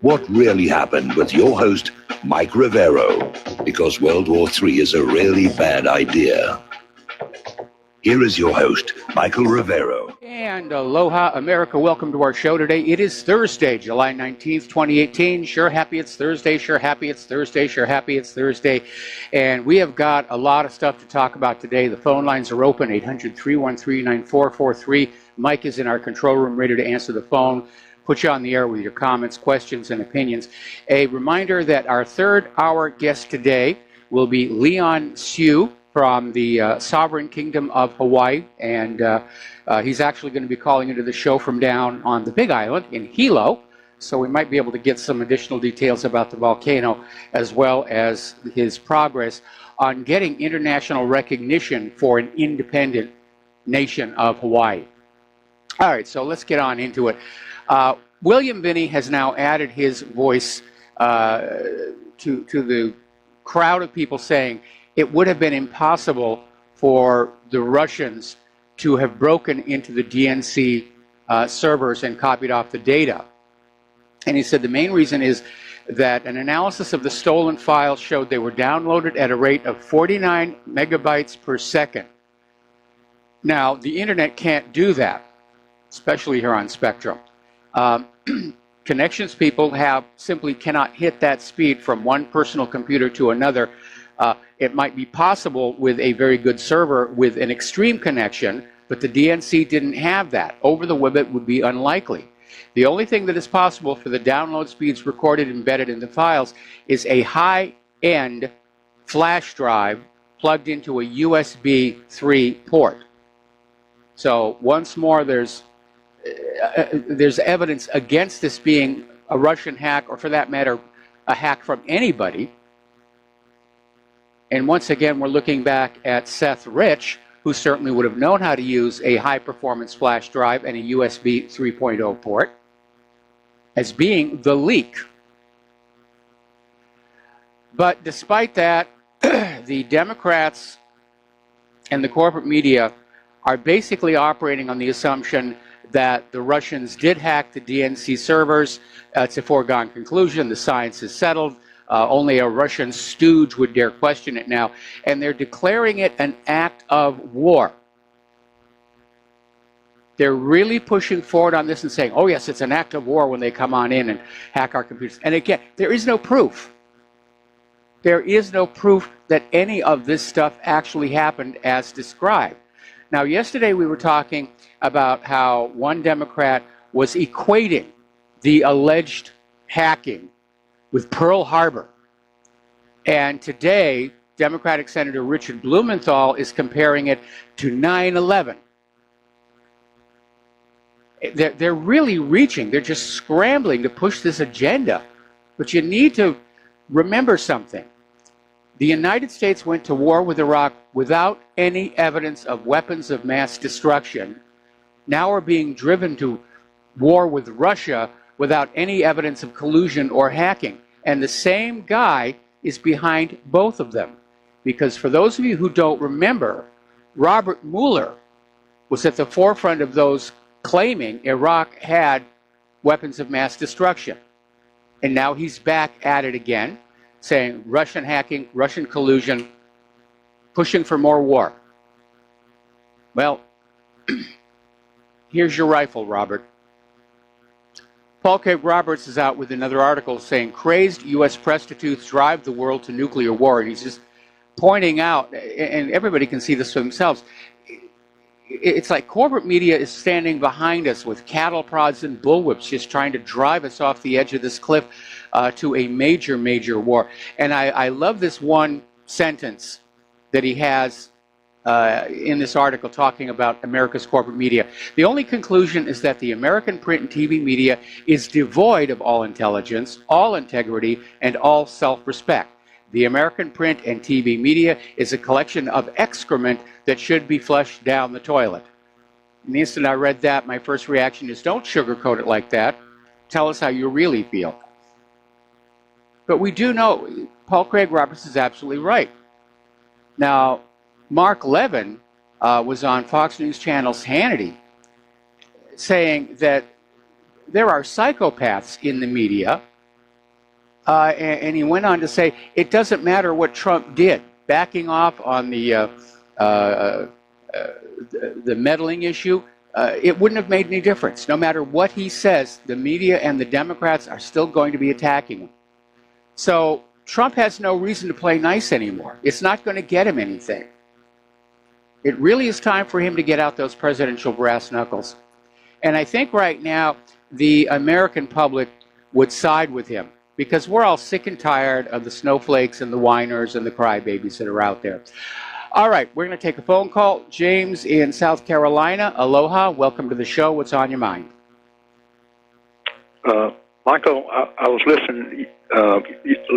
What really happened with your host, Mike Rivero, because World War III is a really bad idea. Here is your host, Michael Rivero. And aloha, America. Welcome to our show today. It is Thursday, July 19th, 2018. Sure happy it's Thursday. Sure happy it's Thursday. Sure happy it's Thursday. And we have got a lot of stuff to talk about today. The phone lines are open, 800-313-9443. Mike is in our control room ready to answer the phone, put you on the air with your comments, questions, and opinions. A reminder that our third hour guest today will be Leon Siu from the Sovereign Kingdom of Hawaii, and he's actually going to be calling into the show from down on the Big Island in Hilo, so we might be able to get some additional details about the volcano as well as his progress on getting international recognition for an independent nation of Hawaii. All right, so let's get on into it. William Binney has now added his voice to the crowd of people saying it would have been impossible for the Russians to have broken into the DNC servers and copied off the data. And he said the main reason is that an analysis of the stolen files showed they were downloaded at a rate of 49 megabytes per second. Now, the internet can't do that, especially here on Spectrum. Connections people simply cannot hit that speed from one personal computer to another. It might be possible with a very good server with an extreme connection, but the DNC didn't have that. Over the web, it would be unlikely. The only thing that is possible for the download speeds recorded embedded in the files is a high-end flash drive plugged into a USB 3 port. So once more, there's evidence against this being a Russian hack, or for that matter, a hack from anybody. And once again, we're looking back at Seth Rich, who certainly would have known how to use a high-performance flash drive and a USB 3.0 port, as being the leak. But despite that, the Democrats and the corporate media are basically operating on the assumption that the Russians did hack the DNC servers. It's a foregone conclusion. The science is settled. Only a Russian stooge would dare question it now. And they're declaring it an act of war. They're really pushing forward on this and saying, oh yes, it's an act of war when they come on in and hack our computers. And again, there is no proof. There is no proof that any of this stuff actually happened as described. Now, yesterday we were talking about how one Democrat was equating the alleged hacking with Pearl Harbor. And today, Democratic Senator Richard Blumenthal is comparing it to 9/11. They're really reaching. They're just scrambling to push this agenda. But you need to remember something. The United States went to war with Iraq without any evidence of weapons of mass destruction. Now we're being driven to war with Russia without any evidence of collusion or hacking. And the same guy is behind both of them. Because for those of you who don't remember, Robert Mueller was at the forefront of those claiming Iraq had weapons of mass destruction. And now he's back at it again, saying Russian hacking, Russian collusion, pushing for more war. Well, here's your rifle, Robert. Paul Craig Roberts is out with another article saying crazed U.S. prostitutes drive the world to nuclear war. And he's just pointing out, and everybody can see this for themselves, it's like corporate media is standing behind us with cattle prods and bullwhips, just trying to drive us off the edge of this cliff to a major, major war. And I love this one sentence that he has in this article talking about America's corporate media. The only conclusion is that the American print and TV media is devoid of all intelligence, all integrity, and all self-respect. The American print and TV media is a collection of excrement that should be flushed down the toilet. And the instant I read that, my first reaction is, don't sugarcoat it like that. Tell us how you really feel. But we do know Paul Craig Roberts is absolutely right. Now, Mark Levin was on Fox News Channel's Hannity saying that there are psychopaths in the media. And he went on to say, it doesn't matter what Trump did, backing off on the meddling issue. It wouldn't have made any difference. No matter what he says, the media and the Democrats are still going to be attacking him. So Trump has no reason to play nice anymore. It's not going to get him anything. It really is time for him to get out those presidential brass knuckles. And I think right now the American public would side with him, because we're all sick and tired of the snowflakes and the whiners and the crybabies that are out there. All right, we're going to take a phone call. James in South Carolina, aloha, welcome to the show. What's on your mind? Michael, I was listening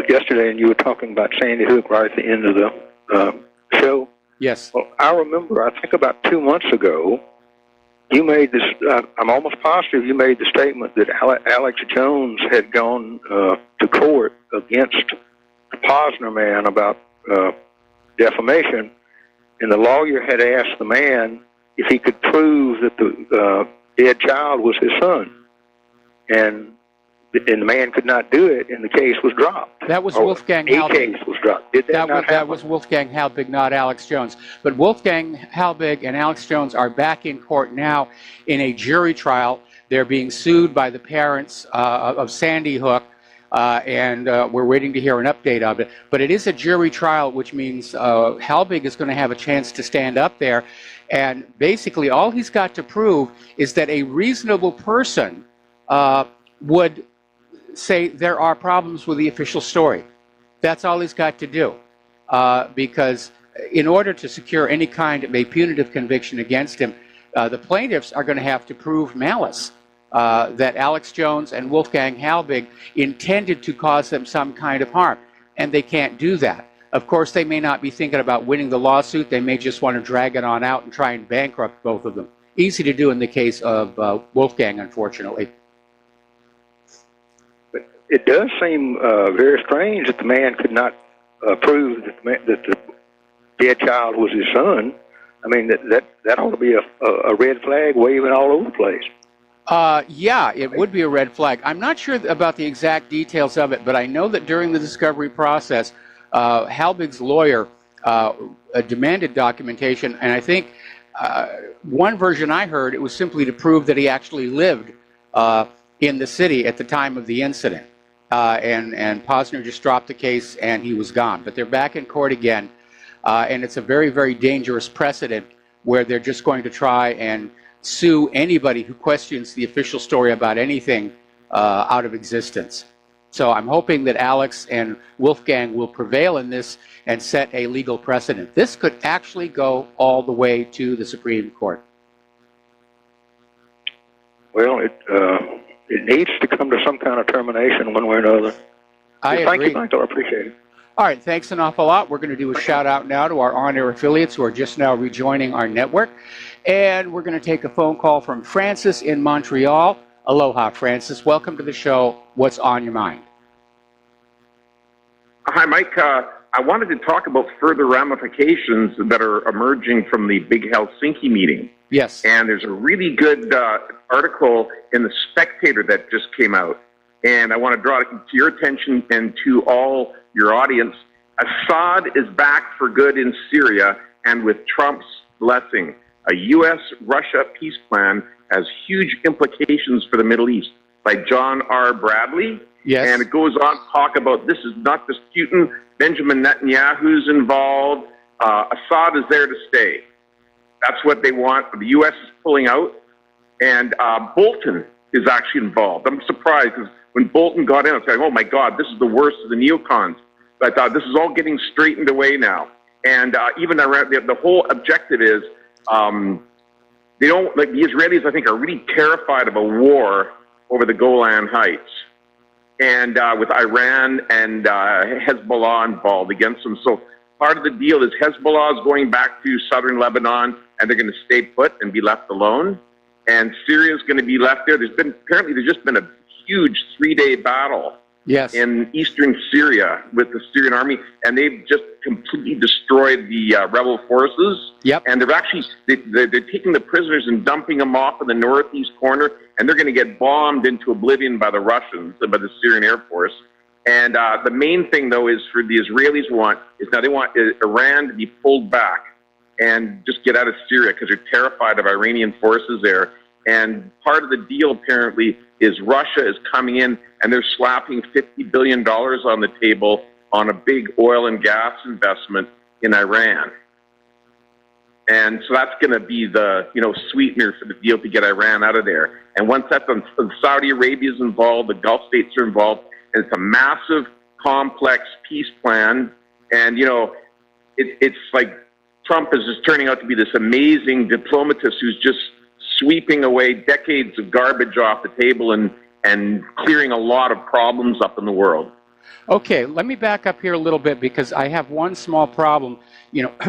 yesterday, and you were talking about Sandy Hook right at the end of the show. Yes. Well, I remember, I think about 2 months ago, you made this, I'm almost positive you made the statement that Alex Jones had gone to court against the Posner man about defamation, and the lawyer had asked the man if he could prove that the dead child was his son. And the man could not do it, and the case was dropped. That was Wolfgang Halbig. The case was dropped. Did that not happen? That was Wolfgang Halbig, not Alex Jones. But Wolfgang Halbig and Alex Jones are back in court now in a jury trial. They're being sued by the parents of Sandy Hook, and we're waiting to hear an update of it. But it is a jury trial, which means Halbig is going to have a chance to stand up there. And basically all he's got to prove is that a reasonable person would say there are problems with the official story. That's all he's got to do. Because in order to secure any kind of a punitive conviction against him, the plaintiffs are going to have to prove malice, that Alex Jones and Wolfgang Halbig intended to cause them some kind of harm. And they can't do that. Of course, they may not be thinking about winning the lawsuit. They may just want to drag it on out and try and bankrupt both of them. Easy to do in the case of Wolfgang, unfortunately. It does seem very strange that the man could not prove that the dead child was his son. I mean, that ought to be a red flag waving all over the place. Yeah, it would be a red flag. I'm not sure about the exact details of it, but I know that during the discovery process, Halbig's lawyer demanded documentation, and I think one version I heard, it was simply to prove that he actually lived in the city at the time of the incident. And Posner just dropped the case and he was gone. But they're back in court again, and it's a very, very dangerous precedent where they're just going to try and sue anybody who questions the official story about anything out of existence. So I'm hoping that Alex and Wolfgang will prevail in this and set a legal precedent. This could actually go all the way to the Supreme Court. Well, it needs to come to some kind of termination one way or another. Thank you, Michael. I appreciate it. All right, thanks an awful lot. We're going to do a shout out now to our on-air affiliates who are just now rejoining our network. And we're going to take a phone call from Francis in Montreal. Aloha, Francis. Welcome to the show. What's on your mind? Hi, Mike. I wanted to talk about further ramifications that are emerging from the big Helsinki meeting. Yes. And there's a really good article in The Spectator that just came out. And I want to draw it to your attention and to all your audience. Assad is back for good in Syria, and with Trump's blessing. A U.S.-Russia peace plan has huge implications for the Middle East, by John R. Bradley. Yes. And it goes on to talk about this is not just Putin, Benjamin Netanyahu's involved. Assad is there to stay. That's what they want. The U.S. is pulling out. And Bolton is actually involved. I'm surprised because when Bolton got in, I was like, oh, my God, this is the worst of the neocons. But this is all getting straightened away now. And even the whole objective is they don't, like the Israelis, I think, are really terrified of a war over the Golan Heights. And with Iran and Hezbollah involved against them. So part of the deal is Hezbollah is going back to southern Lebanon, and they're going to stay put and be left alone. And Syria is going to be left there. There's just been a huge 3-day battle Yes. in eastern Syria with the Syrian army, and they've just completely destroyed the rebel forces. Yep. And they're taking the prisoners and dumping them off in the northeast corner, and they're going to get bombed into oblivion by the Russians, by the Syrian Air Force. And the main thing, though, is for the Israelis they want Iran to be pulled back and just get out of Syria because they're terrified of Iranian forces there. And part of the deal, apparently, is Russia is coming in and they're slapping $50 billion on the table on a big oil and gas investment in Iran. And so that's going to be the, sweetener for the deal to get Iran out of there. And once that's done, Saudi Arabia is involved, the Gulf states are involved, and it's a massive, complex peace plan. And, it's like Trump is just turning out to be this amazing diplomatist who's just sweeping away decades of garbage off the table and clearing a lot of problems up in the world. Okay, let me back up here a little bit because I have one small problem.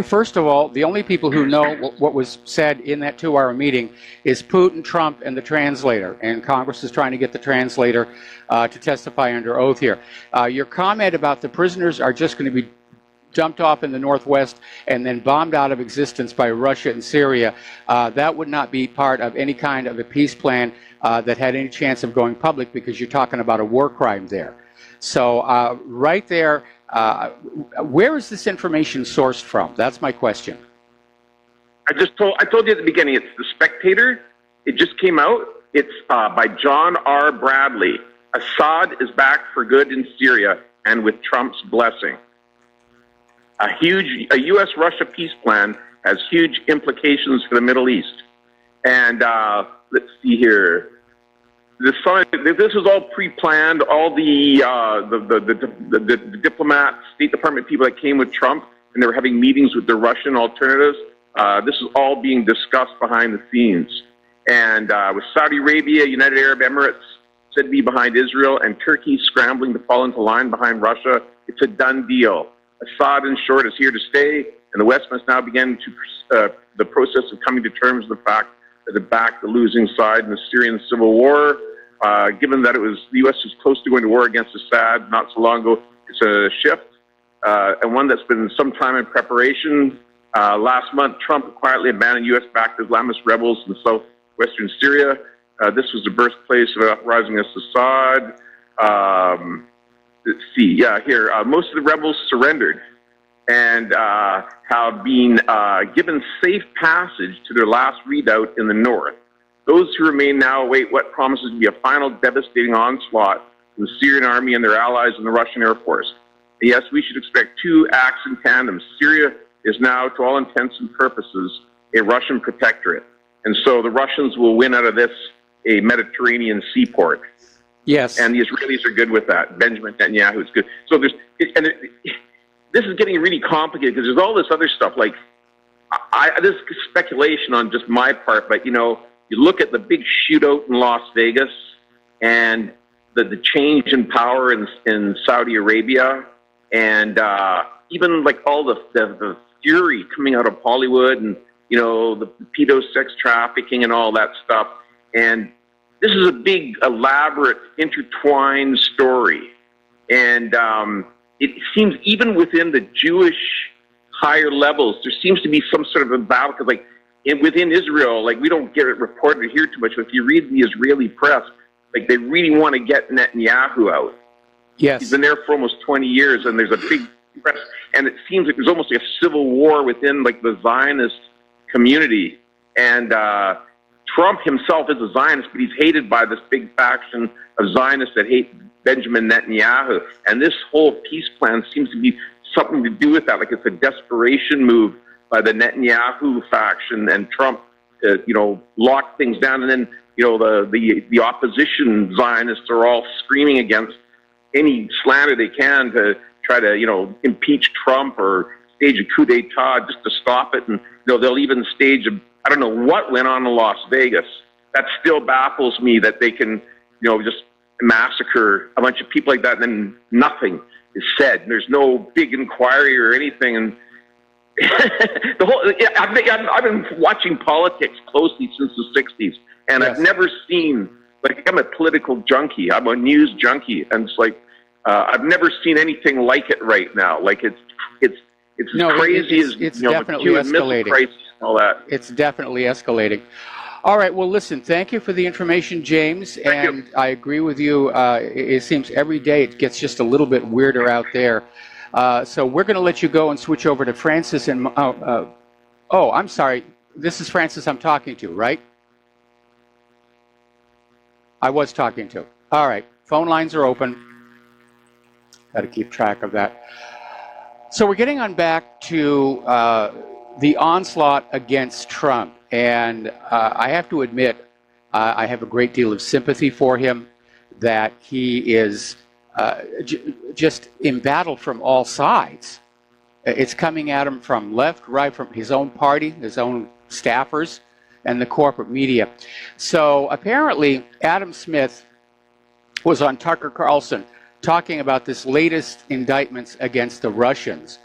First of all, the only people who know what was said in that 2-hour meeting is Putin, Trump, and the translator. And Congress is trying to get the translator to testify under oath here. Your comment about the prisoners are just going to be dumped off in the Northwest and then bombed out of existence by Russia and Syria, that would not be part of any kind of a peace plan that had any chance of going public because you're talking about a war crime there. So right there, where is this information sourced from? That's my question. I told you at the beginning, it's The Spectator. It just came out. It's by John R. Bradley. Assad is back for good in Syria and with Trump's blessing. A U.S.-Russia peace plan has huge implications for the Middle East. And let's see here. This was all pre-planned. All the diplomats, State Department people that came with Trump, and they were having meetings with the Russian alternatives. This is all being discussed behind the scenes. And with Saudi Arabia, United Arab Emirates said to be behind Israel, and Turkey scrambling to fall into line behind Russia, it's a done deal. Assad, in short, is here to stay, and the West must now begin the process of coming to terms with the fact that it backed the losing side in the Syrian civil war. Given that the U.S. was close to going to war against Assad not so long ago, it's a shift, and one that's been some time in preparation. Last month, Trump quietly abandoned U.S.-backed Islamist rebels in southwestern Syria. This was the birthplace of the uprising against Assad. Let's see, here. Most of the rebels surrendered and have been given safe passage to their last redoubt in the north. Those who remain now await what promises to be a final devastating onslaught from the Syrian army and their allies in the Russian Air Force. And yes, we should expect two acts in tandem. Syria is now, to all intents and purposes, a Russian protectorate. And so the Russians will win out of this a Mediterranean seaport. Yes. And the Israelis are good with that. Benjamin Netanyahu is good. So this is getting really complicated because there's all this other stuff. Like, this is speculation on just my part, but, you look at the big shootout in Las Vegas and the change in power in Saudi Arabia and even like all the fury coming out of Hollywood and, the pedo sex trafficking and all that stuff. And this is a big, elaborate, intertwined story. And it seems even within the Jewish higher levels, there seems to be some sort of a battle. Because, within Israel, we don't get it reported here too much. But if you read the Israeli press, they really want to get Netanyahu out. Yes. He's been there for almost 20 years, and there's a big press. And it seems like there's almost like a civil war within, the Zionist community. And Trump himself is a Zionist, but he's hated by this big faction of Zionists that hate Benjamin Netanyahu. And this whole peace plan seems to be something to do with that. It's a desperation move by the Netanyahu faction and Trump to, lock things down. And then, the opposition Zionists are all screaming against any slander they can to try to, impeach Trump or stage a coup d'etat just to stop it. And, they'll even stage I don't know what went on in Las Vegas. That still baffles me that they can, just massacre a bunch of people like that and then nothing is said. There's no big inquiry or anything. And I've been watching politics closely since the 60s, and yes. I've never seen, I'm a political junkie. I'm a news junkie. And it's I've never seen anything like it right now. Like it's No, as crazy as it's the definitely Cuban Missile escalating. Crisis and all that. It's definitely escalating. All right, well, listen, thank you for the information, James, and I agree with you. It seems every day it gets just a little bit weirder out there. So we're going to let you go and switch over to Francis and... oh, I'm sorry. This is Francis I'm talking to, right? I was talking to. All right, phone lines are open. Got to keep track of that. So we're getting on back to the onslaught against Trump. And I have to admit, I have a great deal of sympathy for him, that he is just embattled from all sides. It's coming at him from left, right, from his own party, his own staffers, and the corporate media. So apparently, Adam Smith was on Tucker Carlson talking about this latest indictments against the Russians.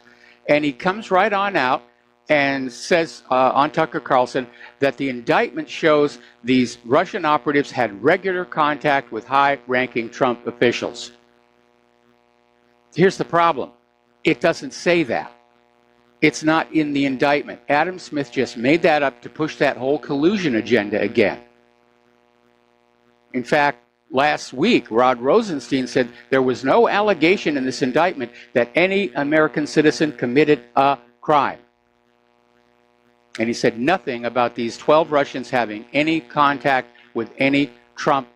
And he comes right on out and says on Tucker Carlson that the indictment shows these Russian operatives had regular contact with high-ranking Trump officials. Here's the problem. It doesn't say that. It's not in the indictment. Adam Smith just made that up to push that whole collusion agenda again. In fact, last week, Rod Rosenstein said there was no allegation in this indictment that any American citizen committed a crime. And he said nothing about these 12 Russians having any contact with any Trump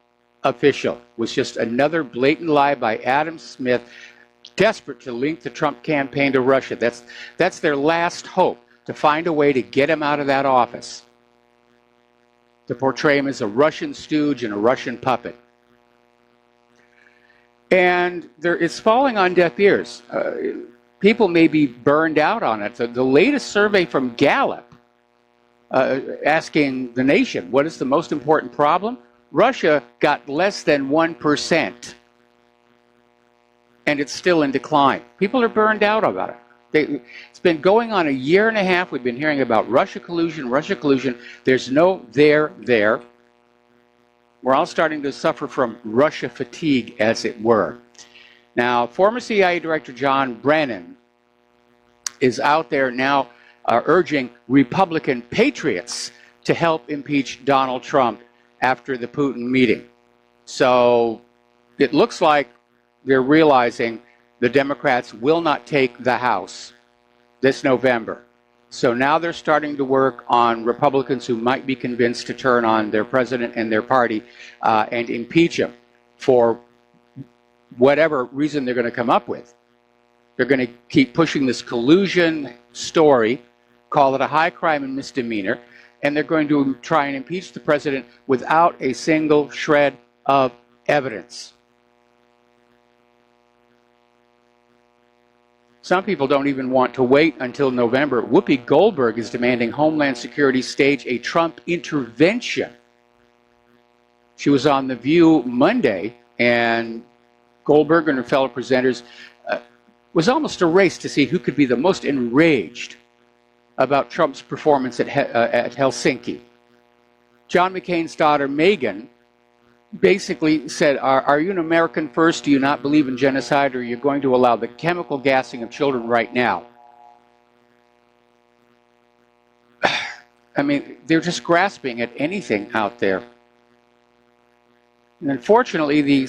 official. It was just another blatant lie by Adam Smith, desperate to link the Trump campaign to Russia. That's their last hope, to find a way to get him out of that office, to portray him as a Russian stooge and a Russian puppet. And it's falling on deaf ears. People may be burned out on it. The latest survey from Gallup, asking the nation, what is the most important problem? Russia got less than 1%. And it's still in decline. People are burned out about it. It's been going on a year and a half. We've been hearing about Russia collusion, Russia collusion. There's no there. We're all starting to suffer from Russia fatigue, as it were. Now, former CIA Director John Brennan is out there now urging Republican patriots to help impeach Donald Trump after the Putin meeting. So it looks like they're realizing the Democrats will not take the House this November. So now they're starting to work on Republicans who might be convinced to turn on their president and their party and impeach him for whatever reason they're going to come up with. They're going to keep pushing this collusion story, call it a high crime and misdemeanor, and they're going to try and impeach the president without a single shred of evidence. Some people don't even want to wait until November. Whoopi Goldberg is demanding Homeland Security stage a Trump intervention. She was on The View Monday, and Goldberg and her fellow presenters was almost a race to see who could be the most enraged about Trump's performance at Helsinki. John McCain's daughter, Meghan, basically said, are you an American first? Do you not believe in genocide? Or are you going to allow the chemical gassing of children right now? I mean, they're just grasping at anything out there. And unfortunately, the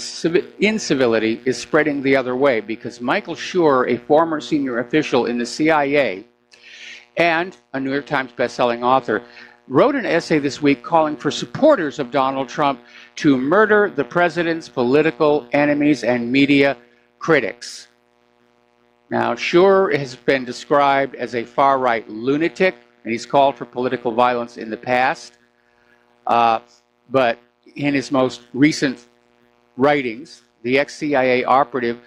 incivility is spreading the other way, because Michael Schur, a former senior official in the CIA and a New York Times bestselling author, wrote an essay this week calling for supporters of Donald Trump to murder the president's political enemies and media critics. Now, Schur has been described as a far-right lunatic, and he's called for political violence in the past. But in his most recent writings, the ex-CIA operative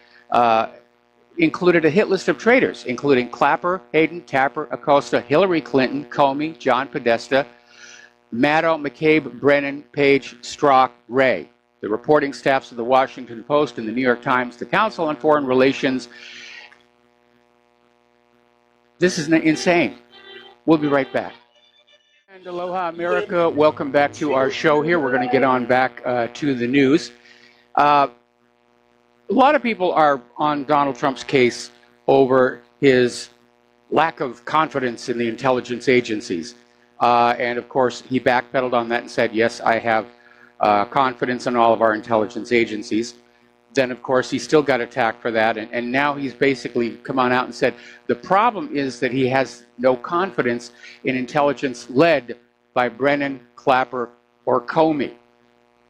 included a hit list of traitors, including Clapper, Hayden, Tapper, Acosta, Hillary Clinton, Comey, John Podesta, Maddow, McCabe, Brennan, Page, Strzok, Wray. The reporting staffs of the Washington Post and the New York Times, the Council on Foreign Relations. This is insane. We'll be right back. And aloha, America. Welcome back to our show here. We're going to get on back to the news. A lot of people are on Donald Trump's case over his lack of confidence in the intelligence agencies. And of course, he backpedaled on that and said, yes, I have confidence in all of our intelligence agencies. Then, of course, he still got attacked for that. And now he's basically come on out and said, the problem is that he has no confidence in intelligence led by Brennan, Clapper, or Comey.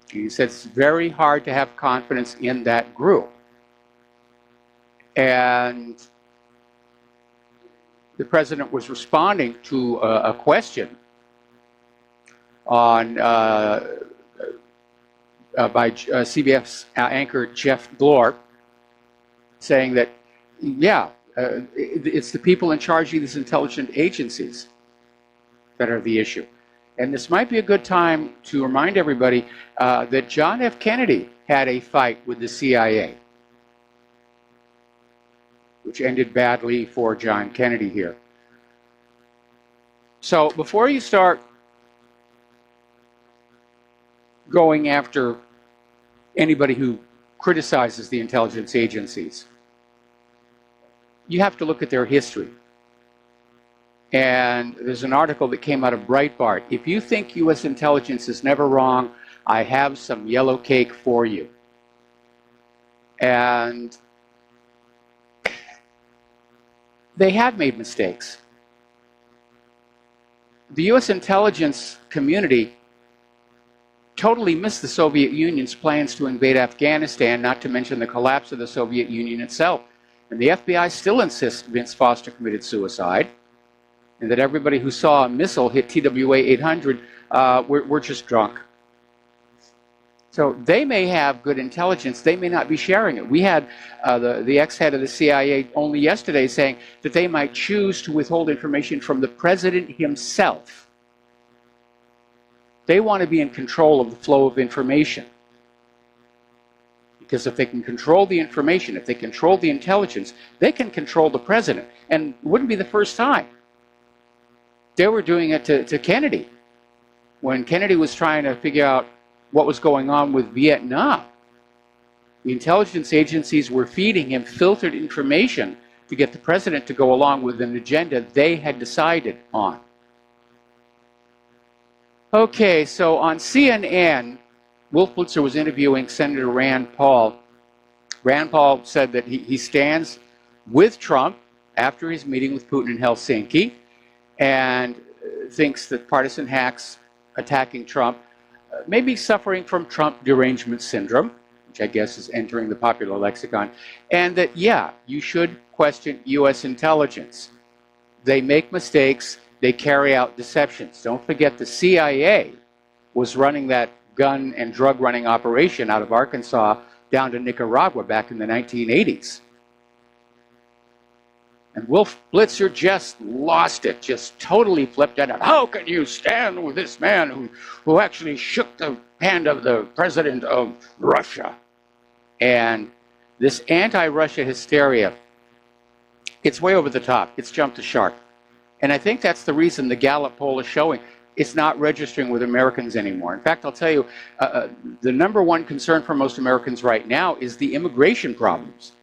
He said it's very hard to have confidence in that group. And the president was responding to a question on by CBS anchor Jeff Glor, saying that, yeah, it's the people in charge of these intelligence agencies that are the issue. And this might be a good time to remind everybody that John F. Kennedy had a fight with the CIA, which ended badly for John Kennedy here. So before you start going after anybody who criticizes the intelligence agencies, you have to look at their history. And there's an article that came out of Breitbart. If you think U.S. intelligence is never wrong, I have some yellow cake for you. And they have made mistakes. The U.S. intelligence community totally missed the Soviet Union's plans to invade Afghanistan, not to mention the collapse of the Soviet Union itself. And the FBI still insists Vince Foster committed suicide, and that everybody who saw a missile hit TWA 800 were just drunk. So they may have good intelligence, they may not be sharing it. We had the ex-head of the CIA only yesterday saying that they might choose to withhold information from the president himself. They want to be in control of the flow of information. Because if they can control the information, if they control the intelligence, they can control the president. And it wouldn't be the first time. They were doing it to Kennedy. When Kennedy was trying to figure out what was going on with Vietnam, the intelligence agencies were feeding him filtered information to get the president to go along with an agenda they had decided on. Okay, so on CNN, Wolf Blitzer was interviewing Senator Rand Paul. Rand Paul said that he stands with Trump after his meeting with Putin in Helsinki, and thinks that partisan hacks attacking Trump may be suffering from Trump derangement syndrome, which I guess is entering the popular lexicon, and that, yeah, you should question U.S. intelligence. They make mistakes, they carry out deceptions. Don't forget the CIA was running that gun and drug running operation out of Arkansas down to Nicaragua back in the 1980s. And Wolf Blitzer just lost it, just totally flipped out. How can you stand with this man who actually shook the hand of the president of Russia? And this anti-Russia hysteria, it's way over the top. It's jumped the shark. And I think that's the reason the Gallup poll is showing it's not registering with Americans anymore. In fact, I'll tell you, the number one concern for most Americans right now is the immigration problems.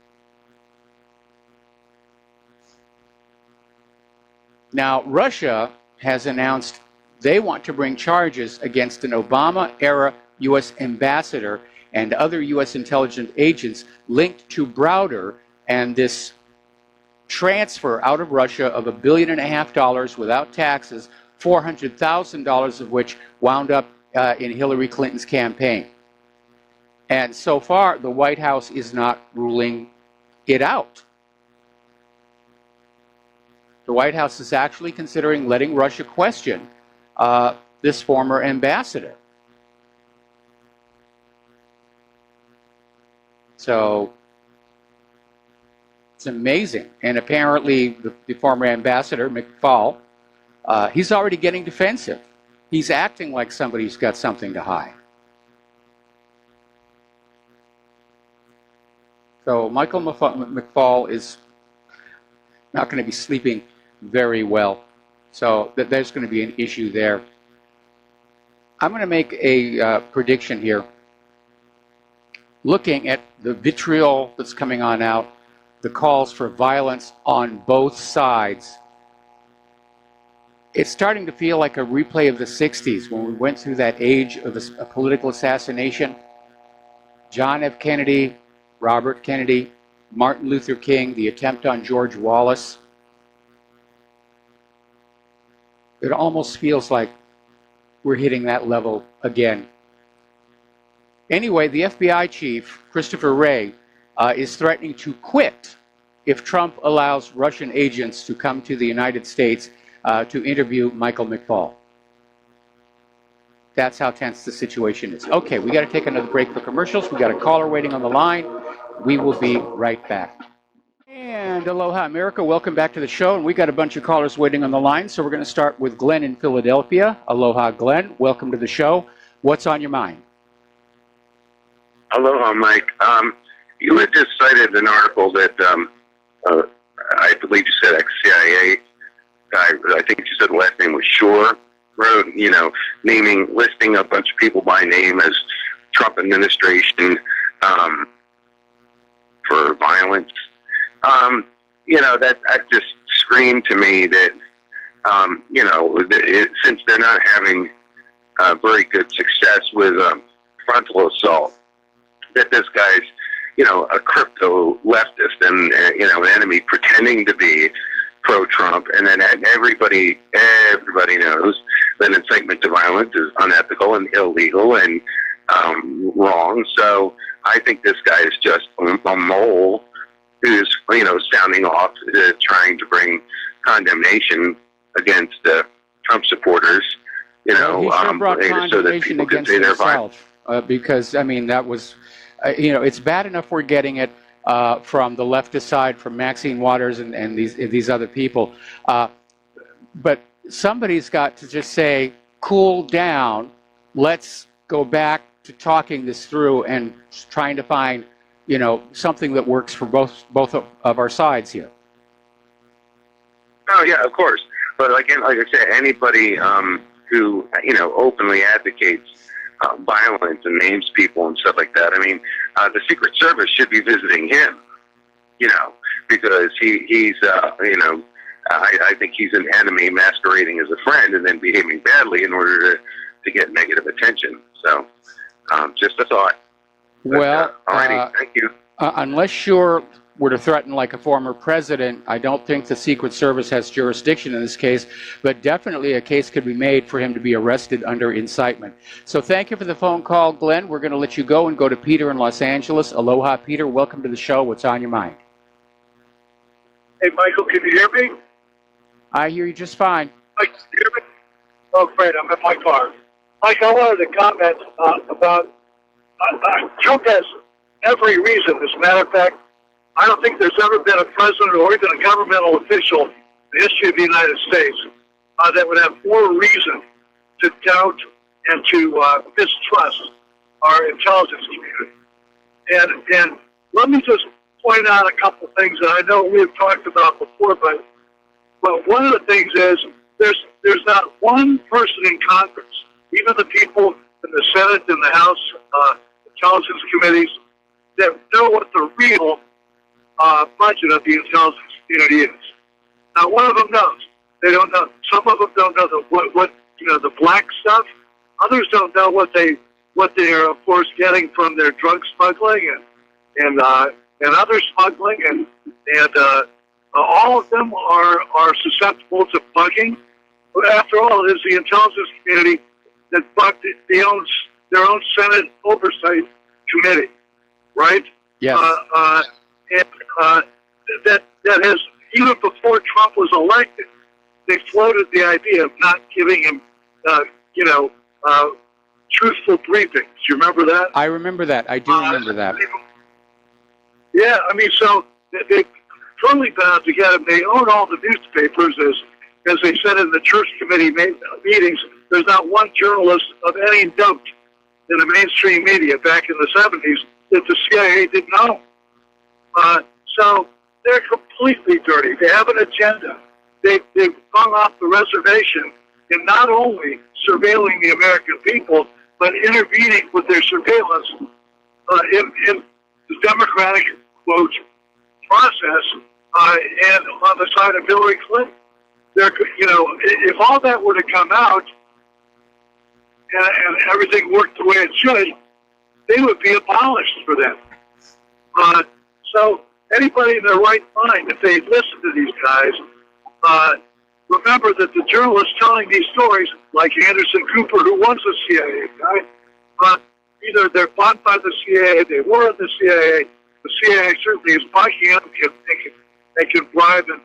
Now, Russia has announced they want to bring charges against an Obama-era U.S. ambassador and other U.S. intelligence agents linked to Browder and this transfer out of Russia of $1.5 billion without taxes, $400,000 of which wound up in Hillary Clinton's campaign. And so far, the White House is not ruling it out. The White House is actually considering letting Russia question this former ambassador. So it's amazing. And apparently the former ambassador, McFaul, he's already getting defensive. He's acting like somebody who's got something to hide. So Michael McFaul is not going to be sleeping very well. So there's going to be an issue there. I'm going to make a prediction here. looking at the vitriol that's coming on out, the calls for violence on both sides, it's starting to feel like a replay of the 60s when we went through that age of a political assassination. John F. Kennedy, Robert Kennedy, Martin Luther King, the attempt on George Wallace. It almost feels like we're hitting that level again. Anyway, the FBI chief, Christopher Wray, is threatening to quit if Trump allows Russian agents to come to the United States to interview Michael McFaul. That's how tense the situation is. Okay, we got to take another break for commercials. We got a caller waiting on the line. We will be right back. And aloha, America. Welcome back to the show. And we got a bunch of callers waiting on the line. So we're going to start with Glenn in Philadelphia. Aloha, Glenn. Welcome to the show. What's on your mind? Aloha, Mike. You had just cited an article that I believe you said ex-CIA guy, I think you said the last name was Shore, wrote, listing a bunch of people by name as Trump administration for violence. That just screamed to me that, since they're not having very good success with frontal assault, that this guy's, a crypto leftist and, an enemy pretending to be pro-Trump, and then everybody knows that incitement to violence is unethical and illegal and wrong. So I think this guy is just a mole who's, sounding off, trying to bring condemnation against Trump supporters, Well, he sure brought so that people can say they're violent. Because, that was, it's bad enough we're getting it from the leftist side, from Maxine Waters and these other people. But somebody's got to just say, cool down, let's go back to talking this through and trying to find, something that works for both of our sides here. Oh, yeah, of course. But again, like I said, anybody who, openly advocates violence and names people and stuff like that, the Secret Service should be visiting him, because he's I think he's an enemy masquerading as a friend and then behaving badly in order to get negative attention. So, just a thought. Well, all righty, thank you. Unless you're were to threaten like a former president, I don't think the Secret Service has jurisdiction in this case, but definitely a case could be made for him to be arrested under incitement. So thank you for the phone call, Glenn. We're going to let you go and go to Peter in Los Angeles. Aloha, Peter. Welcome to the show. What's on your mind? Hey, Michael, can you hear me? I hear you just fine. Mike, can you hear me? Oh, great. I'm in my car. Mike, I wanted to comment about Trump has every reason. As a matter of fact, I don't think there's ever been a president or even a governmental official in the history of the United States that would have more reason to doubt and to mistrust our intelligence community. And let me just point out a couple things that I know we've talked about before, but one of the things is there's not one person in Congress, even the people in the Senate and the House intelligence committees, that know what the real budget of the intelligence community is. Now, one of them knows. They don't know. Some of them don't know the black stuff. Others don't know what they are, of course, getting from their drug smuggling and other smuggling, and all of them are susceptible to bugging. But after all, it is the intelligence community that bugged their own Senate Oversight Committee, right? Yes. That has, even before Trump was elected, they floated the idea of not giving him, truthful briefings. Do you remember that? I remember that. I do remember that. Yeah, so they totally bound to get him. They own all the newspapers, as they said in the church committee meetings. There's not one journalist of any note in the mainstream media back in the 70s that the CIA didn't know. So they're completely dirty. They have an agenda. They've gone off the reservation in not only surveilling the American people, but intervening with their surveillance in the Democratic quote process and on the side of Hillary Clinton. There, if all that were to come out and everything worked the way it should, they would be abolished for that. So anybody in their right mind, if they listen to these guys, remember that the journalists telling these stories, like Anderson Cooper, who was a CIA guy, either they're bought by the CIA, they were in the CIA. The CIA certainly is backing them. They can bribe and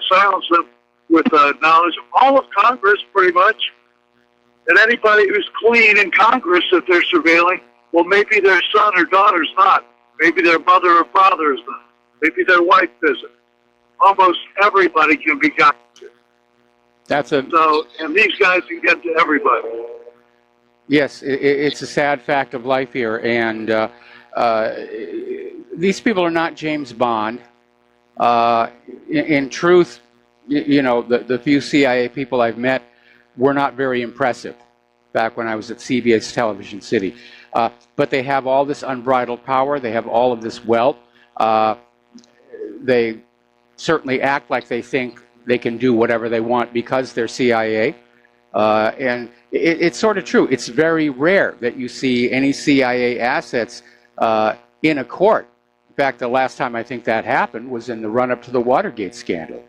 silence them with knowledge of all of Congress, pretty much. And anybody who's clean in Congress that they're surveilling, well, maybe their son or daughter's not. Maybe their mother or father is not. Maybe their wife isn't. Almost everybody can be gotten to. And these guys can get to everybody. Yes, it's a sad fact of life here, and these people are not James Bond. In truth, the few CIA people I've met were not very impressive back when I was at CBS Television City. But they have all this unbridled power. They have all of this wealth. They certainly act like they think they can do whatever they want because they're CIA. And it's sort of true. It's very rare that you see any CIA assets in a court. In fact, the last time I think that happened was in the run-up to the Watergate scandal.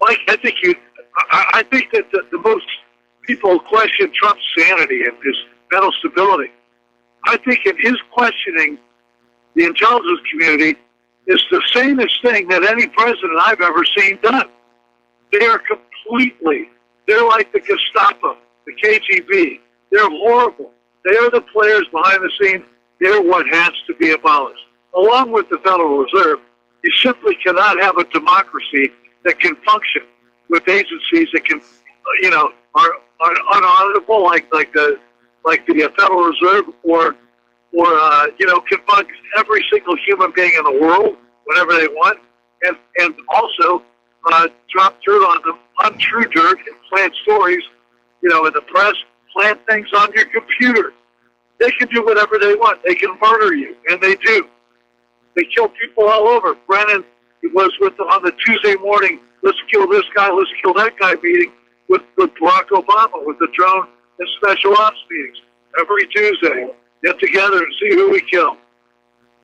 Mike, I think that the most people question Trump's sanity and his mental stability. I think in his questioning the intelligence community is the samest thing that any president I've ever seen done. They are they're like the Gestapo, the KGB. They're horrible. They are the players behind the scenes. They're what has to be abolished. Along with the Federal Reserve, you simply cannot have a democracy that can function with agencies that can, are unauditable, like the Federal Reserve, or can fund every single human being in the world whenever they want, and also drop dirt on them, untrue dirt, and plant stories, in the press, plant things on your computer. They can do whatever they want. They can murder you, and they do. They kill people all over. Brennan was on the Tuesday morning, let's kill this guy, let's kill that guy meeting with Barack Obama, with the drone and special ops meetings. Every Tuesday, get together and see who we kill.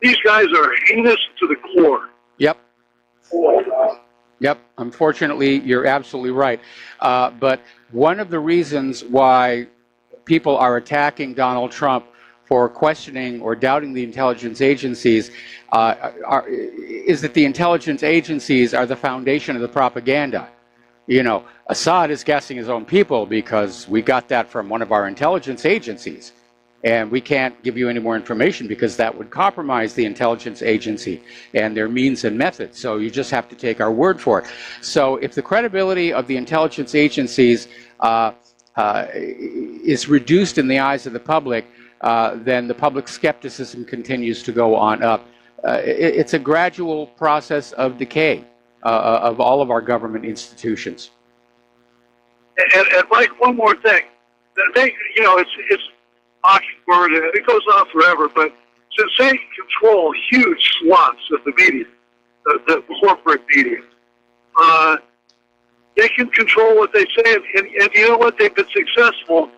These guys are heinous to the core. Yep. Yep. Unfortunately, you're absolutely right. But one of the reasons why people are attacking Donald Trump for questioning or doubting the intelligence agencies is that the intelligence agencies are the foundation of the propaganda. Assad is gassing his own people because we got that from one of our intelligence agencies. And we can't give you any more information because that would compromise the intelligence agency and their means and methods. So you just have to take our word for it. So if the credibility of the intelligence agencies is reduced in the eyes of the public, then the public skepticism continues to go on up. It's a gradual process of decay of all of our government institutions. And Mike, one more thing. It's Mockingbird, and it goes on forever, but since they control huge swaths of the media, the corporate media, they can control what they say, and you know what? They've been successful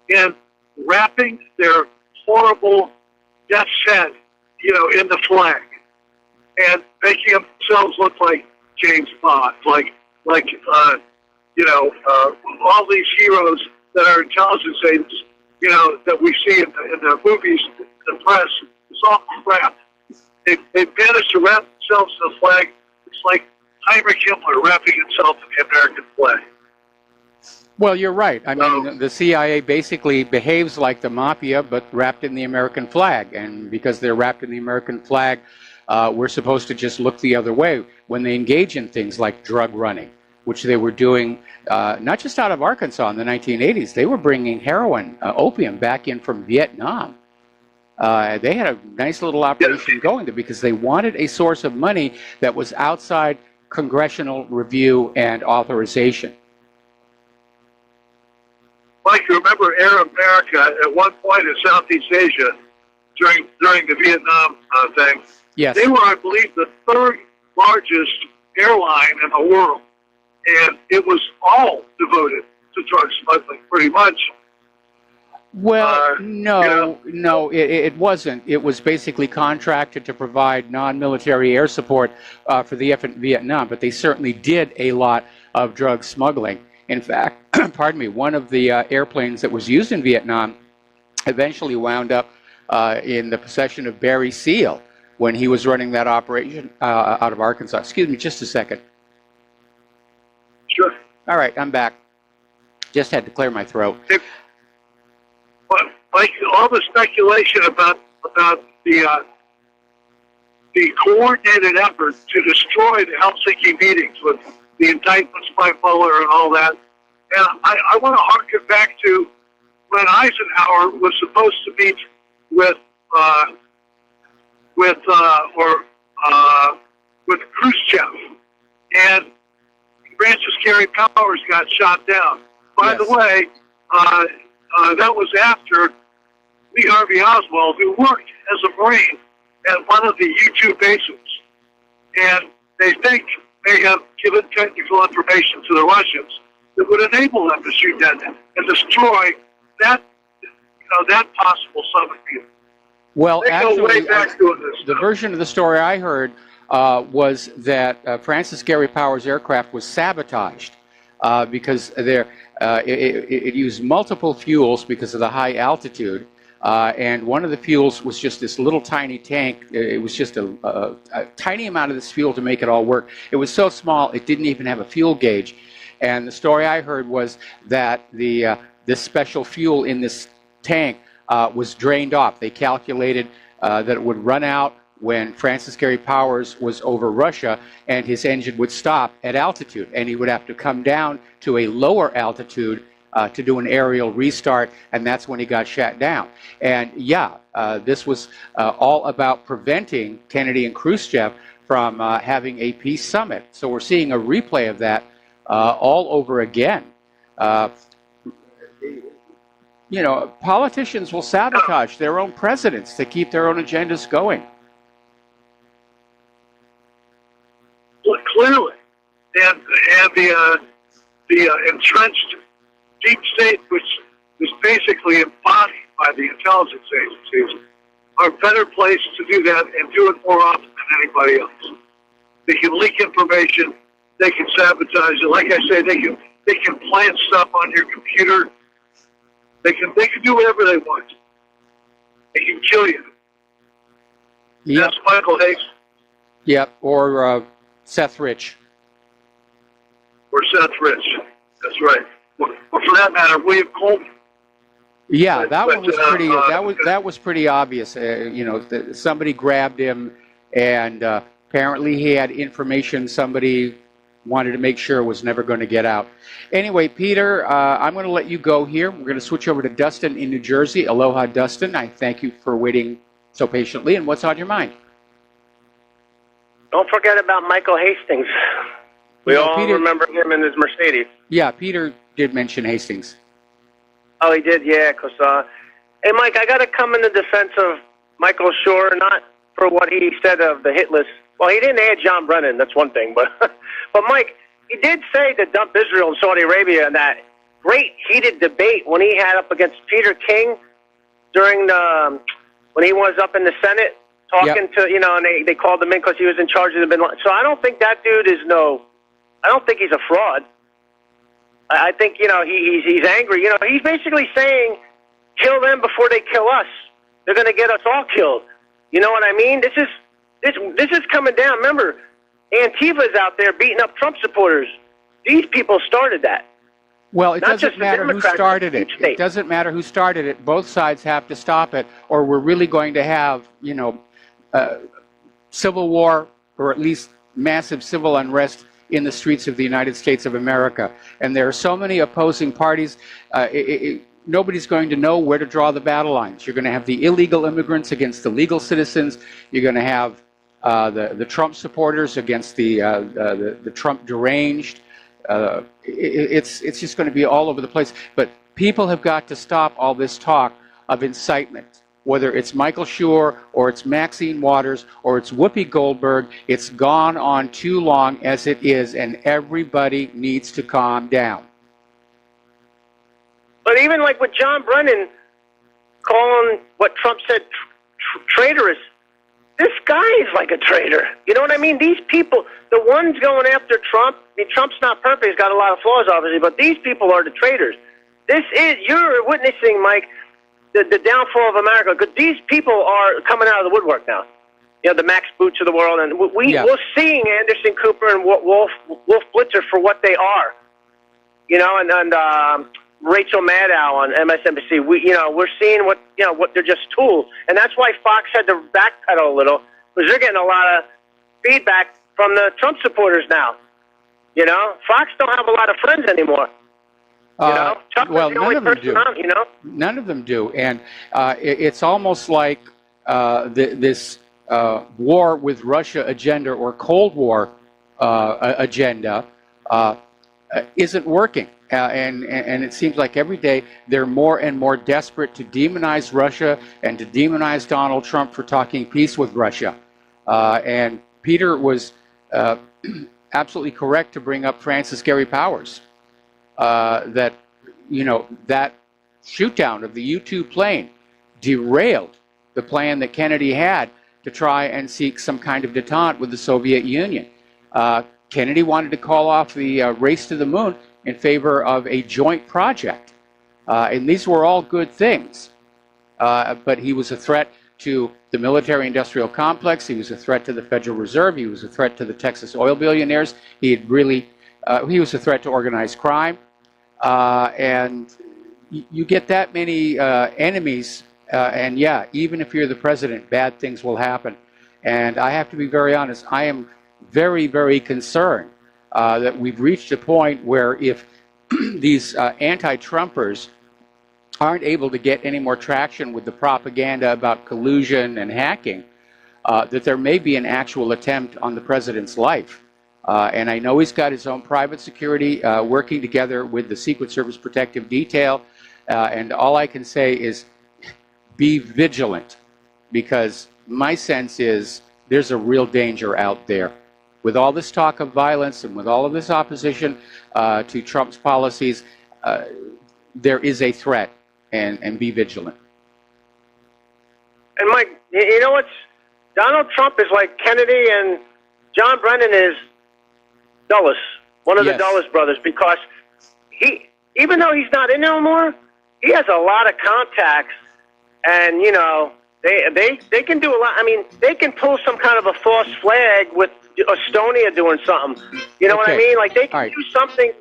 in wrapping their horrible death head, in the flag, and making themselves look like James Bond, like all these heroes that are intelligence agents, that we see in the movies, the press. It's all crap. They've managed to wrap themselves in the flag. It's like Heinrich Himmler wrapping himself in the American flag. Well, you're right. I mean, the CIA basically behaves like the mafia, but wrapped in the American flag. And because they're wrapped in the American flag, we're supposed to just look the other way when they engage in things like drug running, which they were doing not just out of Arkansas in the 1980s. They were bringing heroin, opium, back in from Vietnam. They had a nice little operation going there because they wanted a source of money that was outside congressional review and authorization. Mike, you remember Air America at one point in Southeast Asia during the Vietnam thing? Yes. They were, I believe, the third largest airline in the world, and it was all devoted to drug smuggling, pretty much. Well, no, it wasn't. It was basically contracted to provide non-military air support for the effort in Vietnam, but they certainly did a lot of drug smuggling. In fact, pardon me, one of the airplanes that was used in Vietnam eventually wound up in the possession of Barry Seal when he was running that operation out of Arkansas. Excuse me just a second. Sure. All right, I'm back. Just had to clear my throat. But like all the speculation about the coordinated effort to destroy the Helsinki meetings with the indictments by Mueller and all that, and I want to harken back to when Eisenhower was supposed to meet with Khrushchev, and Francis Gary Powers got shot down. By the way, that was after Lee Harvey Oswald, who worked as a Marine at one of the U-2 bases, and they think they have given technical information to the Russians that would enable them to shoot that and destroy that, that possible submarine. Well, they actually, go way back doing this the stuff. version of the story I heard was that Francis Gary Powers' aircraft was sabotaged because it used multiple fuels because of the high altitude, and one of the fuels was just this little tiny tank. It was just a tiny amount of this fuel to make it all work. It was so small it didn't even have a fuel gauge, and the story I heard was that this special fuel in this tank was drained off. They calculated that it would run out when Francis Gary Powers was over Russia, and his engine would stop at altitude, and he would have to come down to a lower altitude to do an aerial restart, and that's when he got shot down. And this was all about preventing Kennedy and Khrushchev from having a peace summit. So we're seeing a replay of that all over again. Politicians will sabotage their own presidents to keep their own agendas going. Clearly, and the entrenched deep state, which is basically embodied by the intelligence agencies, are better placed to do that and do it more often than anybody else. They can leak information. They can sabotage it. Like I say, they can plant stuff on your computer. They can do whatever they want. They can kill you. Yep. That's Michael Hastings. Yep, or Seth Rich. Or Seth Rich. That's right. Or for that matter, William Coleman. Yeah, that one was pretty. That was pretty obvious. Somebody grabbed him, and apparently he had information somebody wanted to make sure was never going to get out. Anyway, Peter, I'm going to let you go here. We're going to switch over to Dustin in New Jersey. Aloha, Dustin. I thank you for waiting so patiently. And what's on your mind? Don't forget about Michael Hastings. We all remember him in his Mercedes. Yeah, Peter did mention Hastings. Oh, he did, yeah. Because, hey, Mike, I got to come in the defense of Michael Schur, not for what he said of the hit list. Well, he didn't add John Brennan, that's one thing. But, but Mike, he did say to dump Israel and Saudi Arabia in that great heated debate when he had up against Peter King during when he was up in the Senate talking to, and they called him in because he was in charge of the bin Laden. So I don't think that dude is I don't think he's a fraud. I think, he's angry. He's basically saying, kill them before they kill us. They're going to get us all killed. You know what I mean? This is coming down. Remember, Antifa's out there beating up Trump supporters. These people started that. Well, it doesn't matter who started it. It doesn't matter who started it. Both sides have to stop it, or we're really going to have, civil war, or at least massive civil unrest in the streets of the United States of America. And there are so many opposing parties, nobody's going to know where to draw the battle lines. You're going to have the illegal immigrants against the legal citizens. You're going to have the Trump supporters against the Trump deranged. It's just going to be all over the place. But people have got to stop all this talk of incitement. Whether it's Michael Schur or it's Maxine Waters or it's Whoopi Goldberg, it's gone on too long as it is, and everybody needs to calm down. But even like with John Brennan calling what Trump said traitorous, this guy is like a traitor. You know what I mean? These people, the ones going after Trump, I mean, Trump's not perfect. He's got a lot of flaws, obviously, but these people are the traitors. You're witnessing, Mike, the downfall of America, because these people are coming out of the woodwork now. You know, the Max Boots of the world, and we're seeing Anderson Cooper and Wolf Blitzer for what they are. You know, and Rachel Maddow on MSNBC. We're seeing what they're just tools, and that's why Fox had to backpedal a little, because they're getting a lot of feedback from the Trump supporters now. You know, Fox don't have a lot of friends anymore. Well, none of them do. None of them do, and it's almost like this war with Russia agenda or Cold War agenda isn't working, and it seems like every day they're more and more desperate to demonize Russia and to demonize Donald Trump for talking peace with Russia. And Peter was absolutely correct to bring up Francis Gary Powers. That shoot down of the U-2 plane derailed the plan that Kennedy had to try and seek some kind of detente with the Soviet Union. Kennedy wanted to call off the race to the moon in favor of a joint project. And these were all good things. But he was a threat to the military-industrial complex. He was a threat to the Federal Reserve. He was a threat to the Texas oil billionaires. He was a threat to organized crime. And you get that many enemies, and yeah, even if you're the president, bad things will happen. And I have to be very honest, I am very, very concerned that we've reached a point where if these anti-Trumpers aren't able to get any more traction with the propaganda about collusion and hacking, that there may be an actual attempt on the president's life. And I know he's got his own private security working together with the Secret Service Protective Detail. And all I can say is be vigilant, because my sense is there's a real danger out there. With all this talk of violence and with all of this opposition to Trump's policies, there is a threat, and be vigilant. And Mike, you know what's, Donald Trump is like Kennedy, and John Brennan is Dulles, one of the Dulles brothers, because even though he's not in there anymore, he has a lot of contacts, and they can do a lot. I mean, they can pull some kind of a false flag with Estonia doing something. You know what I mean? Like they can do something.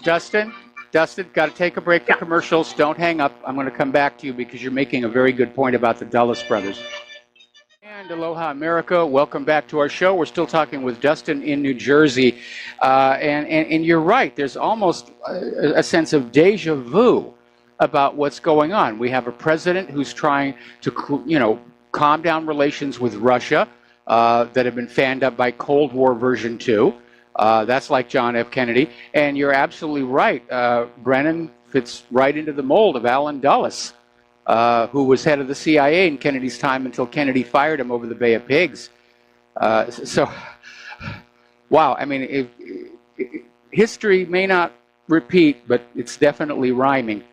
Dustin, got to take a break for commercials. Don't hang up. I'm going to come back to you because you're making a very good point about the Dulles brothers. And aloha, America. Welcome back to our show. We're still talking with Dustin in New Jersey. And you're right. There's almost a sense of deja vu about what's going on. We have a president who's trying to, calm down relations with Russia that have been fanned up by Cold War version 2. That's like John F. Kennedy. And you're absolutely right. Brennan fits right into the mold of Allen Dulles, who was head of the CIA in Kennedy's time until Kennedy fired him over the Bay of Pigs. Wow. I mean, history may not repeat, but it's definitely rhyming.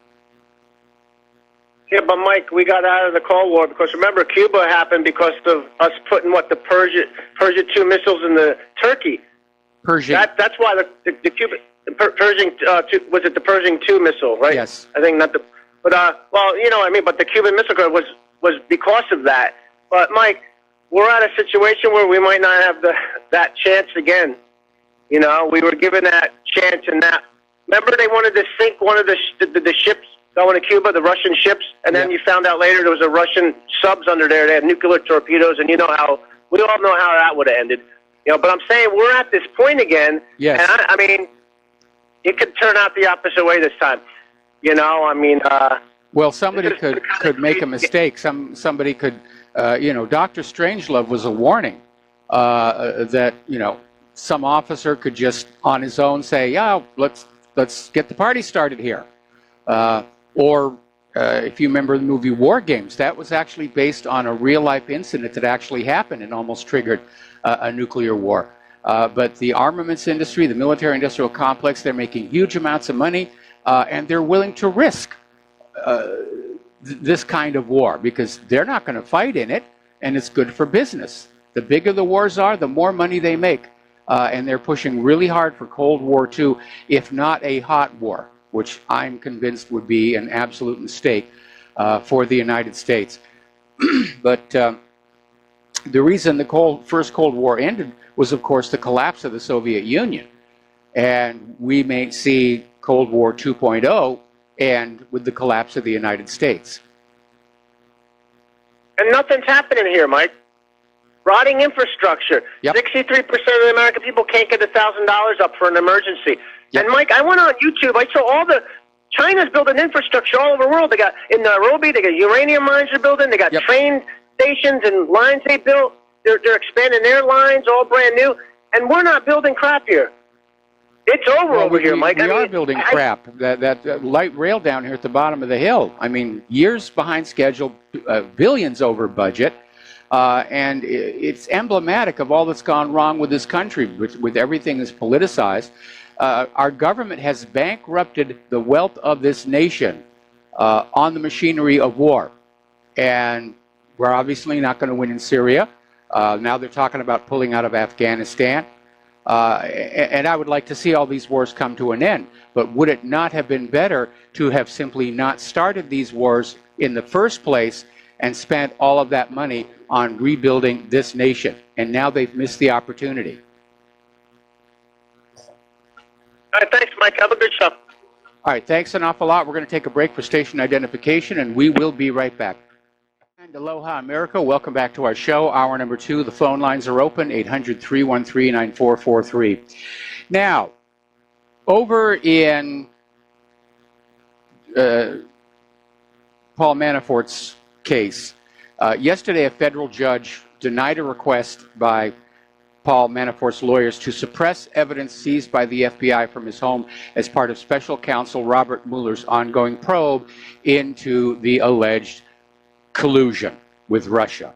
Yeah, but Mike, we got out of the Cold War because remember Cuba happened because of us putting the Persia 2 missiles in the Turkey. Pershing. That's why the Cuban Pershing was it the Pershing 2 missile, right? Yes. I think not the, but well, you know what I mean. But the Cuban Missile Crisis was because of that. But Mike, we're at a situation where we might not have that chance again. You know, we were given that chance, and that. Remember, they wanted to sink one of the ships going to Cuba, the Russian ships, and then you found out later there was a Russian subs under there. They had nuclear torpedoes, and we all know how that would have ended. But I'm saying we're at this point again. Yes. And I mean, it could turn out the opposite way this time. Well, somebody could make a mistake. Somebody could, Dr. Strangelove was a warning that some officer could just on his own say, yeah, let's get the party started here. Or if you remember the movie War Games, that was actually based on a real-life incident that actually happened and almost triggered a nuclear war. But the armaments industry, the military-industrial complex, they're making huge amounts of money, and they're willing to risk this kind of war because they're not going to fight in it, and it's good for business. The bigger the wars are, the more money they make, and they're pushing really hard for Cold War II, if not a hot war, which I'm convinced would be an absolute mistake for the United States. But the reason the first Cold War ended was, of course, the collapse of the Soviet Union. And we may see Cold War 2.0 end with the collapse of the United States. And nothing's happening here, Mike. Rotting infrastructure. Yep. 63% of the American people can't get $1,000 up for an emergency. Yep. And Mike, I went on YouTube. I saw China's building infrastructure all over the world. They got in Nairobi. They got uranium mines they're building. They got Yep. train stations and lines they built. They're expanding their lines, all brand new. And we're not building crap here. It's over here, Mike. We are building crap. That light rail down here at the bottom of the hill. I mean, years behind schedule, billions over budget. And it's emblematic of all that's gone wrong with this country, with everything that's politicized. Our government has bankrupted the wealth of this nation on the machinery of war. And we're obviously not going to win in Syria. Now they're talking about pulling out of Afghanistan. And I would like to see all these wars come to an end. But would it not have been better to have simply not started these wars in the first place and spent all of that money on rebuilding this nation? And now they've missed the opportunity. All right, thanks, Mike. Have a good show. All right, thanks an awful lot. We're going to take a break for station identification, and we will be right back. And aloha, America. Welcome back to our show. Hour number 2. The phone lines are open, 800-313-9443. Now, over in Paul Manafort's case, yesterday a federal judge denied a request by Paul Manafort's lawyers to suppress evidence seized by the FBI from his home as part of special counsel Robert Mueller's ongoing probe into the alleged collusion with Russia.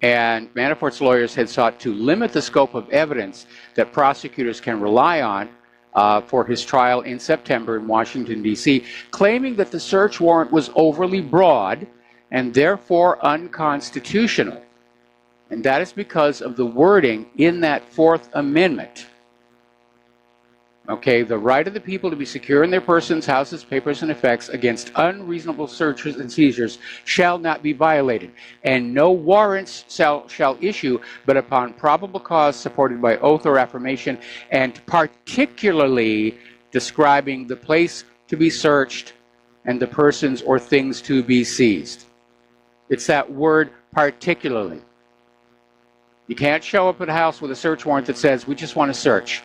And Manafort's lawyers had sought to limit the scope of evidence that prosecutors can rely on for his trial in September in Washington, D.C., claiming that the search warrant was overly broad and therefore unconstitutional. And that is because of the wording in that Fourth Amendment. Okay, the right of the people to be secure in their persons, houses, papers, and effects against unreasonable searches and seizures shall not be violated, and no warrants shall issue but upon probable cause supported by oath or affirmation, and particularly describing the place to be searched and the persons or things to be seized. It's that word particularly. You can't show up at a house with a search warrant that says, we just want to search.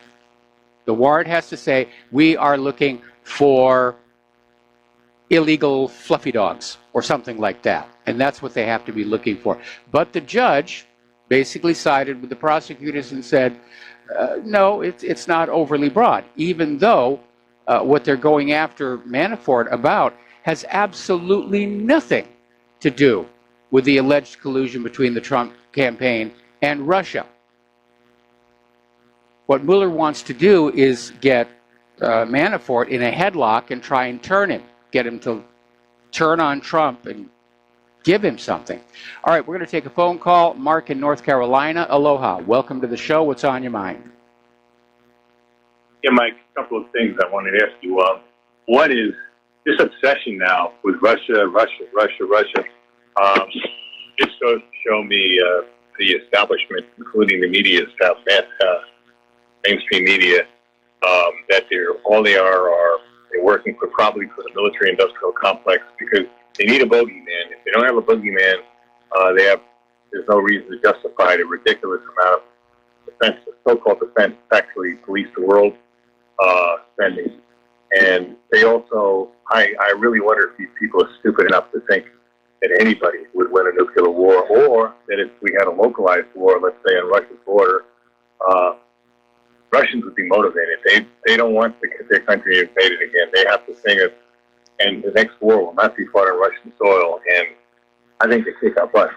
The warrant has to say, we are looking for illegal fluffy dogs or something like that. And that's what they have to be looking for. But the judge basically sided with the prosecutors and said, no, it's not overly broad, even though what they're going after Manafort about has absolutely nothing to do with the alleged collusion between the Trump campaign and Russia. What Mueller wants to do is get Manafort in a headlock and try and turn him, get him to turn on Trump and give him something. All right, we're going to take a phone call. Mark in North Carolina. Aloha. Welcome to the show. What's on your mind? Yeah, Mike, a couple of things I wanted to ask you. One is this obsession now with Russia. Just goes to show me the establishment, including the media staff, mainstream media, that they're working probably for the military-industrial complex because they need a bogeyman. If they don't have a bogeyman, there's no reason to justify the ridiculous amount of defense, so-called defense, actually police the world spending. And they also, I really wonder if these people are stupid enough to think that anybody would win a nuclear war, or that if we had a localized war, let's say on Russia's border, Russians would be motivated. They don't want their country invaded again. They have to sing and the next war will not be fought on Russian soil. And I think they kick our butt.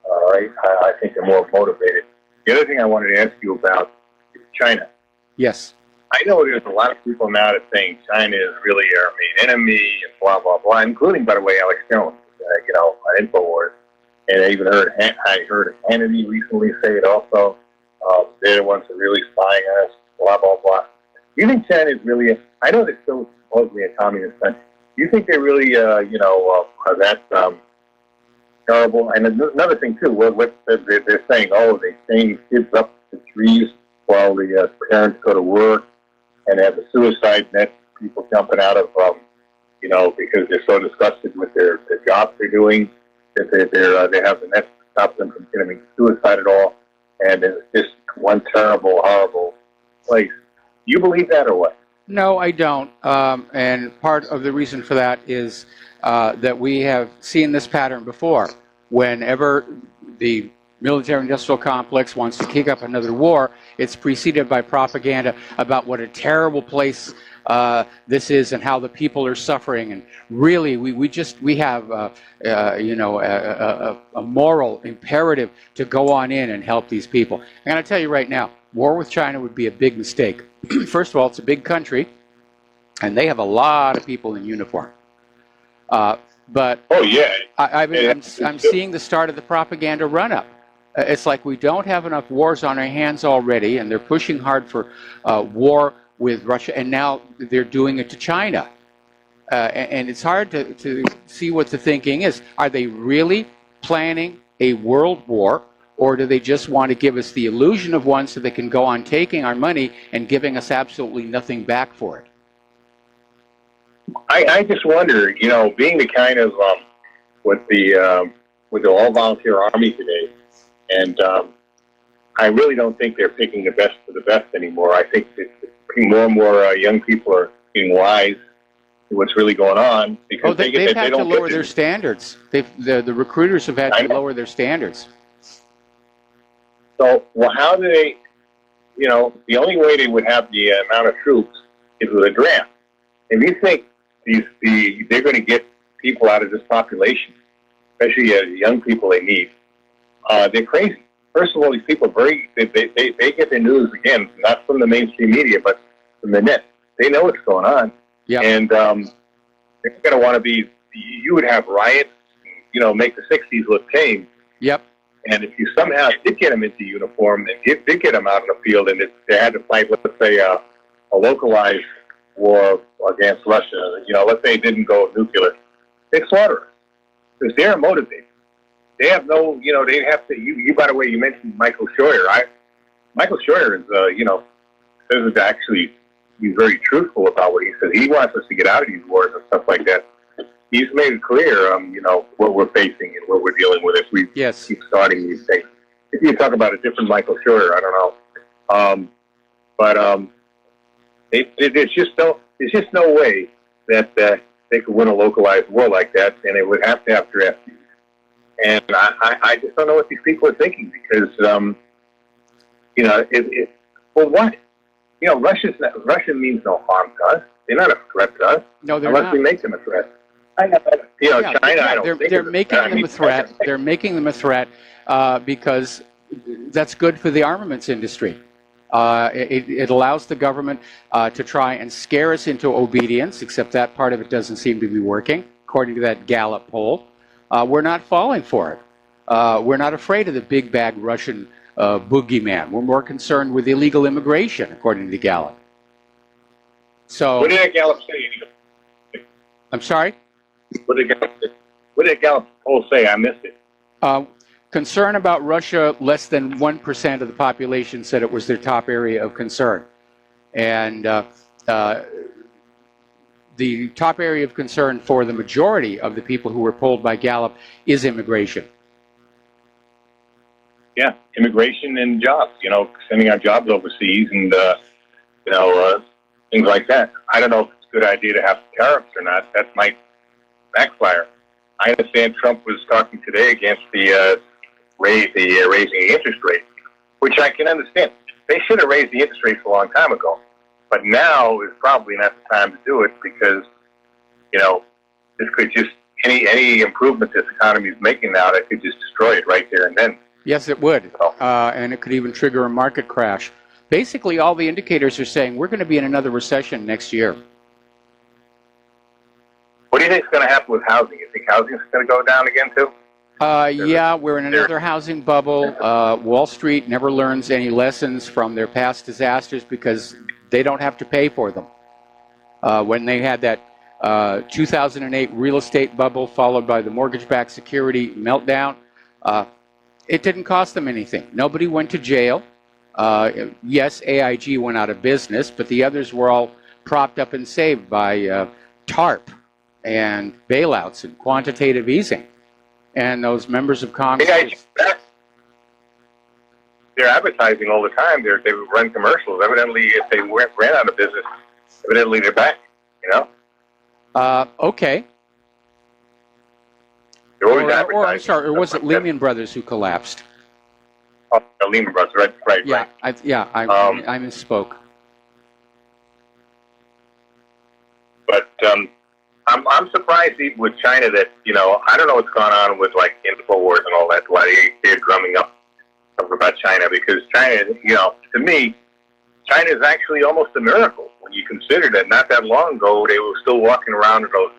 All right, I think they're more motivated. The other thing I wanted to ask you about is China. Yes. I know there's a lot of people now that think China is really our main enemy and blah, blah, blah, including, by the way, Alex Jones, on InfoWars. And I even heard Hannity recently say it also. They're the ones that are really spying on us, blah, blah, blah. Do you think China is really, I know they're still supposedly a communist country. Do you think they really, are that terrible? And another thing, too, what they're saying, they chain kids up to trees while the parents go to work, and have a suicide net, people jumping out of, because they're so disgusted with their jobs they're doing, that they have the net to stop them from committing suicide at all, and it's just one terrible, horrible place. Do you believe that or what? No, I don't. And part of the reason for that is that we have seen this pattern before. Whenever the military-industrial complex wants to kick up another war, it's preceded by propaganda about what a terrible place this is and how the people are suffering. And really, we have a moral imperative to go on in and help these people. I'm going to tell you right now, war with China would be a big mistake. First of all, it's a big country, and they have a lot of people in uniform. But I'm seeing the start of the propaganda run-up. It's like we don't have enough wars on our hands already, and they're pushing hard for war with Russia, and now they're doing it to China. And it's hard to see what the thinking is. Are they really planning a world war, or do they just want to give us the illusion of one so they can go on taking our money and giving us absolutely nothing back for it? I just wonder, being the kind of with the all-volunteer army today, and I really don't think they're picking the best of the best anymore. I think that more and more young people are being wise to what's really going on, because they've had to lower their standards. The recruiters have had to lower their standards. So, how do they? The only way they would have the amount of troops is with a draft. If you think they're going to get people out of this population, especially young people they need, they're crazy. First of all, these people they get their news, again, not from the mainstream media, but from the net. They know what's going on. Yep. And they're going to want to be, you would have riots, make the 60s look tame. Yep. And if you somehow did get them into uniform and did get them out in the field, and they had to fight, let's say, a localized war against Russia, let's say it didn't go nuclear, they'd slaughter us, because they're motivated. They have no, they have to, you by the way, you mentioned Michael Scheuer. Michael Scheuer is, says actually, he's very truthful about what he says. He wants us to get out of these wars and stuff like that. He's made it clear, what we're facing and what we're dealing with if we keep starting these things. If you talk about a different Michael Scheuer, I don't know. There's just no way that they could win a localized war like that, and it would have to have draft. And I just don't know what these people are thinking, because, well, what? Russia means no harm to us. They're not a threat to us. No, they're unless not. we make them a threat. China, I don't think they're making them a threat. They're making them a threat because that's good for the armaments industry. It allows the government to try and scare us into obedience, except that part of it doesn't seem to be working, according to that Gallup poll. We're not falling for it. We're not afraid of the big bag Russian boogeyman. We're more concerned with illegal immigration, according to Gallup. So, what did that Gallup say? I'm sorry? What did Gallup poll say? I missed it. Concern about Russia, less than 1% of the population said it was their top area of concern. And the top area of concern for the majority of the people who were polled by Gallup is immigration. Yeah, immigration and jobs, sending our jobs overseas and, things like that. I don't know if it's a good idea to have tariffs or not. That might backfire. I understand Trump was talking today against the raising the interest rate, which I can understand. They should have raised the interest rates a long time ago. But now is probably not the time to do it because, this could just, any improvement this economy is making now, that could just destroy it right there and then. Yes, it would. And it could even trigger a market crash. Basically, all the indicators are saying we're going to be in another recession next year. What do you think is going to happen with housing? You think housing is going to go down again too? Yeah, we're in another housing bubble. Wall Street never learns any lessons from their past disasters because they don't have to pay for them. When they had that 2008 real estate bubble followed by the mortgage-backed security meltdown, it didn't cost them anything. Nobody went to jail. Yes, AIG went out of business, but the others were all propped up and saved by TARP and bailouts and quantitative easing. And those members of Congress... AIG, they're advertising all the time. They run commercials. Evidently, if they ran out of business, evidently they're back, you know? Okay. They're always Or advertising. I'm sorry, or was it Lehman Brothers who collapsed? Oh, Lehman Brothers, right. Yeah, I misspoke. But I'm surprised even with China that, you know, I don't know what's gone on with like InfoWars and all that, why they're drumming up about China, because China, you know, to me, China is actually almost a miracle when you consider that not that long ago they were still walking around in those,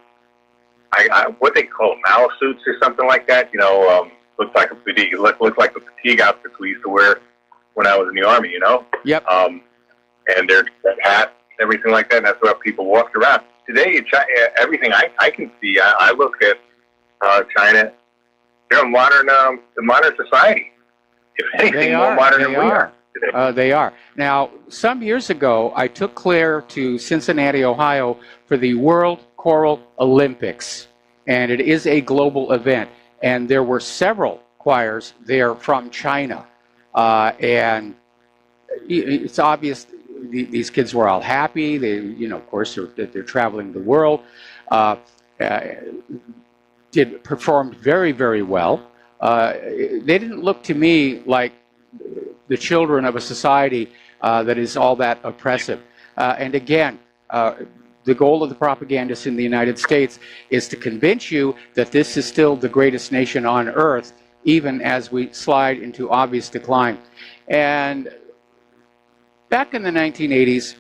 what they call them, Mao suits or something like that, you know, looked like the fatigue outfits we used to wear when I was in the Army, you know? Yep. And their hat, everything like that, and that's where people walked around. Today, everything I can see, I look at China, they're a modern society. If anything, more modern than we are today. They are. Now, some years ago, I took Claire to Cincinnati, Ohio for the World Choral Olympics, and it is a global event. And there were several choirs there from China. And it's obvious these kids were all happy. They, you know, of course, they're traveling the world. Performed very, very well. They didn't look to me like the children of a society that is all that oppressive. And again, the goal of the propagandists in the United States is to convince you that this is still the greatest nation on earth, even as we slide into obvious decline. And back in the 1980s,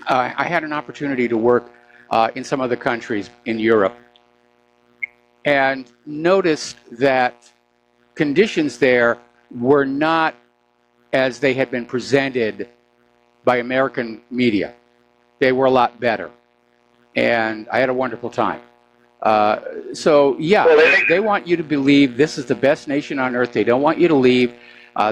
I had an opportunity to work in some other countries in Europe and noticed that conditions there were not as they had been presented by American media. They were a lot better. And I had a wonderful time. So, yeah, they want you to believe this is the best nation on earth. They don't want you to leave.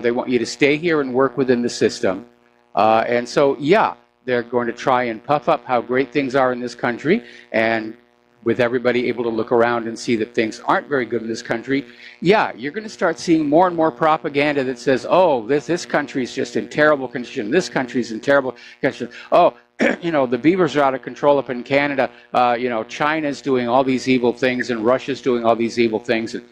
They want you to stay here and work within the system. And so, yeah, they're going to try and puff up how great things are in this country. And with everybody able to look around and see that things aren't very good in this country, yeah, you're going to start seeing more and more propaganda that says, oh, this country's just in terrible condition. This country's in terrible condition. Oh, you know, the beavers are out of control up in Canada. You know, China's doing all these evil things and Russia's doing all these evil things. And,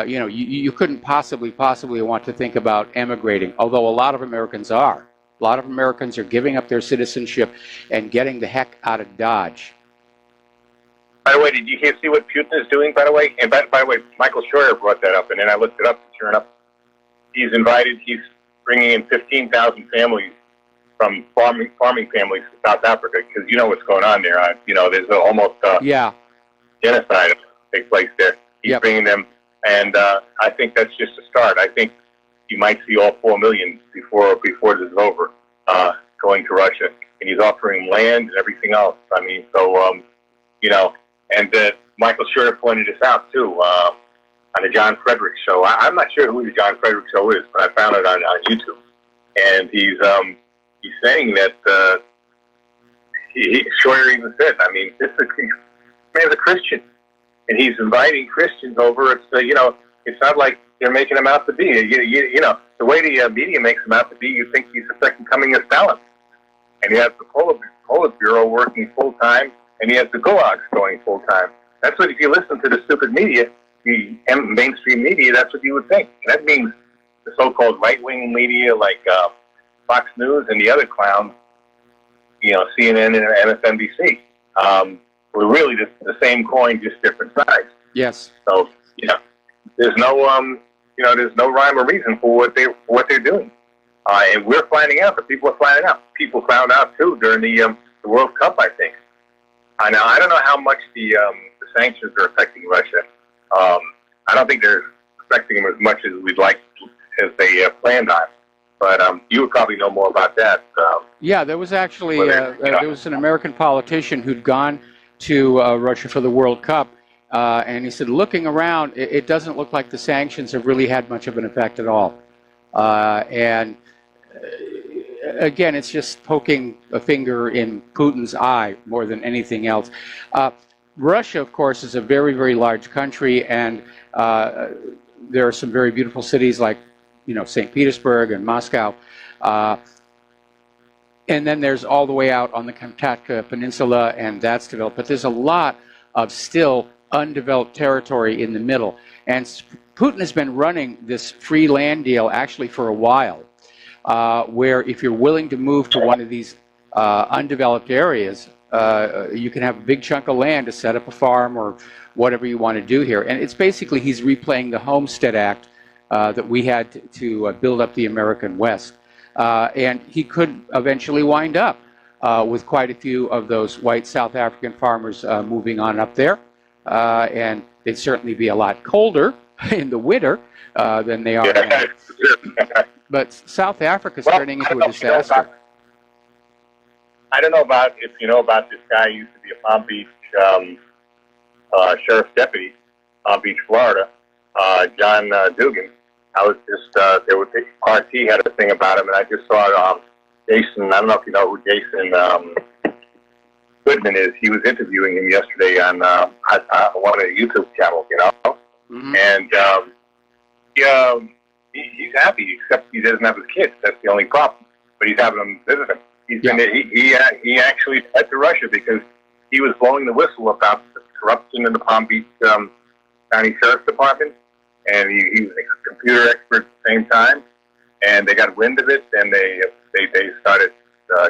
you know, you couldn't possibly want to think about emigrating, although a lot of Americans are. A lot of Americans are giving up their citizenship and getting the heck out of Dodge. By the way, did you see what Putin is doing, by the way? And by the way, Michael Scheuer brought that up, and then I looked it up, and sure enough, he's bringing in 15,000 families from farming families to South Africa, because you know what's going on there. You know, there's almost genocide take place there. He's bringing them, and I think that's just a start. I think you might see all 4 million before this is over going to Russia, and he's offering land and everything else. I mean, so, you know, and Michael Scheuer pointed this out, too, on the John Frederick show. I'm not sure who the John Frederick show is, but I found it on YouTube. And he's saying that Scheuer even said, I mean, this man's a Christian, and he's inviting Christians over. It's, you know, it's not like they're making him out to be. You know, the way the media makes him out to be, you think he's the second coming of Stalin. And he has the Politburo working full-time, and he has the gulags going full-time. That's what, if you listen to the stupid media, the mainstream media, that's what you would think. And that means the so-called right-wing media like Fox News and the other clowns, you know, CNN and MSNBC. we're really just the same coin, just different sides. Yes. So, there's no, there's no rhyme or reason for what they're doing. And we're finding out, but people are finding out. People found out too during the World Cup, I think. Now, I don't know how much the sanctions are affecting Russia. I don't think they're affecting them as much as we'd like, as they planned on. But you would probably know more about that. Yeah, there was actually there was an American politician who'd gone to Russia for the World Cup, and he said, looking around, it doesn't look like the sanctions have really had much of an effect at all. And again, it's just poking a finger in Putin's eye more than anything else. Russia, of course, is a very, very large country, and there are some very beautiful cities like, St. Petersburg and Moscow. And then there's all the way out on the Kamchatka Peninsula, and that's developed. But there's a lot of still undeveloped territory in the middle. And Putin has been running this free land deal actually for a while, where if you're willing to move to one of these undeveloped areas, you can have a big chunk of land to set up a farm or whatever you want to do here. And it's basically, he's replaying the Homestead Act that we had to build up the American West. And he could eventually wind up with quite a few of those white South African farmers moving on up there. And they'd certainly be a lot colder in the winter than they are now. But South Africa's turning into a disaster. I don't know if you know about this guy who used to be a Palm Beach sheriff's deputy, Palm Beach, Florida, John Dugan. I was just, RT had a thing about him, and I just saw Jason, I don't know if you know who Jason Goodman is. He was interviewing him yesterday on one of the YouTube channels, Mm-hmm. And he's happy, except he doesn't have his kids. That's the only problem. But he's having them visit him. He actually fled to Russia because he was blowing the whistle about the corruption in the Palm Beach County Sheriff's Department. And he was a computer expert at the same time, and they got wind of it, and they started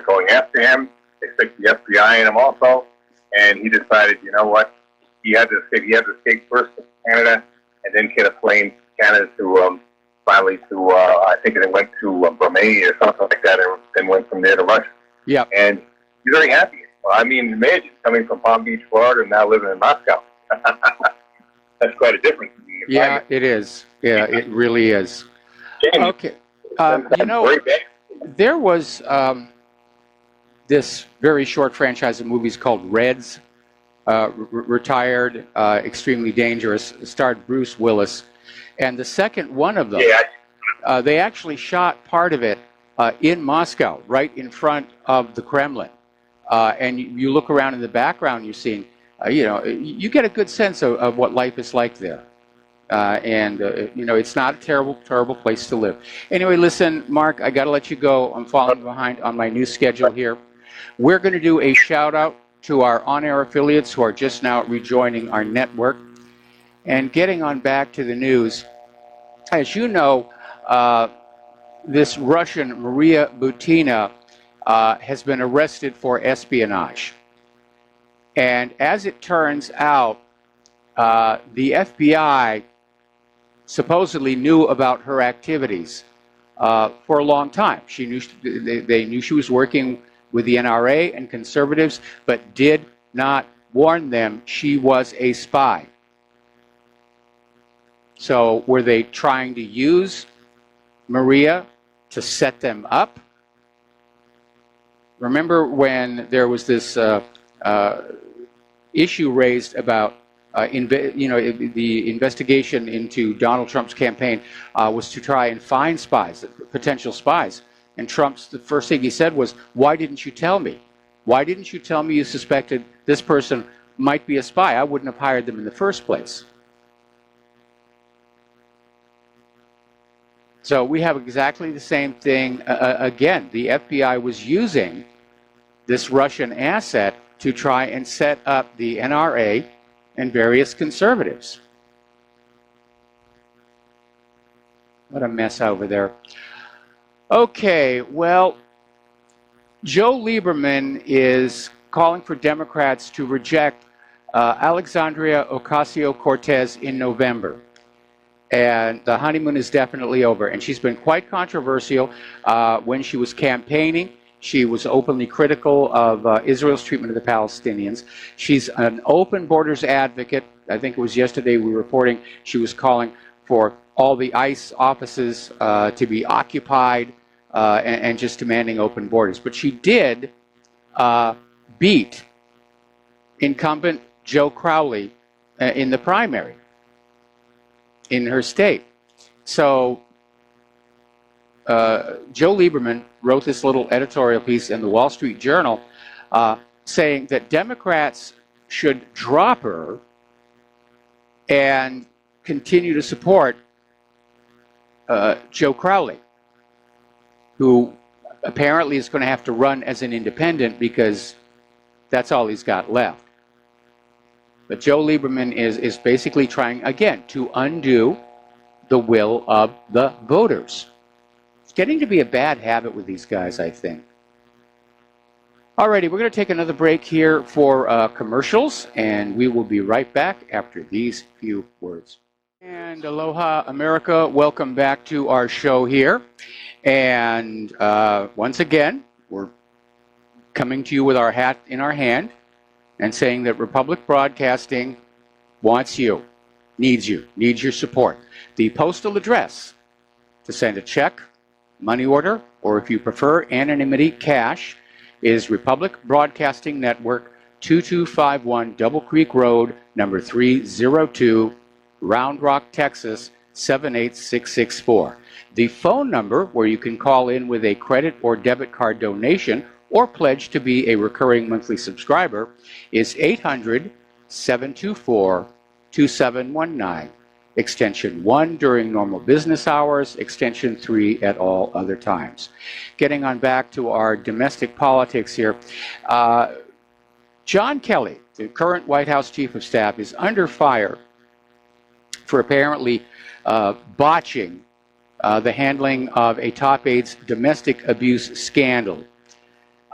going after him. They stick the FBI in him also, and he decided, you know what, he had to escape. He had to escape first to Canada, and then get a plane to Canada to finally to I think it went to Romania or something like that, and then went from there to Russia. Yeah, and he's very happy. Well, I mean, imagine coming from Palm Beach, Florida, and now living in Moscow. That's quite a difference. Yeah, it is. Yeah, it really is. Okay. There was this very short franchise of movies called Reds, retired, extremely dangerous, starred Bruce Willis. And the second one of them, they actually shot part of it in Moscow, right in front of the Kremlin. And you look around in the background, you're seeing, you get a good sense of what life is like there. It's not a terrible place to live. Anyway, listen, Mark, I got to let you go. I'm falling behind on my new schedule here. We're going to do a shout out to our on-air affiliates who are just now rejoining our network. And getting on back to the news, as you know, this Russian Maria Butina has been arrested for espionage. And as it turns out, the FBI supposedly knew about her activities for a long time. They knew she was working with the NRA and conservatives, but did not warn them she was a spy. So were they trying to use Maria to set them up? Remember when there was this issue raised about the investigation into Donald Trump's campaign was to try and find spies, potential spies. And the first thing he said was, "Why didn't you tell me? Why didn't you tell me you suspected this person might be a spy? I wouldn't have hired them in the first place." So we have exactly the same thing. Again, the FBI was using this Russian asset to try and set up the NRA and various conservatives. What a mess over there. Okay, well, Joe Lieberman is calling for Democrats to reject Alexandria Ocasio-Cortez in November. And the honeymoon is definitely over. And she's been quite controversial. When she was campaigning, she was openly critical of Israel's treatment of the Palestinians. She's an open borders advocate. I think it was yesterday we were reporting she was calling for all the ICE offices to be occupied and just demanding open borders. But she did beat incumbent Joe Crowley in the primary in her state. So Joe Lieberman wrote this little editorial piece in the Wall Street Journal saying that Democrats should drop her and continue to support Joe Crowley, who apparently is going to have to run as an independent because that's all he's got left. But Joe Lieberman is basically trying, again, to undo the will of the voters. It's getting to be a bad habit with these guys, I think. Alrighty, we're going to take another break here for commercials, and we will be right back after these few words. And aloha, America. Welcome back to our show here. And once again, we're coming to you with our hat in our hand and saying that Republic Broadcasting wants you, needs your support. The postal address to send a check, money order, or if you prefer anonymity, cash, is Republic Broadcasting Network, 2251 Double Creek Road, number 302, Round Rock, Texas, 78664. The phone number where you can call in with a credit or debit card donation or pledge to be a recurring monthly subscriber is 800-724-2719, extension 1 during normal business hours, extension 3 at all other times. Getting on back to our domestic politics here, John Kelly, the current White House Chief of Staff, is under fire for apparently botching the handling of a top aide's domestic abuse scandal.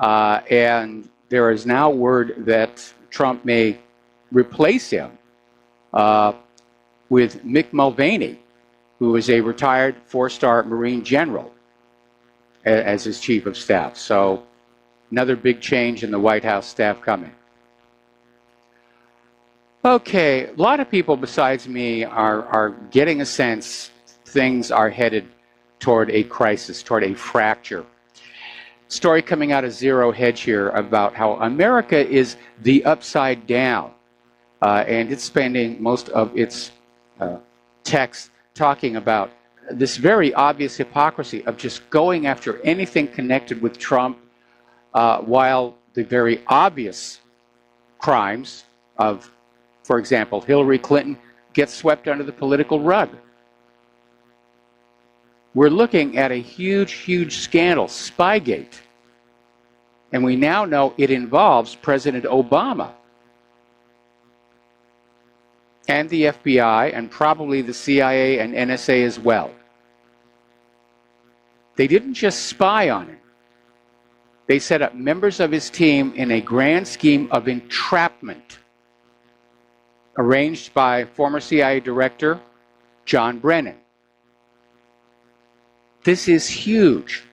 And there is now word that Trump may replace him with Mick Mulvaney, who is a retired four-star Marine general, as his chief of staff. So another big change in the White House staff coming. Okay, a lot of people besides me are getting a sense things are headed toward a crisis, toward a fracture. Story coming out of Zero Hedge here about how America is the upside down, and it's spending most of its text talking about this very obvious hypocrisy of just going after anything connected with Trump, while the very obvious crimes of, for example, Hillary Clinton get swept under the political rug. We're looking at a huge, huge scandal, Spygate. And we now know it involves President Obama and the FBI and probably the CIA and NSA as well. They didn't just spy on him. They set up members of his team in a grand scheme of entrapment arranged by former CIA Director John Brennan. This is huge.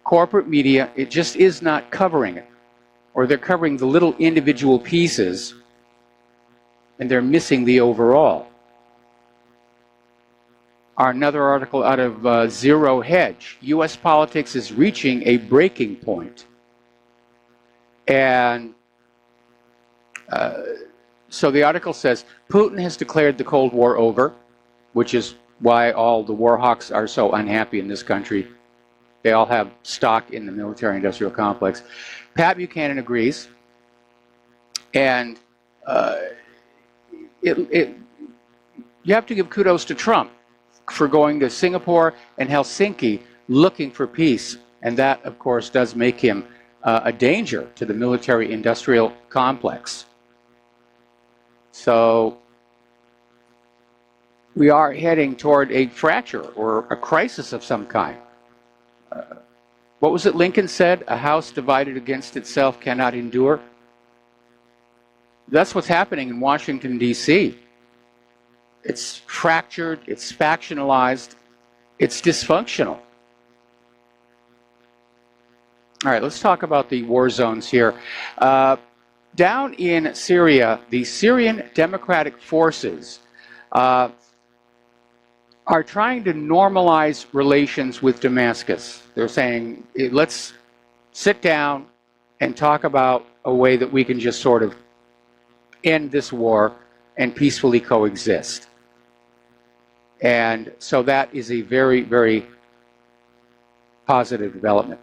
Corporate media, it just is not covering it. Or they're covering the little individual pieces and they're missing the overall. Another article out of Zero Hedge. U.S. politics is reaching a breaking point. And so the article says, Putin has declared the Cold War over, which is why all the war hawks are so unhappy in this country. They all have stock in the military-industrial complex. Pat Buchanan agrees, and you have to give kudos to Trump for going to Singapore and Helsinki looking for peace, and that, of course, does make him a danger to the military-industrial complex. So we are heading toward a fracture or a crisis of some kind. What was it Lincoln said? A house divided against itself cannot endure. that's what's happening in Washington, D.C. It's fractured, it's factionalized, it's dysfunctional. All right, let's talk about the war zones here. Down in Syria, the Syrian Democratic Forces are trying to normalize relations with Damascus. They're saying, let's sit down and talk about a way that we can just sort of end this war and peacefully coexist. And so that is a very, very positive development.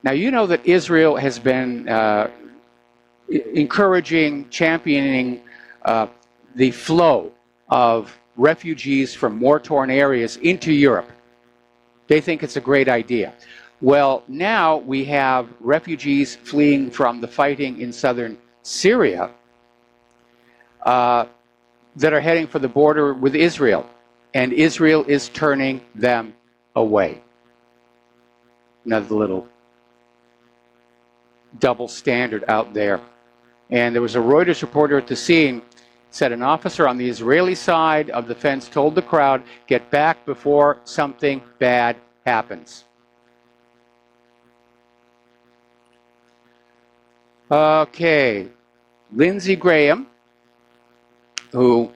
Now, you know that Israel has been encouraging, championing the flow of refugees from war-torn areas into Europe. They think it's a great idea. Well, now we have refugees fleeing from the fighting in southern Syria that are heading for the border with Israel, and Israel is turning them away. Another little double standard out there. And there was a Reuters reporter at the scene, said an officer on the Israeli side of the fence told the crowd, get back before something bad happens. Okay, Lindsey Graham, who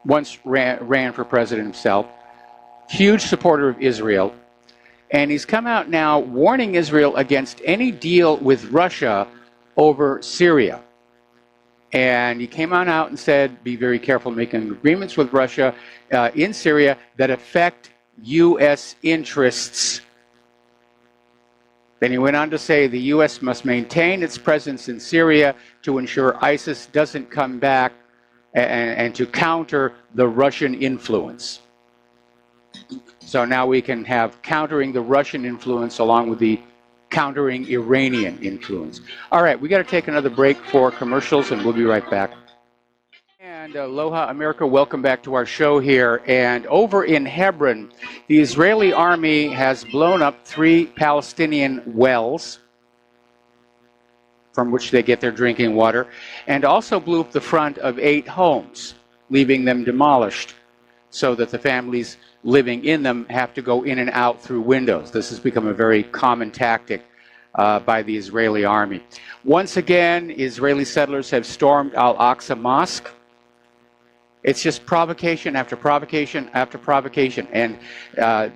once ran for president himself, huge supporter of Israel, and he's come out now warning Israel against any deal with Russia over Syria. And he came on out and said, be very careful making agreements with Russia in Syria that affect U.S. interests. Then he went on to say the U.S. must maintain its presence in Syria to ensure ISIS doesn't come back and to counter the Russian influence. So now we can have countering the Russian influence along with the countering Iranian influence. All right, we got to take another break for commercials, and we'll be right back. And aloha, America, welcome back to our show here. And over in Hebron, the Israeli army has blown up 3 Palestinian wells from which they get their drinking water, and also blew up the front of 8 homes, leaving them demolished, so that the families living in them have to go in and out through windows. This has become a very common tactic by the Israeli army. Once again, Israeli settlers have stormed Al-Aqsa Mosque. It's just provocation after provocation after provocation. And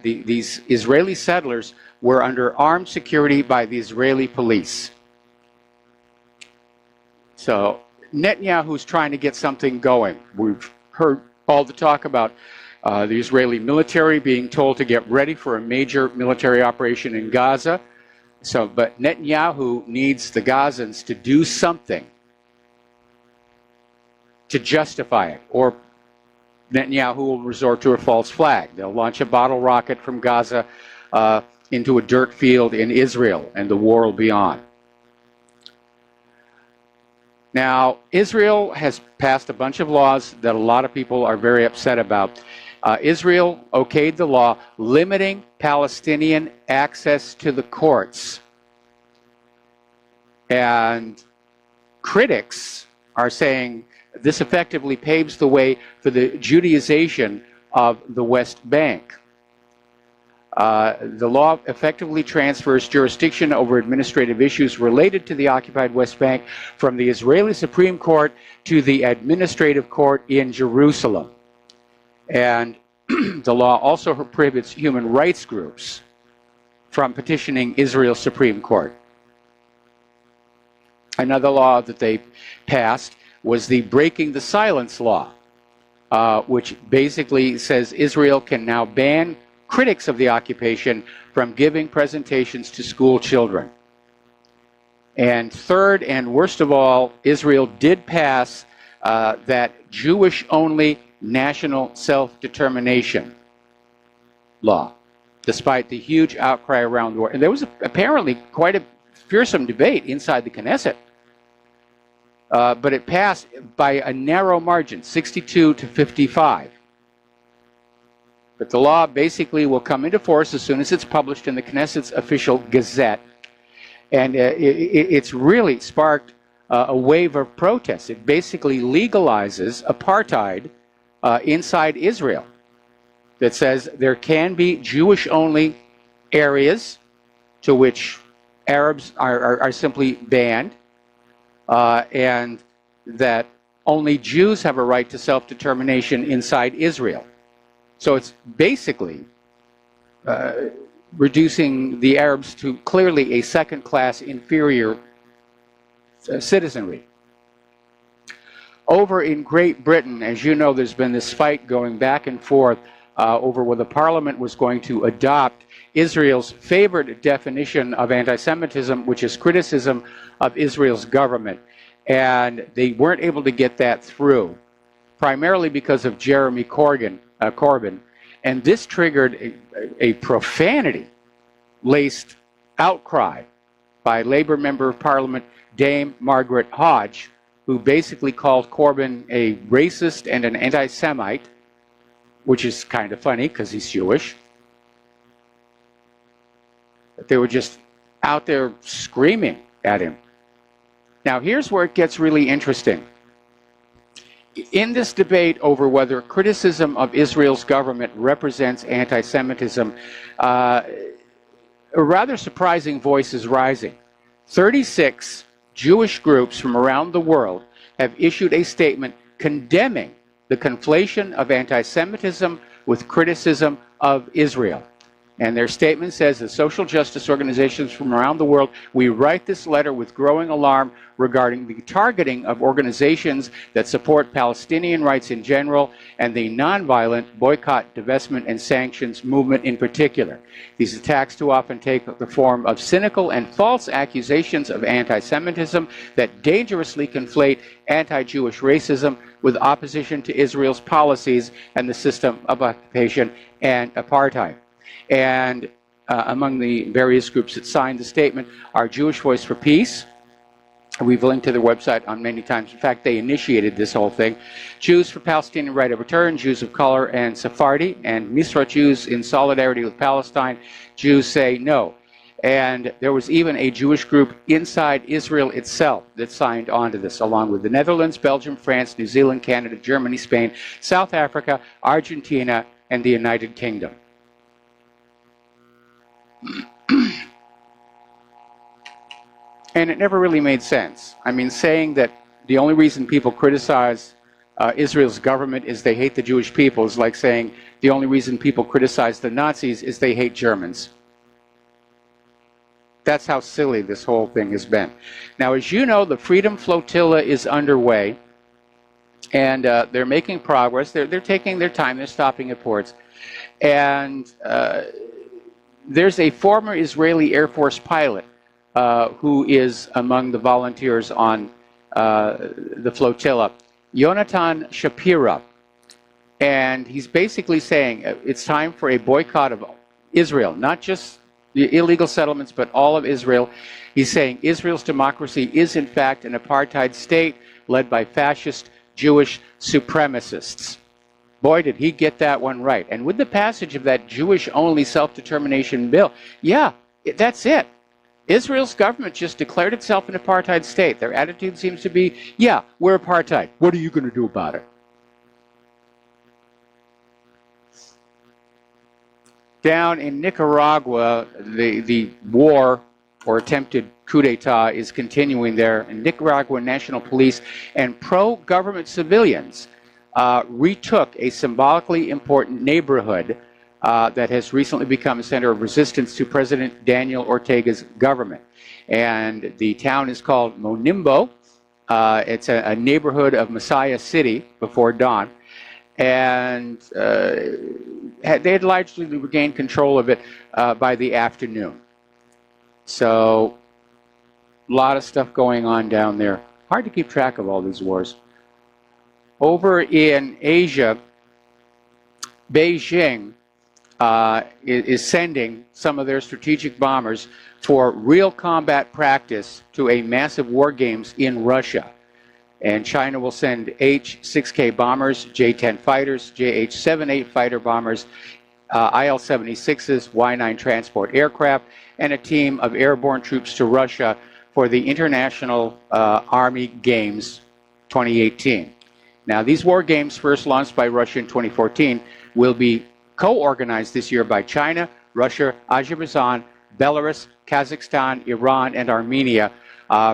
these Israeli settlers were under armed security by the Israeli police. So Netanyahu's trying to get something going. We've heard all the talk about the Israeli military being told to get ready for a major military operation in Gaza. But Netanyahu needs the Gazans to do something to justify it, or Netanyahu will resort to a false flag. They'll launch a bottle rocket from Gaza into a dirt field in Israel, and the war will be on. Now, Israel has passed a bunch of laws that a lot of people are very upset about. Israel okayed the law limiting Palestinian access to the courts. And critics are saying this effectively paves the way for the Judaization of the West Bank. The law effectively transfers jurisdiction over administrative issues related to the occupied West Bank from the Israeli Supreme Court to the administrative court in Jerusalem. And the law also prohibits human rights groups from petitioning Israel's Supreme Court. Another law that they passed was the Breaking the Silence law, which basically says Israel can now ban critics of the occupation from giving presentations to school children. And third, and worst of all, Israel did pass that Jewish-only national self-determination law, despite the huge outcry around the world. And there was apparently quite a fearsome debate inside the Knesset. But it passed by a narrow margin, 62 to 55. But the law basically will come into force as soon as it's published in the Knesset's official gazette. And it's really sparked a wave of protests. It basically legalizes apartheid inside Israel that says there can be Jewish-only areas to which Arabs are simply banned, and that only Jews have a right to self-determination inside Israel. So it's basically reducing the Arabs to clearly a second-class inferior citizenry. Over in Great Britain, as you know, there's been this fight going back and forth over whether Parliament was going to adopt Israel's favorite definition of anti-Semitism, which is criticism of Israel's government. And they weren't able to get that through, primarily because of Jeremy Corbyn. And this triggered a profanity-laced outcry by Labour Member of Parliament Dame Margaret Hodge, who basically called Corbyn a racist and an anti-Semite, which is kind of funny because he's Jewish. But they were just out there screaming at him. Now, here's where it gets really interesting. In this debate over whether criticism of Israel's government represents anti-Semitism, a rather surprising voice is rising. 36 Jewish groups from around the world have issued a statement condemning the conflation of anti-Semitism with criticism of Israel. And their statement says, the social justice organizations from around the world, we write this letter with growing alarm regarding the targeting of organizations that support Palestinian rights in general and the nonviolent boycott, divestment, and sanctions movement in particular. These attacks too often take the form of cynical and false accusations of anti-Semitism that dangerously conflate anti-Jewish racism with opposition to Israel's policies and the system of occupation and apartheid. And among the various groups that signed the statement are Jewish Voice for Peace. We've linked to their website on many times. In fact, they initiated this whole thing. Jews for Palestinian Right of Return, Jews of Color and Sephardi, and Misra Jews in solidarity with Palestine. Jews say no. And there was even a Jewish group inside Israel itself that signed on to this, along with the Netherlands, Belgium, France, New Zealand, Canada, Germany, Spain, South Africa, Argentina, and the United Kingdom. And it never really made sense. I mean, saying that the only reason people criticize Israel's government is they hate the Jewish people is like saying the only reason people criticize the Nazis is they hate Germans. That's how silly this whole thing has been. Now, as you know, the Freedom Flotilla is underway, and they're making progress. They're taking their time. They're stopping at ports. And there's a former Israeli Air Force pilot who is among the volunteers on the flotilla, Yonatan Shapira. And he's basically saying it's time for a boycott of Israel, not just the illegal settlements, but all of Israel. He's saying Israel's democracy is, in fact, an apartheid state led by fascist Jewish supremacists. Boy, did he get that one right. And with the passage of that Jewish-only self-determination bill, yeah, that's it. Israel's government just declared itself an apartheid state. Their attitude seems to be, yeah, we're apartheid. What are you going to do about it? Down in Nicaragua, the war or attempted coup d'etat is continuing there. And Nicaraguan National Police and pro-government civilians retook a symbolically important neighborhood that has recently become a center of resistance to President Daniel Ortega's government. And the town is called Monimbo. It's a neighborhood of Messiah City before dawn. And they had largely regained control of it by the afternoon. So, a lot of stuff going on down there. Hard to keep track of all these wars. Over in Asia, Beijing is sending some of their strategic bombers for real combat practice to a massive war games in Russia. And China will send H-6K bombers, J-10 fighters, JH-78 fighter bombers, IL-76s, Y-9 transport aircraft, and a team of airborne troops to Russia for the International Army Games 2018. Now, these war games, first launched by Russia in 2014, will be co-organized this year by China, Russia, Azerbaijan, Belarus, Kazakhstan, Iran, and Armenia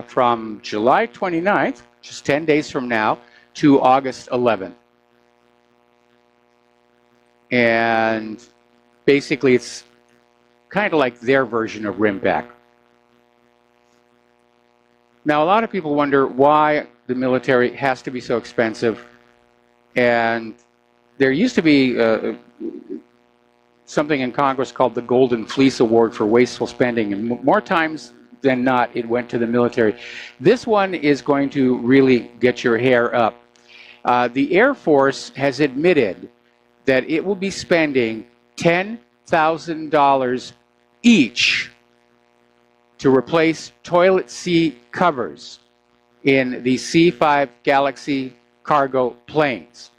from July 29th, just 10 days from now, to August 11th. And basically, it's kind of like their version of RIMPAC. Now, a lot of people wonder why the military has to be so expensive. And there used to be something in Congress called the Golden Fleece Award for wasteful spending. And more times than not, it went to the military. This one is going to really get your hair up. The Air Force has admitted that it will be spending $10,000 each to replace toilet seat covers in the C-5 Galaxy cargo planes.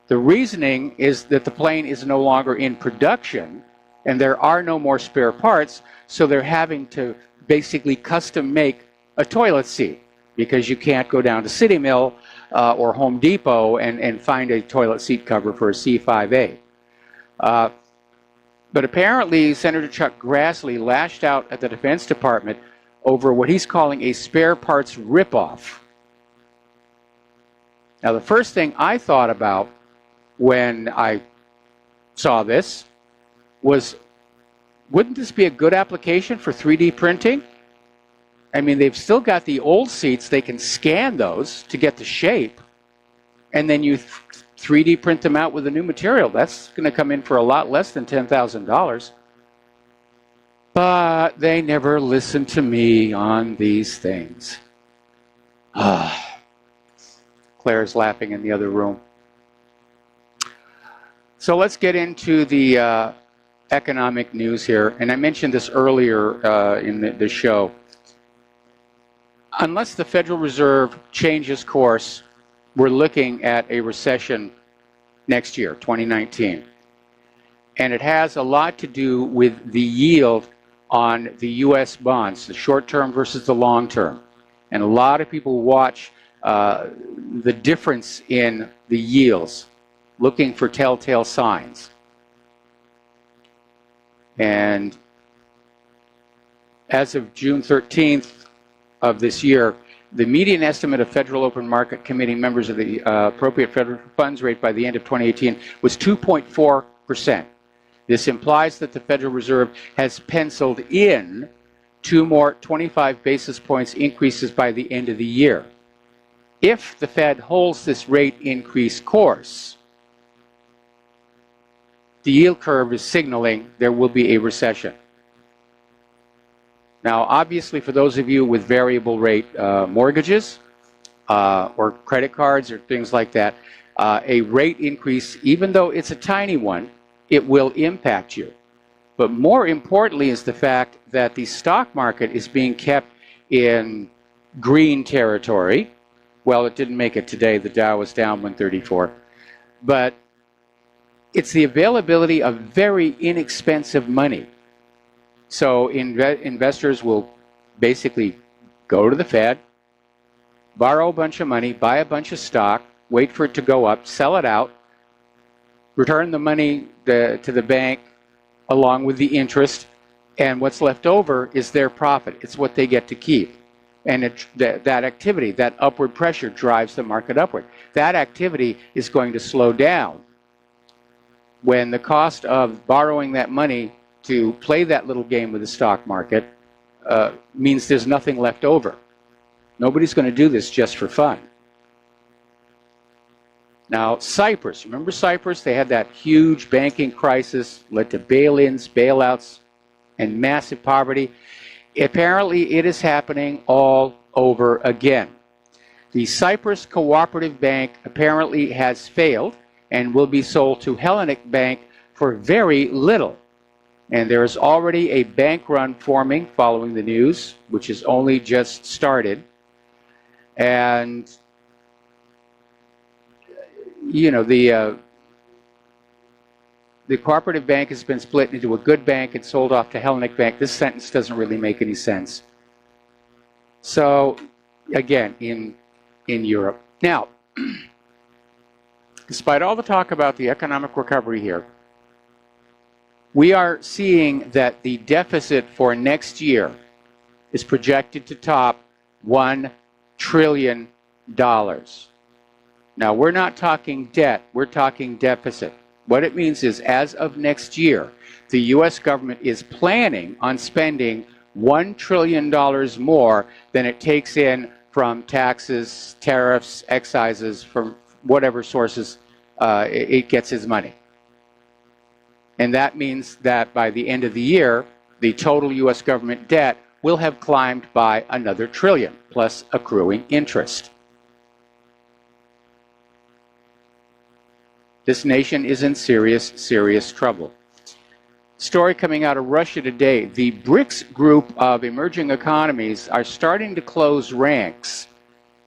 The reasoning is that the plane is no longer in production and there are no more spare parts, so they're having to basically custom make a toilet seat because you can't go down to City Mill or Home Depot and find a toilet seat cover for a C-5A. But apparently, Senator Chuck Grassley lashed out at the Defense Department over what he's calling a spare parts ripoff. Now, the first thing I thought about when I saw this was, wouldn't this be a good application for 3D printing? I mean, they've still got the old seats. They can scan those to get the shape, and then you 3D print them out with a new material. That's going to come in for a lot less than $10,000. But they never listen to me on these things. Claire's laughing in the other room. So let's get into the economic news here. And I mentioned this earlier in the show. Unless the Federal Reserve changes course, we're looking at a recession next year, 2019. And it has a lot to do with the yield on the U.S. bonds, the short term versus the long term. And a lot of people watch the difference in the yields, looking for telltale signs. And as of June 13th of this year, the median estimate of Federal Open Market Committee members of the appropriate federal funds rate by the end of 2018 was 2.4%. This implies that the Federal Reserve has penciled in 2 more 25 basis points increases by the end of the year. If the Fed holds this rate increase course, the yield curve is signaling there will be a recession. Now, obviously, for those of you with variable rate mortgages or credit cards or things like that, a rate increase, even though it's a tiny one, it will impact you. But more importantly is the fact that the stock market is being kept in green territory. Well, it didn't make it today. The Dow was down 134. But it's the availability of very inexpensive money. So investors will basically go to the Fed, borrow a bunch of money, buy a bunch of stock, wait for it to go up, sell it out, return the money to the bank along with the interest, and what's left over is their profit. It's what they get to keep. And that activity, that upward pressure, drives the market upward. That activity is going to slow down when the cost of borrowing that money to play that little game with the stock market means there's nothing left over. Nobody's going to do this just for fun. Now, Cyprus, remember Cyprus? They had that huge banking crisis, led to bail-ins, bailouts, and massive poverty. Apparently, it is happening all over again. The Cyprus Cooperative Bank apparently has failed and will be sold to Hellenic Bank for very little. And there is already a bank run forming following the news, which has only just started. And, you know, the cooperative bank has been split into a good bank and sold off to Hellenic Bank. This sentence doesn't really make any sense. So, again, in Europe. Now, despite all the talk about the economic recovery here, we are seeing that the deficit for next year is projected to top $1 trillion. Now, we're not talking debt, we're talking deficit. What it means is, as of next year, the U.S. government is planning on spending $1 trillion more than it takes in from taxes, tariffs, excises, from whatever sources it gets its money. And that means that by the end of the year, the total U.S. government debt will have climbed by another trillion, plus accruing interest. This nation is in serious, serious trouble. Story coming out of Russia today, the BRICS group of emerging economies are starting to close ranks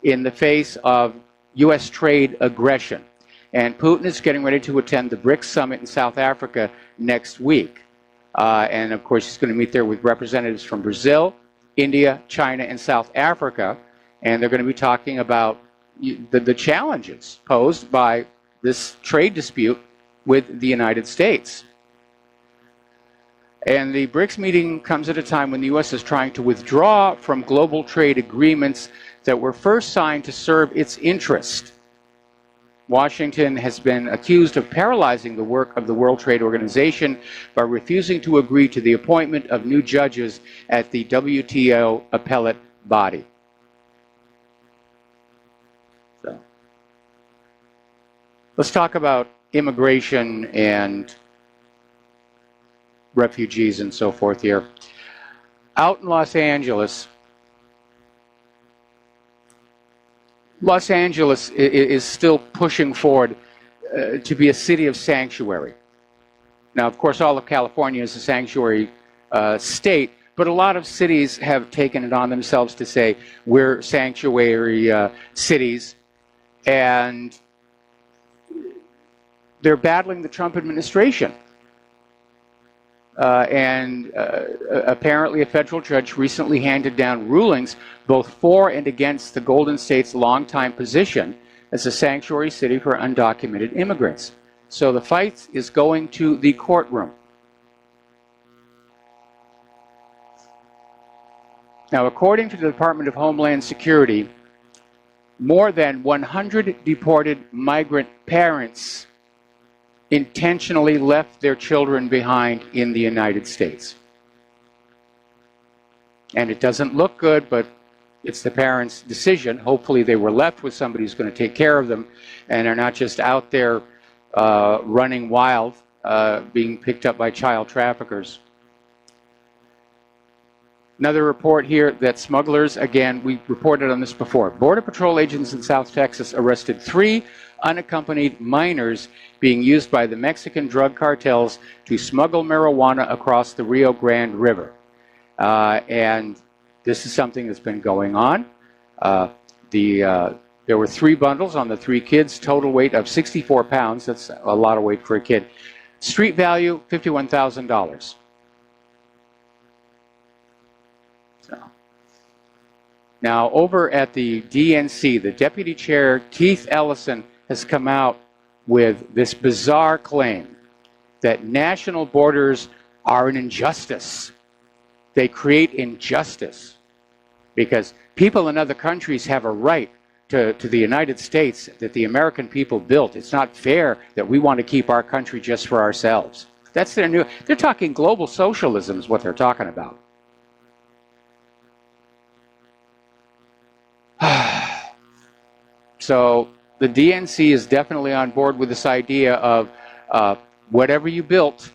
in the face of U.S. trade aggression. And Putin is getting ready to attend the BRICS summit in South Africa next week. And of course, he's going to meet there with representatives from Brazil, India, China, and South Africa. And they're going to be talking about the challenges posed by this trade dispute with the United States. And the BRICS meeting comes at a time when the U.S. is trying to withdraw from global trade agreements that were first signed to serve its interest. Washington has been accused of paralyzing the work of the World Trade Organization by refusing to agree to the appointment of new judges at the WTO appellate body. So, let's talk about immigration and refugees and so forth here. Out in Los Angeles is still pushing forward to be a city of sanctuary. Now, of course, all of California is a sanctuary state, but a lot of cities have taken it on themselves to say we're sanctuary cities, and they're battling the Trump administration. Apparently a federal judge recently handed down rulings both for and against the Golden State's longtime position as a sanctuary city for undocumented immigrants. So the fight is going to the courtroom. Now, according to the Department of Homeland Security, more than 100 deported migrant parents intentionally left their children behind in the United States. And it doesn't look good, but it's the parents' decision. Hopefully they were left with somebody who's going to take care of them and are not just out there running wild, being picked up by child traffickers. Another report here that smugglers, again, we reported on this before. Border Patrol agents in South Texas arrested 3 unaccompanied minors being used by the Mexican drug cartels to smuggle marijuana across the Rio Grande River. And this is something that's been going on. There were 3 bundles on the 3 kids, total weight of 64 pounds. That's a lot of weight for a kid. Street value, $51,000. Now, over at the DNC, the Deputy Chair, Keith Ellison, has come out with this bizarre claim that national borders are an injustice. They create injustice because people in other countries have a right to the United States that the American people built. It's not fair that we want to keep our country just for ourselves. That's their new, they're talking global socialism is what they're talking about. So the DNC is definitely on board with this idea of whatever you built,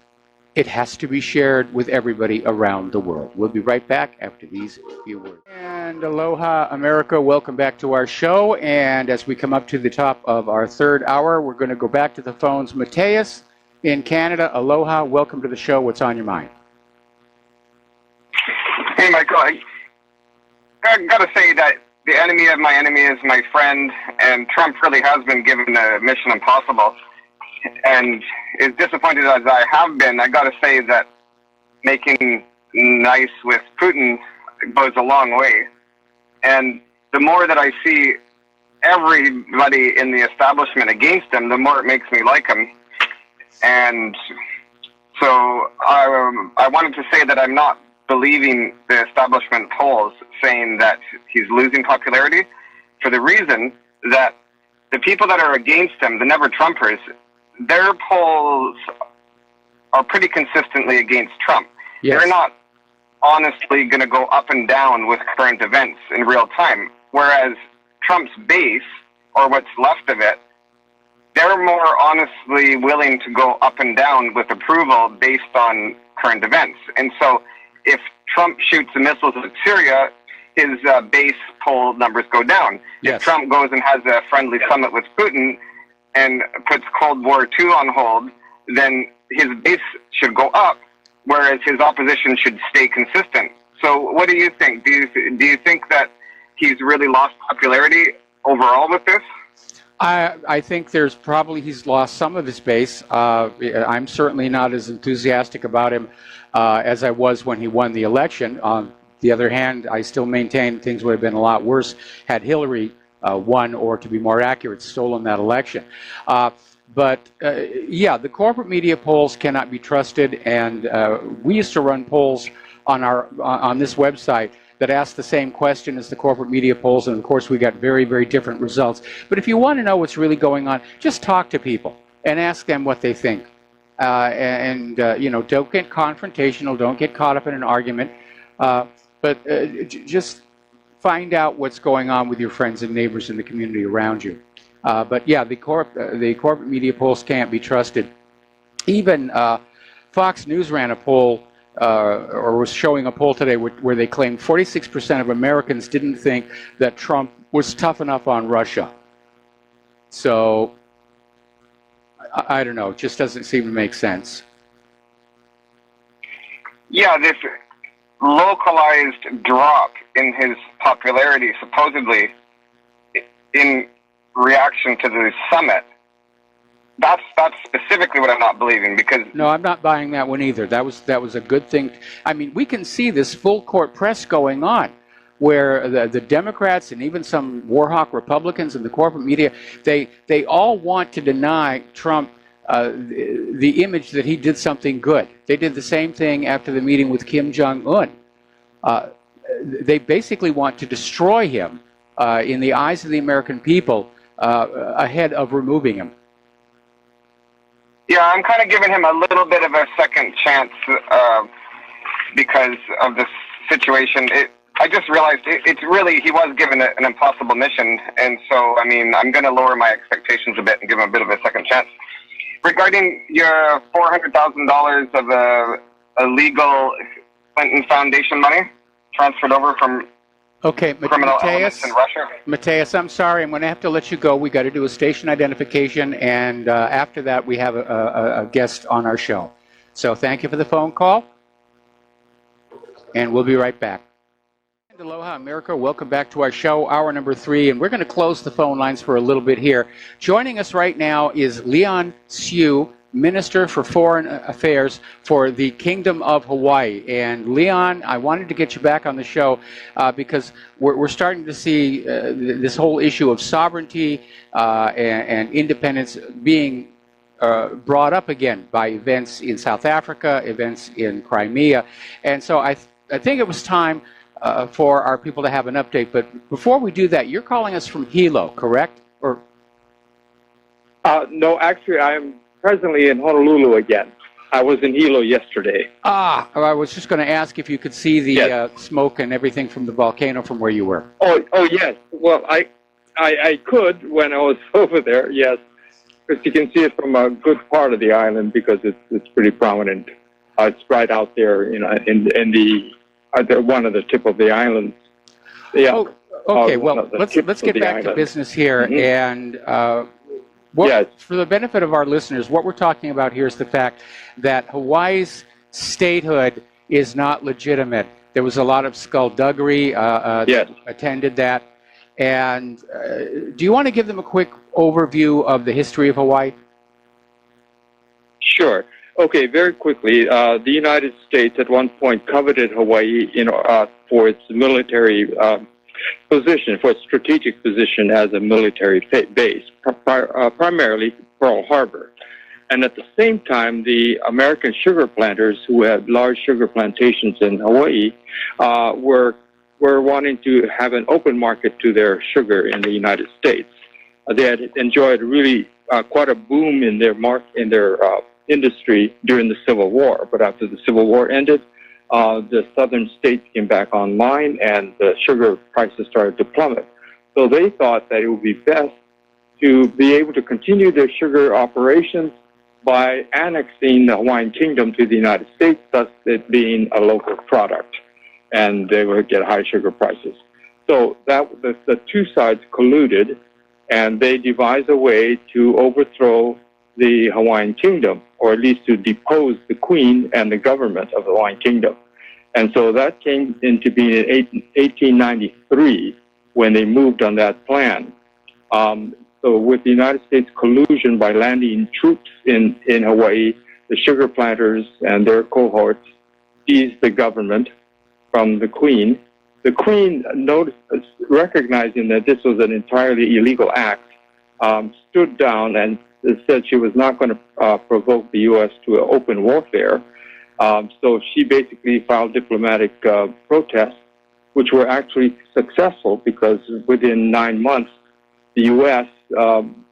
it has to be shared with everybody around the world. We'll be right back after these few words. And aloha, America. Welcome back to our show. And as we come up to the top of our 3rd hour, we're going to go back to the phones. Mateus in Canada, aloha. Welcome to the show. What's on your mind? Hey, Michael. I got to say that the enemy of my enemy is my friend, and Trump really has been given a mission impossible. And as disappointed as I have been, I got to say that making nice with Putin goes a long way. And the more that I see everybody in the establishment against him, the more it makes me like him. And so I wanted to say that I'm not believing the establishment polls saying that he's losing popularity, for the reason that the people that are against him, the Never Trumpers, their polls are pretty consistently against Trump. Yes. They're not honestly going to go up and down with current events in real time, whereas Trump's base, or what's left of it, they're more honestly willing to go up and down with approval based on current events. And so if Trump shoots the missiles at Syria, his base poll numbers go down. Yes. If Trump goes and has a friendly summit with Putin and puts Cold War II on hold, then his base should go up, whereas his opposition should stay consistent. So what do you think? Do you think that he's really lost popularity overall with this? I think he's lost some of his base. I'm certainly not as enthusiastic about him as I was when he won the election. On the other hand, I still maintain things would have been a lot worse had Hillary won, or to be more accurate, stolen that election. But yeah, the corporate media polls cannot be trusted, and we used to run polls on this website that asked the same question as the corporate media polls, and of course we got very, very different results. But if you want to know what's really going on, just talk to people and ask them what they think. You know, don't get confrontational, don't get caught up in an argument, but just find out what's going on with your friends and neighbors in the community around you. But yeah, the corporate media polls can't be trusted. Even Fox News ran a poll, or was showing a poll today where they claimed 46% of Americans didn't think that Trump was tough enough on Russia. So, I don't know, it just doesn't seem to make sense. Yeah, this localized drop in his popularity, supposedly, in reaction to the summit, that's specifically what I'm not believing, because... No, I'm not buying that one either. That was a good thing. I mean, we can see this full court press going on, where the Democrats and even some warhawk Republicans in the corporate media, they all want to deny Trump the image that he did something good. They did the same thing after the meeting with Kim Jong-un. They basically want to destroy him in the eyes of the American people ahead of removing him. Yeah, I'm kind of giving him a little bit of a second chance because of this situation. I just realized it's really, he was given an impossible mission, and so, I mean, I'm going to lower my expectations a bit and give him a bit of a second chance. Regarding your $400,000 of illegal Clinton Foundation money transferred over from criminal elements in Russia. Mateus, I'm sorry, I'm going to have to let you go. We got to do a station identification, and after that, we have a guest on our show. So thank you for the phone call, and we'll be right back. Aloha, America. Welcome back to our show, hour number 3, and we're going to close the phone lines for a little bit here. Joining us right now is Leon Siu, Minister for Foreign Affairs for the Kingdom of Hawaii. And Leon, I wanted to get you back on the show because we're starting to see this whole issue of sovereignty and independence being brought up again by events in South Africa, events in Crimea. And so I think it was time for our people to have an update. But before we do that, you're calling us from Hilo, correct? Or no, actually, I am presently in Honolulu again. I was in Hilo yesterday. I was just going to ask if you could see the smoke and everything from the volcano from where you were. Oh yes. Well, I could when I was over there, yes. Because you can see it from a good part of the island because it's pretty prominent. It's right out there, you know, in the one of the tip of the islands. Yeah. Oh, okay. Well, let's get back to business here, and for the benefit of our listeners, what we're talking about here is the fact that Hawaii's statehood is not legitimate. There was a lot of skullduggery that attended that. And do you want to give them a quick overview of the history of Hawaii? Sure. Okay, very quickly. The United States at one point coveted Hawaii for its military position, for its strategic position as a military base, primarily Pearl Harbor. And at the same time, the American sugar planters, who had large sugar plantations in Hawaii, were wanting to have an open market to their sugar in the United States. They had enjoyed really quite a boom in their industry during the Civil War, but after the Civil War ended, the southern states came back online and the sugar prices started to plummet. So they thought that it would be best to be able to continue their sugar operations by annexing the Hawaiian Kingdom to the United States, thus it being a local product, and they would get high sugar prices. So the two sides colluded, and they devised a way to overthrow the Hawaiian Kingdom, or at least to depose the Queen and the government of the Hawaiian Kingdom. And so that came into being in 1893 when they moved on that plan. So with the United States collusion by landing troops in Hawaii, the sugar planters and their cohorts seized the government from the Queen. The Queen, recognizing that this was an entirely illegal act, stood down and said she was not going to provoke the U.S. to an open warfare. So she basically filed diplomatic protests, which were actually successful because within 9 months, the U.S.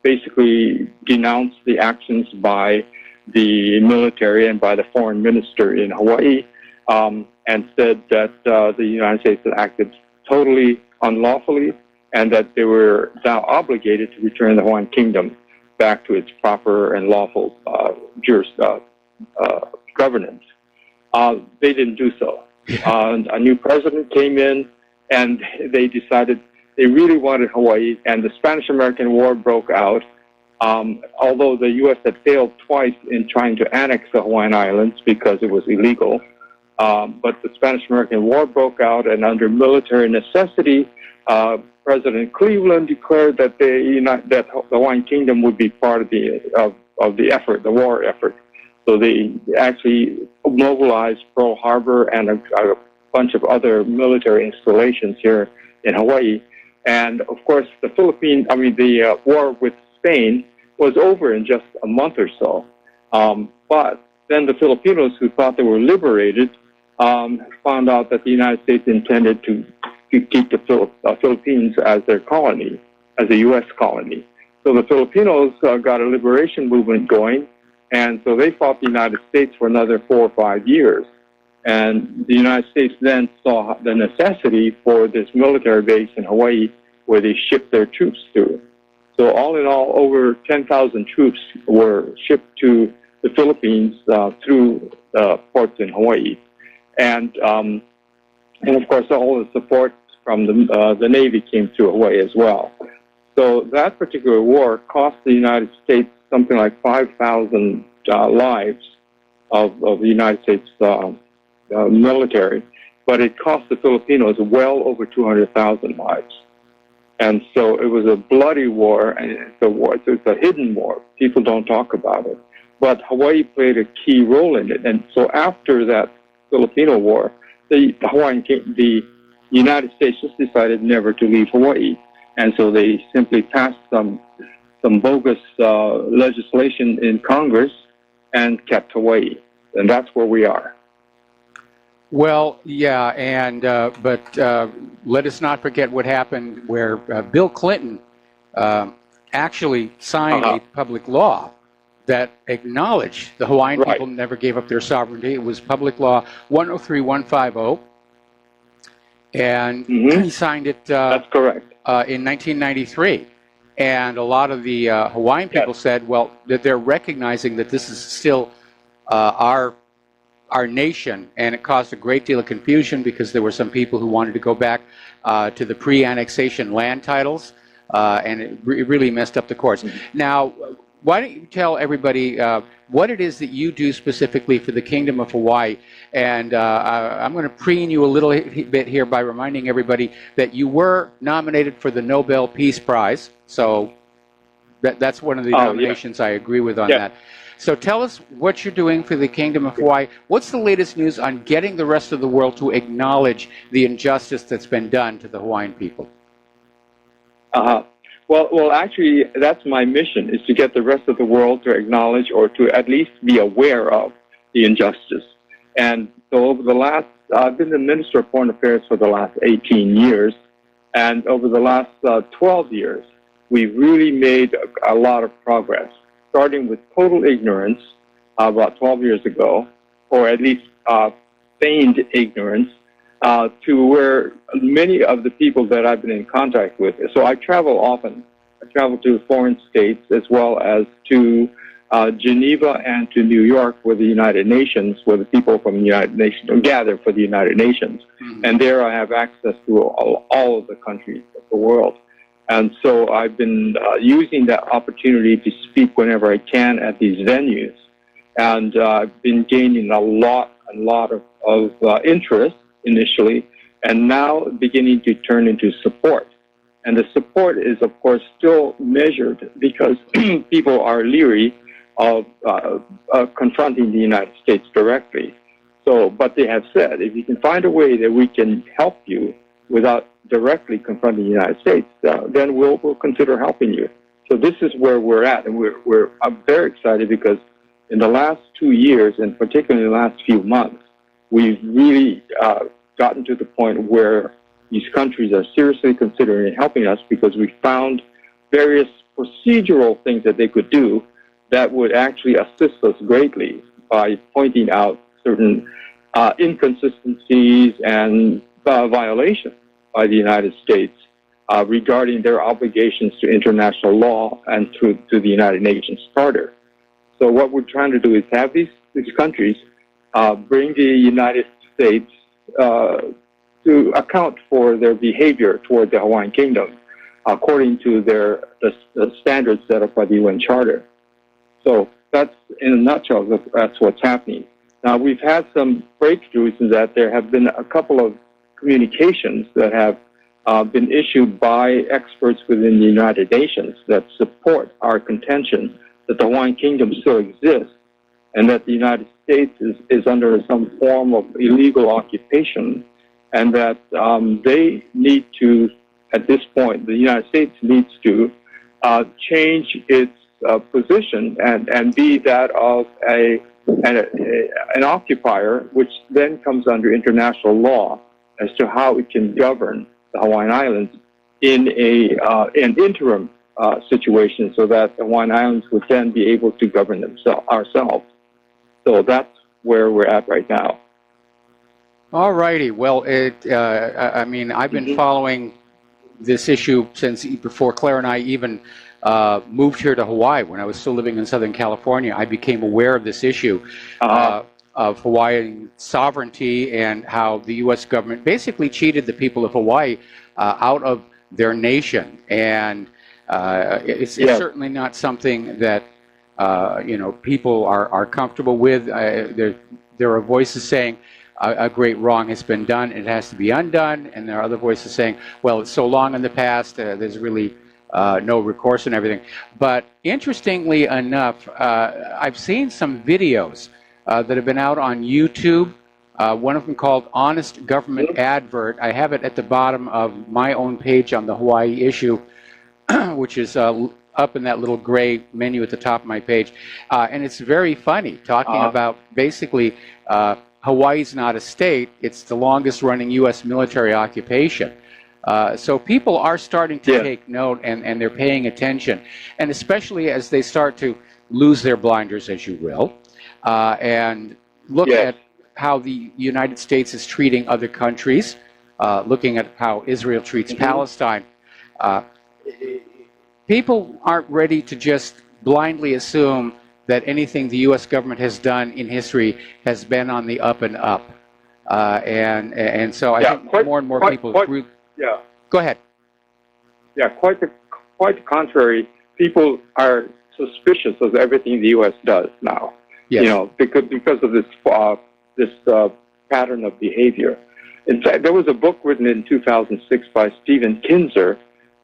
Basically denounced the actions by the military and by the foreign minister in Hawaii, and said that the United States had acted totally unlawfully and that they were now obligated to return the Hawaiian Kingdom back to its proper and lawful governance. They didn't do so. A new president came in, and they decided they really wanted Hawaii, and the Spanish-American War broke out. Although the U.S. had failed twice in trying to annex the Hawaiian Islands because it was illegal, but the Spanish-American War broke out, and under military necessity, President Cleveland declared that the Hawaiian Kingdom would be part of the effort, the war effort. So they actually mobilized Pearl Harbor and a bunch of other military installations here in Hawaii. And of course, the war with Spain was over in just a month or so. But then the Filipinos, who thought they were liberated, found out that the United States intended to keep the Philippines as their colony, as a U.S. colony. So the Filipinos got a liberation movement going, and so they fought the United States for another 4 or 5 years. And the United States then saw the necessity for this military base in Hawaii where they shipped their troops to. So all in all, over 10,000 troops were shipped to the Philippines through ports in Hawaii. And of course, all the support from the Navy came through Hawaii as well. So that particular war cost the United States something like 5,000 lives of the United States military, but it cost the Filipinos well over 200,000 lives. And so it was a bloody war, and it's a hidden war. People don't talk about it. But Hawaii played a key role in it. And so after that Filipino War, the United States just decided never to leave Hawaii. And so they simply passed some bogus legislation in Congress and kept Hawaii. And that's where we are. Well, yeah, and but let us not forget what happened where Bill Clinton actually signed a public law that acknowledged the Hawaiian people never gave up their sovereignty. It was Public Law 103150, and he signed it. That's correct. In 1993. And a lot of the Hawaiian people said, well, that they're recognizing that this is still our nation, and it caused a great deal of confusion because there were some people who wanted to go back to the pre-annexation land titles, and it really messed up the courts. Now, why don't you tell everybody what it is that you do specifically for the Kingdom of Hawaii? And I'm going to preen you a little bit here by reminding everybody that you were nominated for the Nobel Peace Prize. So that's one of the nominations I agree with on that. So tell us what you're doing for the Kingdom of Hawaii. What's the latest news on getting the rest of the world to acknowledge the injustice that's been done to the Hawaiian people? Well, actually, that's my mission, is to get the rest of the world to acknowledge or to at least be aware of the injustice. And so over the last, I've been the Minister of Foreign Affairs for the last 18 years, and over the last 12 years, we've really made a lot of progress, starting with total ignorance about 12 years ago, or at least feigned ignorance, to where many of the people that I've been in contact with. So I travel often. I travel to foreign states as well as to Geneva and to New York, where the United Nations, where the people from the United Nations gather for the United Nations. Mm-hmm. And there I have access to all of the countries of the world. And so I've been using that opportunity to speak whenever I can at these venues. And I've been gaining a lot of interest initially, and now beginning to turn into support. And the support is, of course, still measured because people are leery of confronting the United States directly. So, but they have said, if you can find a way that we can help you without directly confronting the United States, then we'll consider helping you. So this is where we're at, and I'm very excited because in the last 2 years, and particularly in the last few months, we've really gotten to the point where these countries are seriously considering helping us because we found various procedural things that they could do that would actually assist us greatly by pointing out certain inconsistencies and violations by the United States regarding their obligations to international law and to the United Nations Charter. So what we're trying to do is have these countries bring the United States to account for their behavior toward the Hawaiian Kingdom according to the standards set up by the UN Charter. So that's, in a nutshell, that's what's happening. Now, we've had some breakthroughs in that there have been a couple of communications that have been issued by experts within the United Nations that support our contention that the Hawaiian Kingdom still exists and that the United States is under some form of illegal occupation, and that they need to, at this point, the United States needs to change its position and be that of an occupier, which then comes under international law as to how it can govern the Hawaiian Islands in an interim situation, so that the Hawaiian Islands would then be able to govern ourselves. So that's where we're at right now. All righty. Well, I mean, I've been following this issue since before Claire and I even moved here to Hawaii. When I was still living in Southern California, I became aware of this issue of Hawaiian sovereignty and how the U.S. government basically cheated the people of Hawaii out of their nation. And it's certainly not something that people are comfortable with. There are voices saying a great wrong has been done, it has to be undone, and there are other voices saying, well, it's so long in the past, there's really no recourse and everything. But interestingly enough, I've seen some videos that have been out on YouTube. One of them called Honest Government Advert. I have it at the bottom of my own page on the Hawaii issue, which is up in that little gray menu at the top of my page. And it's very funny, talking about basically Hawaii's not a state. It's the longest running U.S. military occupation. So people are starting to take note, and they're paying attention. And especially as they start to lose their blinders, as you will, and look at how the United States is treating other countries, looking at how Israel treats Palestine. People aren't ready to just blindly assume that anything the U.S. government has done in history has been on the up and up. And so I think more and more people... Go ahead. Yeah, quite the contrary. People are suspicious of everything the U.S. does now. Yes. Because of this pattern of behavior. In fact, there was a book written in 2006 by Stephen Kinzer,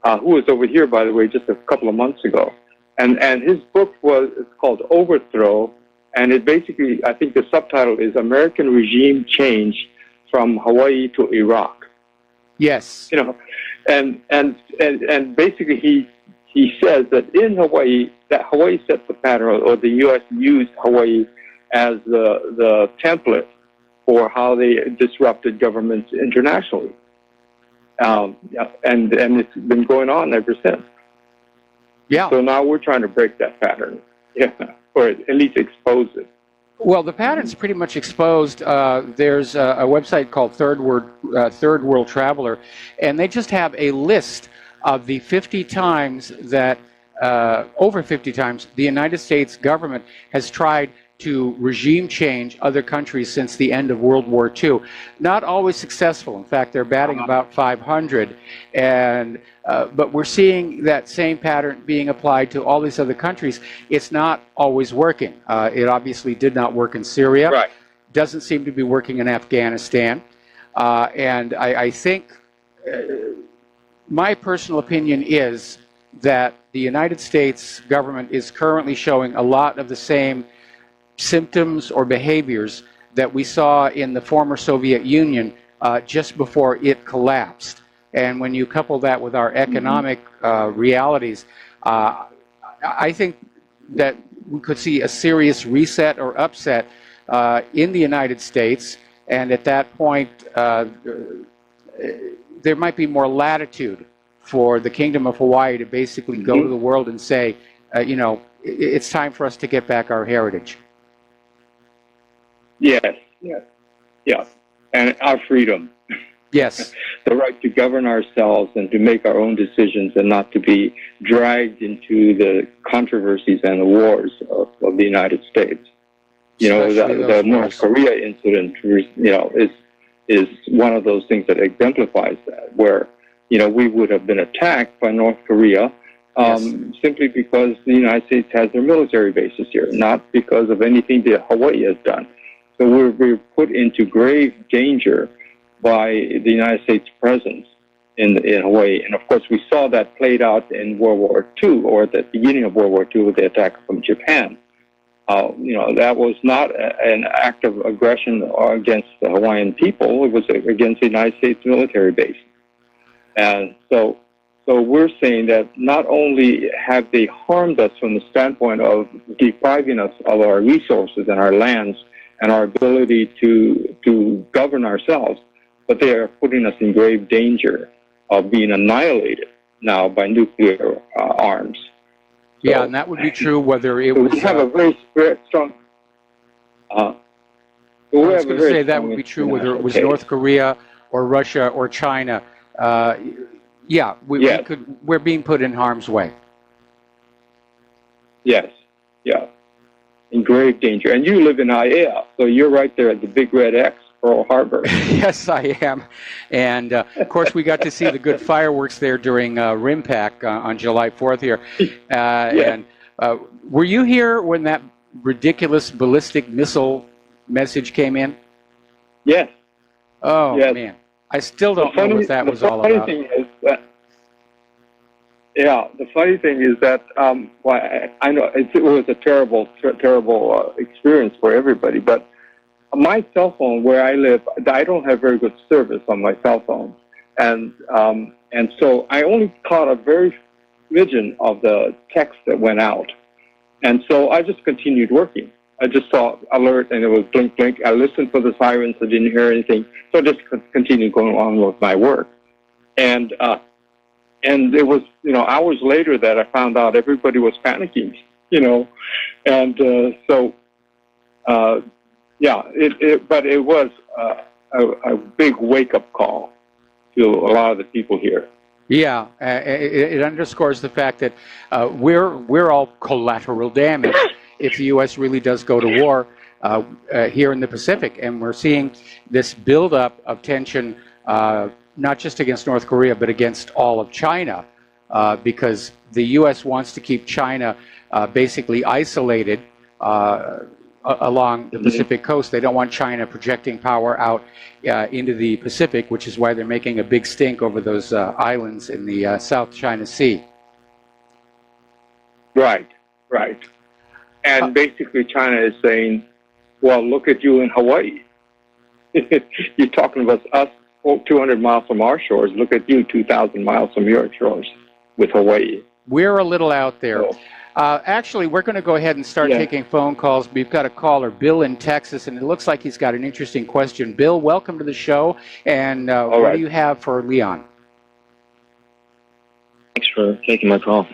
who was over here, by the way, just a couple of months ago. And his book it's called Overthrow, and it basically, I think the subtitle is American Regime Change from Hawaii to Iraq. Yes. You know, and basically he says that in Hawaii, that Hawaii set the pattern, or the U.S. used Hawaii as the template for how they disrupted governments internationally. And it's been going on ever since. Yeah. So now we're trying to break that pattern, or at least expose it. Well, the pattern's pretty much exposed. There's a website called Third World Traveler, and they just have a list of the 50 times that, over 50 times, the United States government has tried to regime change other countries since the end of World War II. Not always successful. In fact, they're batting about 500. And but we're seeing that same pattern being applied to all these other countries. It's not always working. It obviously did not work in Syria. Right. Doesn't seem to be working in Afghanistan. And I think my personal opinion is that the United States government is currently showing a lot of the same symptoms or behaviors that we saw in the former Soviet Union just before it collapsed. And when you couple that with our economic realities, I think that we could see a serious reset or upset in the United States. And at that point, there might be more latitude for the Kingdom of Hawaii to basically go to the world and say, you know, it's time for us to get back our heritage. Yes, and our freedom. Yes. The right to govern ourselves and to make our own decisions and not to be dragged into the controversies and the wars of the United States. You know, the North Korea incident, you know, is one of those things that exemplifies that, where, you know, we would have been attacked by North Korea simply because the United States has their military bases here, not because of anything that Hawaii has done. So we're put into grave danger by the United States' presence in Hawaii. And of course, we saw that played out in World War II, or at the beginning of World War II with the attack from Japan. You know, that was not an act of aggression against the Hawaiian people. It was against the United States military base. And so we're saying that not only have they harmed us from the standpoint of depriving us of our resources and our lands and our ability to govern ourselves, but they are putting us in grave danger of being annihilated now by nuclear arms. So, yeah, and that would be true whether it was... We have a very strong... I was going to say that would be true whether it was North Korea or Russia or China. Yeah, we're being put in harm's way. Yes, yeah. In grave danger. And you live in Aiea, so you're right there at the Big Red X, Pearl Harbor. Yes, I am. And, of course, we got to see the good fireworks there during RIMPAC on July 4th here. And were you here when that ridiculous ballistic missile message came in? Yes. Oh, yes. Man. I still don't know what that was all about. The funny thing is that, the funny thing is that I know it was a terrible experience for everybody, but my cell phone where I live, I don't have very good service on my cell phone, and so I only caught a very smidgen of the text that went out, and so I just continued working. I just saw alert and it was blink, blink. I listened for the sirens. I didn't hear anything, so I just continued going on with my work, and it was, you know, hours later that I found out everybody was panicking, you know, and but it was a big wake-up call to a lot of the people here. Yeah, it underscores the fact that we're all collateral damage if the U.S. really does go to war here in the Pacific, and we're seeing this buildup of tension. Not just against North Korea, but against all of China, because the U.S. wants to keep China basically isolated along the Pacific coast. They don't want China projecting power out into the Pacific, which is why they're making a big stink over those islands in the South China Sea. Right, right. And basically China is saying, well, look at you in Hawaii. You're talking about us 200 miles from our shores. Look at you 2,000 miles from your shores with Hawaii. We're a little out there. So, Actually, we're going to go ahead and start taking phone calls. We've got a caller, Bill in Texas, and it looks like he's got an interesting question. Bill, welcome to the show. And what do you have for Leon? Thanks for taking my call.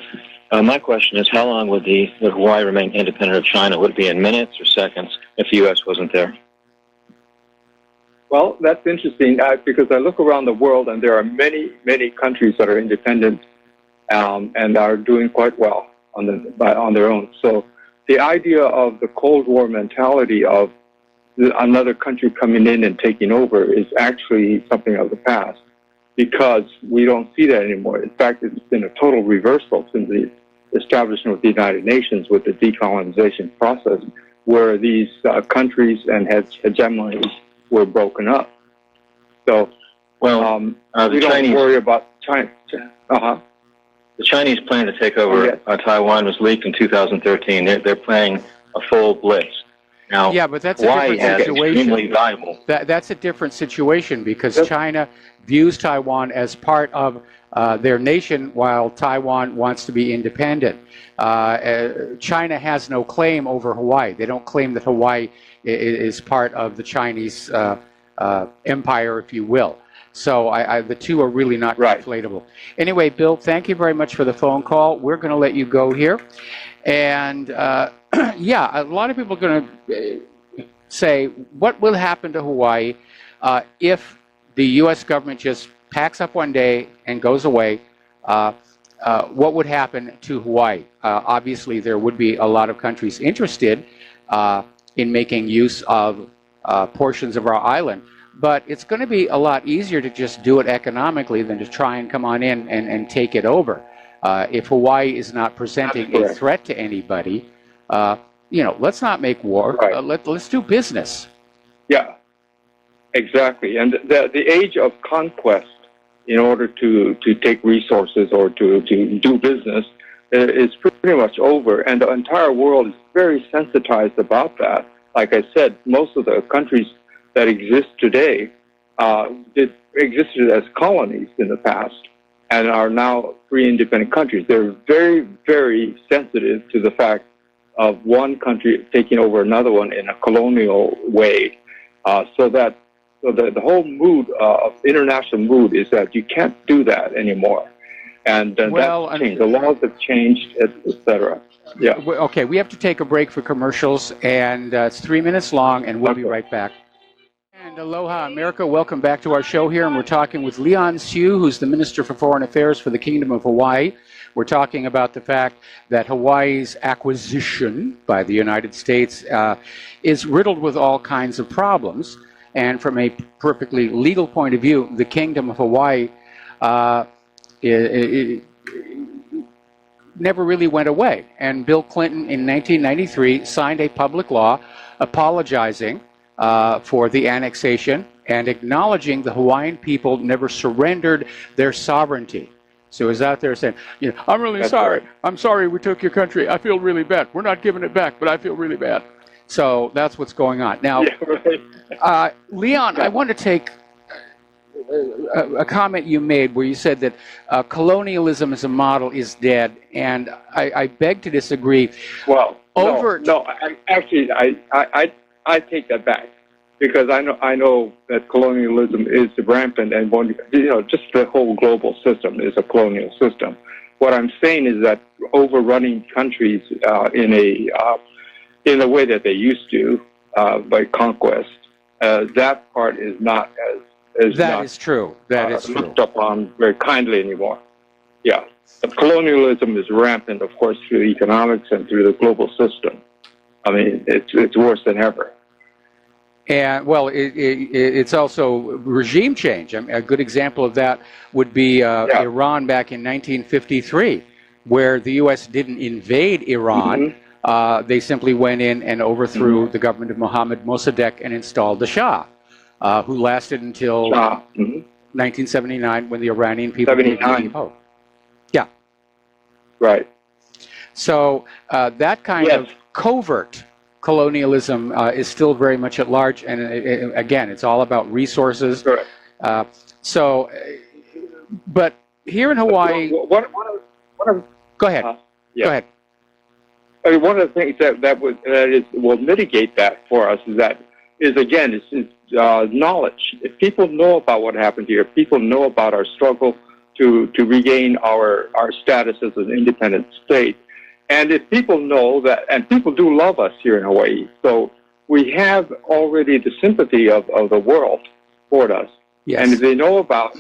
My question is, how long would Hawaii remain independent of China? Would it be in minutes or seconds if the U.S. wasn't there? well, that's interesting because I look around the world and there are many, many countries that are independent and are doing quite well on their own. So the idea of the Cold War mentality of another country coming in and taking over is actually something of the past, because we don't see that anymore. In fact, it's been a total reversal since the establishment of the United Nations with the decolonization process, where these countries and hegemonies were broken up. So, we don't worry about China. The Chinese plan to take over Taiwan was leaked in 2013. They're playing a full blitz. Now, yeah, but that's Hawaii a different situation. Extremely valuable. That's a different situation because China views Taiwan as part of their nation while Taiwan wants to be independent. China has no claim over Hawaii. They don't claim that Hawaii is part of the Chinese empire, if you will. So the two are really not conflatable. Anyway, Bill, thank you very much for the phone call. We're going to let you go here. And yeah, a lot of people are going to say, what will happen to Hawaii if the U.S. government just packs up one day and goes away? What would happen to Hawaii? Obviously, there would be a lot of countries interested in making use of portions of our island. But it's going to be a lot easier to just do it economically than to try and come on in and take it over. If Hawaii is not presenting a threat to anybody, let's not make war. Let's do business. Yeah, exactly. And the age of conquest, in order to take resources or to do business, is pretty much over. And the entire world is very sensitized about that. Like I said, most of the countries that exist today existed as colonies in the past and are now free independent countries. They're very, very sensitive to the fact of one country taking over another one in a colonial way. So the whole mood of international mood is that you can't do that anymore. And that's changed. The laws have changed, et cetera. Yeah. Okay, we have to take a break for commercials, and it's 3 minutes long, and we'll be right back. And aloha, America. Welcome back to our show here, and we're talking with Leon Siu, who's the Minister for Foreign Affairs for the Kingdom of Hawaii. We're talking about the fact that Hawaii's acquisition by the United States is riddled with all kinds of problems. And from a perfectly legal point of view, the Kingdom of Hawaii never really went away. And Bill Clinton in 1993 signed a public law apologizing for the annexation and acknowledging the Hawaiian people never surrendered their sovereignty. So he's out there saying, I'm really sorry. Right. I'm sorry we took your country. I feel really bad. We're not giving it back, but I feel really bad. So that's what's going on. Now, Leon, I want to take a comment you made where you said that colonialism as a model is dead, and I beg to disagree. Well, I take that back, because I know that colonialism is rampant, and just the whole global system is a colonial system. What I'm saying is that overrunning countries in the way that they used to by conquest, that part is not as that is true. That is looked upon very kindly anymore. Yeah, but colonialism is rampant, of course, through economics and through the global system. I mean, it's worse than ever. And well, it's also regime change. A good example of that would be Iran back in 1953, where the U.S. didn't invade Iran. They simply went in and overthrew the government of Mohammad Mossadegh and installed the Shah, who lasted until 1979, when the Iranian people... 79. Yeah. Right. So that kind of covert colonialism is still very much at large, and again, it's all about resources. Correct. But here in Hawaii, One of go ahead. yeah. Go ahead. I mean, one of the things that will mitigate that for us is knowledge. If people know about what happened here, people know about our struggle to regain our status as an independent state, and if people know that, and people do love us here in Hawaii, so we have already the sympathy of the world toward us. Yes. And if they know about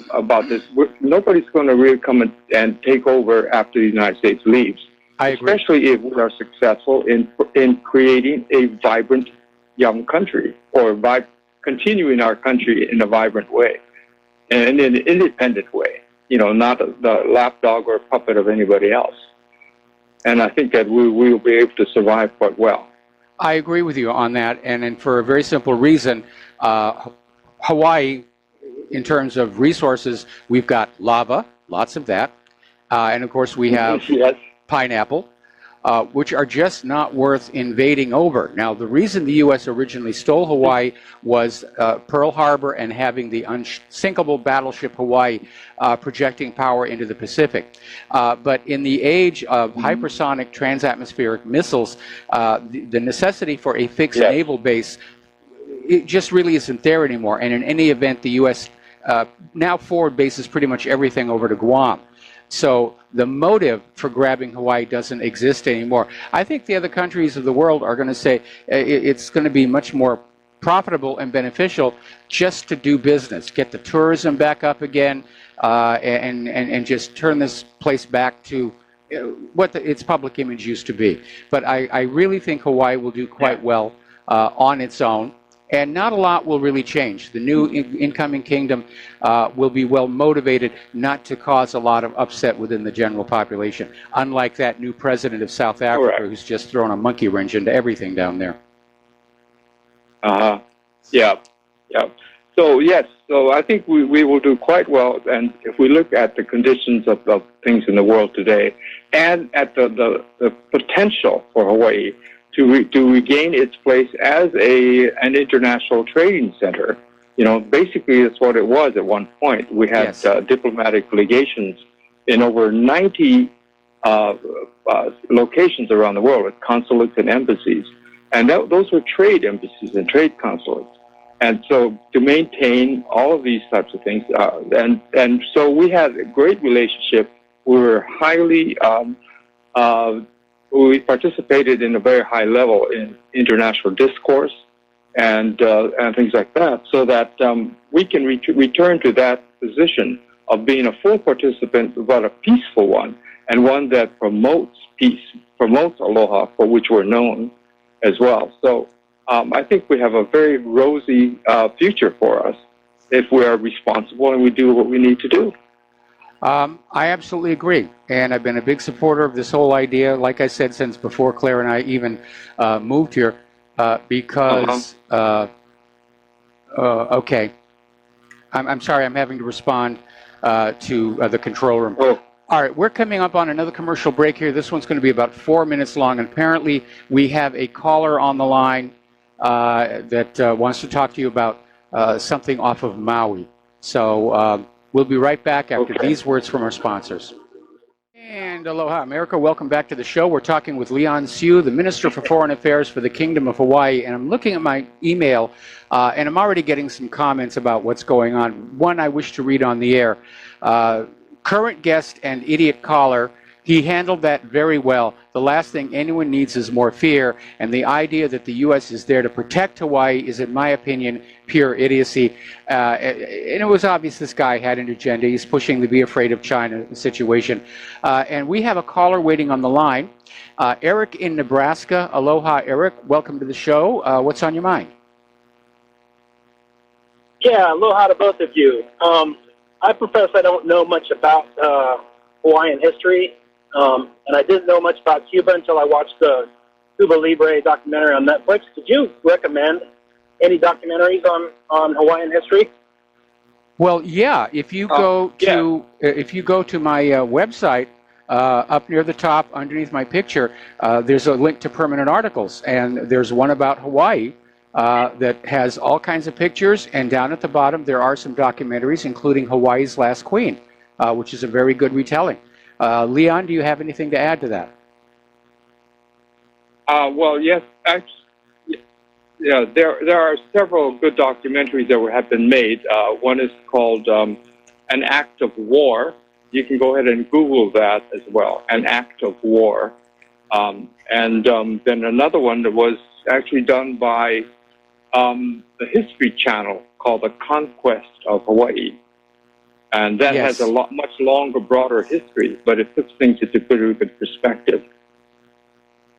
this, nobody's going to really come and take over after the United States leaves. I agree. Especially if we are successful in creating a vibrant young country, or continuing our country in a vibrant way, and in an independent way, not the lapdog or puppet of anybody else. And I think that we will be able to survive quite well. I agree with you on that, and for a very simple reason. Hawaii, in terms of resources, we've got lava, lots of that, and of course we have pineapple, which are just not worth invading over. Now, the reason the U.S. originally stole Hawaii was Pearl Harbor and having the unsinkable battleship Hawaii projecting power into the Pacific. But in the age of hypersonic transatmospheric missiles, the necessity for a fixed naval base, it just really isn't there anymore. And in any event, the U.S. Now forward bases pretty much everything over to Guam. So the motive for grabbing Hawaii doesn't exist anymore. I think the other countries of the world are going to say it's going to be much more profitable and beneficial just to do business, get the tourism back up again, and just turn this place back to what its public image used to be. But I really think Hawaii will do quite well on its own. And not a lot will really change. The new incoming kingdom will be well motivated not to cause a lot of upset within the general population, unlike that new president of South Africa who's just thrown a monkey wrench into everything down there. Yeah. So, yes, I think we will do quite well. And if we look at the conditions of things in the world today, and at the potential for Hawaii to regain its place as an international trading center. Basically that's what it was at one point. We had diplomatic legations in over 90 locations around the world with consulates and embassies. And those were trade embassies and trade consulates. And so to maintain all of these types of things, and so we had a great relationship. We were highly we participated in a very high level in international discourse and things like that, so that we can return to that position of being a full participant, but a peaceful one, and one that promotes peace, promotes aloha, for which we're known as well. So I think we have a very rosy future for us if we are responsible and we do what we need to do. I absolutely agree, and I've been a big supporter of this whole idea, like I said, since before Claire and I even moved here, because, okay, I'm sorry, I'm having to respond to the control room. All right, we're coming up on another commercial break here. This one's going to be about 4 minutes long, and apparently we have a caller on the line that wants to talk to you about something off of Maui. So we'll be right back after these words from our sponsors. And aloha, America. Welcome back to the show. We're talking with Leon Siu, the Minister for Foreign Affairs for the Kingdom of Hawaii. And I'm looking at my email, and I'm already getting some comments about what's going on. One I wish to read on the air. Current guest and idiot caller, he handled that very well. The last thing anyone needs is more fear, and the idea that the U.S. is there to protect Hawaii is, in my opinion, pure idiocy. And it was obvious this guy had an agenda. He's pushing the be afraid of China situation. And we have a caller waiting on the line. Eric in Nebraska. Aloha, Eric. Welcome to the show. What's on your mind? Yeah, aloha to both of you. I profess I don't know much about Hawaiian history. And I didn't know much about Cuba until I watched the Cuba Libre documentary on Netflix. Could you recommend any documentaries on Hawaiian history? Well, yeah. If you go to my website, up near the top, underneath my picture, there's a link to permanent articles, and there's one about Hawaii that has all kinds of pictures, and down at the bottom there are some documentaries, including Hawaii's Last Queen, which is a very good retelling. Leon, do you have anything to add to that? Well, yes, actually, yeah, there are several good documentaries that have been made. One is called An Act of War. You can go ahead and Google that as well, An Act of War. And then another one that was actually done by the History Channel called The Conquest of Hawaii. And that has a much longer, broader history, but it puts things into pretty good perspective.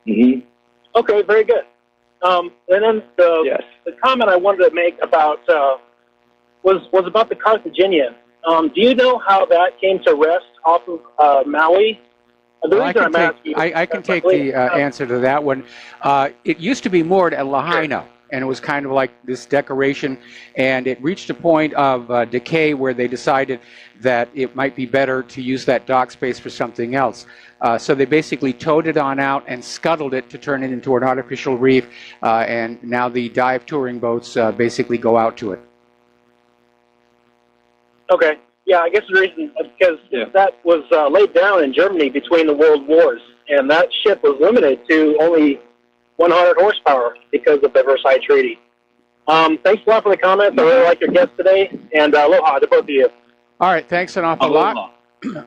Mm-hmm. Okay, very good. And then the comment I wanted to make about was about the Carthaginian. Do you know how that came to rest off of Maui? I can take the answer to that one. It used to be moored at Lahaina, and it was kind of like this decoration, and it reached a point of decay where they decided that it might be better to use that dock space for something else. So they basically towed it on out and scuttled it to turn it into an artificial reef, and now the dive touring boats basically go out to it. Okay. Yeah, I guess the reason because that was laid down in Germany between the world wars, and that ship was limited to only 100 horsepower because of the Versailles Treaty. Thanks a lot for the comments. I really like your guest today, and aloha to both of you. All right, thanks an awful lot.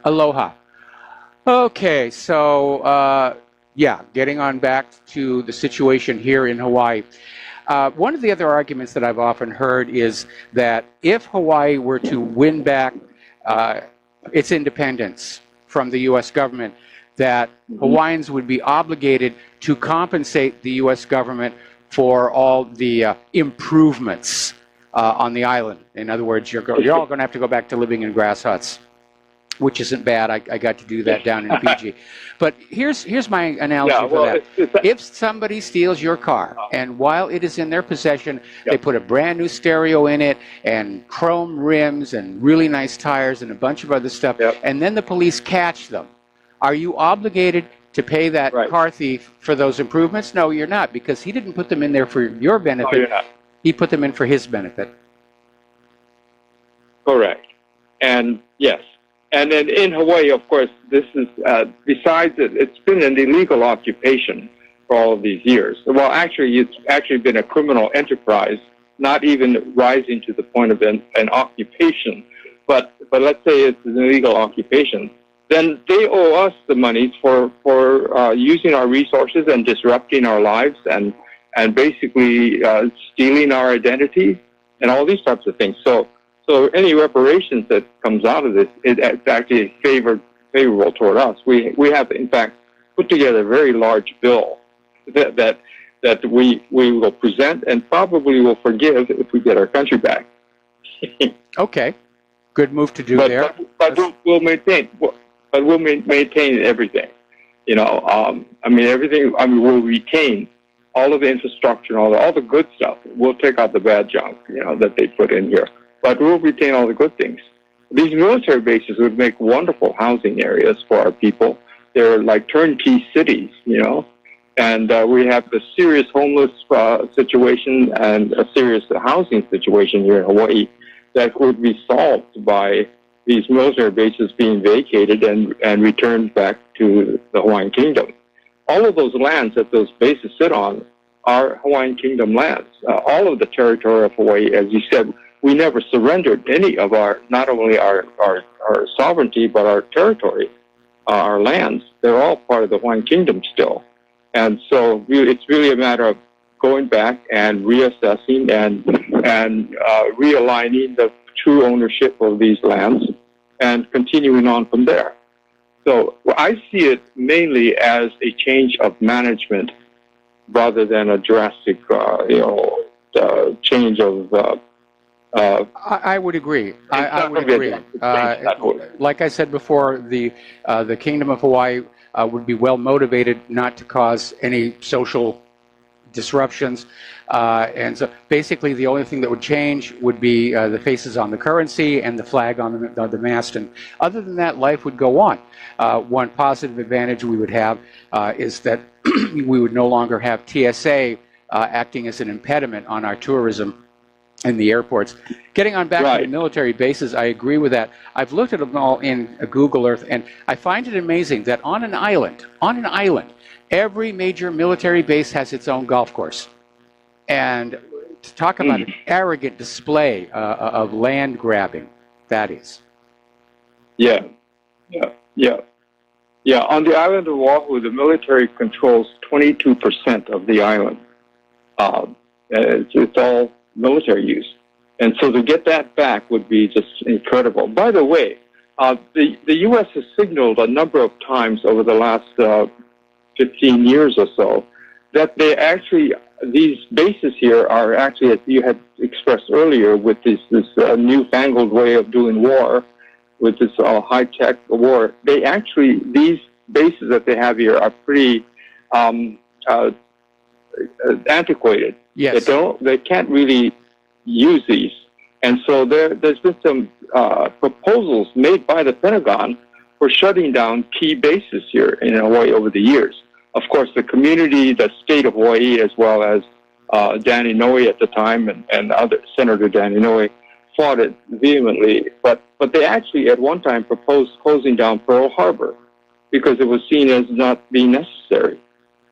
Aloha. Okay, so getting on back to the situation here in Hawaii. One of the other arguments that I've often heard is that if Hawaii were to win back its independence from the U.S. government, that Hawaiians would be obligated to compensate the U.S. government for all the improvements on the island. In other words, you're all going to have to go back to living in grass huts, which isn't bad. I got to do that down in Fiji. But here's my analogy for that. If somebody steals your car, and while it is in their possession, they put a brand new stereo in it, and chrome rims, and really nice tires, and a bunch of other stuff, and then the police catch them, are you obligated to pay that car thief for those improvements? No, you're not, because he didn't put them in there for your benefit. No, you're not. He put them in for his benefit. Correct. And yes. And then in Hawaii, of course, this is, besides it's been an illegal occupation for all of these years. Well, actually, it's actually been a criminal enterprise, not even rising to the point of an occupation. But let's say it's an illegal occupation. Then they owe us the money for using our resources and disrupting our lives and basically stealing our identity and all these types of things. So any reparations that comes out of this, it's actually favorable toward us. We have, in fact, put together a very large bill that we will present and probably will forgive if we get our country back. Okay, good move to do there. But we'll maintain. But we'll maintain everything. You know, everything. We'll retain all of the infrastructure and all the good stuff. We'll take out the bad junk, that they put in here. But we'll retain all the good things. These military bases would make wonderful housing areas for our people. They're like turnkey cities, and we have a serious homeless situation and a serious housing situation here in Hawaii that would be solved by these military bases being vacated and returned back to the Hawaiian Kingdom. All of those lands that those bases sit on are Hawaiian Kingdom lands. All of the territory of Hawaii, as you said, we never surrendered any of not only our sovereignty, but our territory, our lands. They're all part of the Hawaiian Kingdom still. And so it's really a matter of going back and reassessing and realigning the true ownership of these lands and continuing on from there. So I see it mainly as a change of management rather than a drastic, change of. I would agree. I would agree. Like I said before, the Kingdom of Hawaii would be well motivated not to cause any social disruptions. And so basically the only thing that would change would be the faces on the currency and the flag on the mast. And other than that, life would go on. One positive advantage we would have is that we would no longer have TSA acting as an impediment on our tourism in the airports. Getting on back to the military bases, I agree with that. I've looked at them all in Google Earth, and I find it amazing that on an island, every major military base has its own golf course. And to talk about an arrogant display of land grabbing, that is. Yeah. On the island of Oahu, the military controls 22% of the island. It's all military use. And so to get that back would be just incredible. By the way, the U.S. has signaled a number of times over the last 15 years or so that they actually, these bases here are actually, as you had expressed earlier, with this newfangled way of doing war, with this high-tech war, they actually, these bases that they have here are pretty antiquated. Yes. They can't really use these. And so there's been some proposals made by the Pentagon for shutting down key bases here in Hawaii over the years. Of course, the community, the state of Hawaii, as well as Dan Inouye at the time and other Senator Dan Inouye fought it vehemently. But they actually at one time proposed closing down Pearl Harbor because it was seen as not being necessary.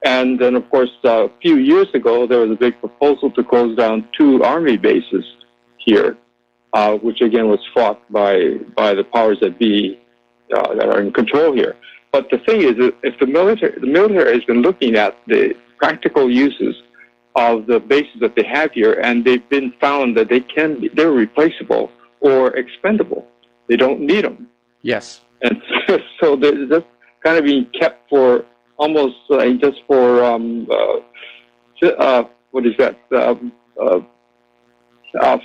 And then, of course, a few years ago, there was a big proposal to close down 2 Army bases here, which again was fought by the powers that be that are in control here. But the thing is, if the military has been looking at the practical uses of the bases that they have here, and they've been found that they're replaceable or expendable. They don't need them. Yes. And so they're just kind of being kept for almost just for what is that?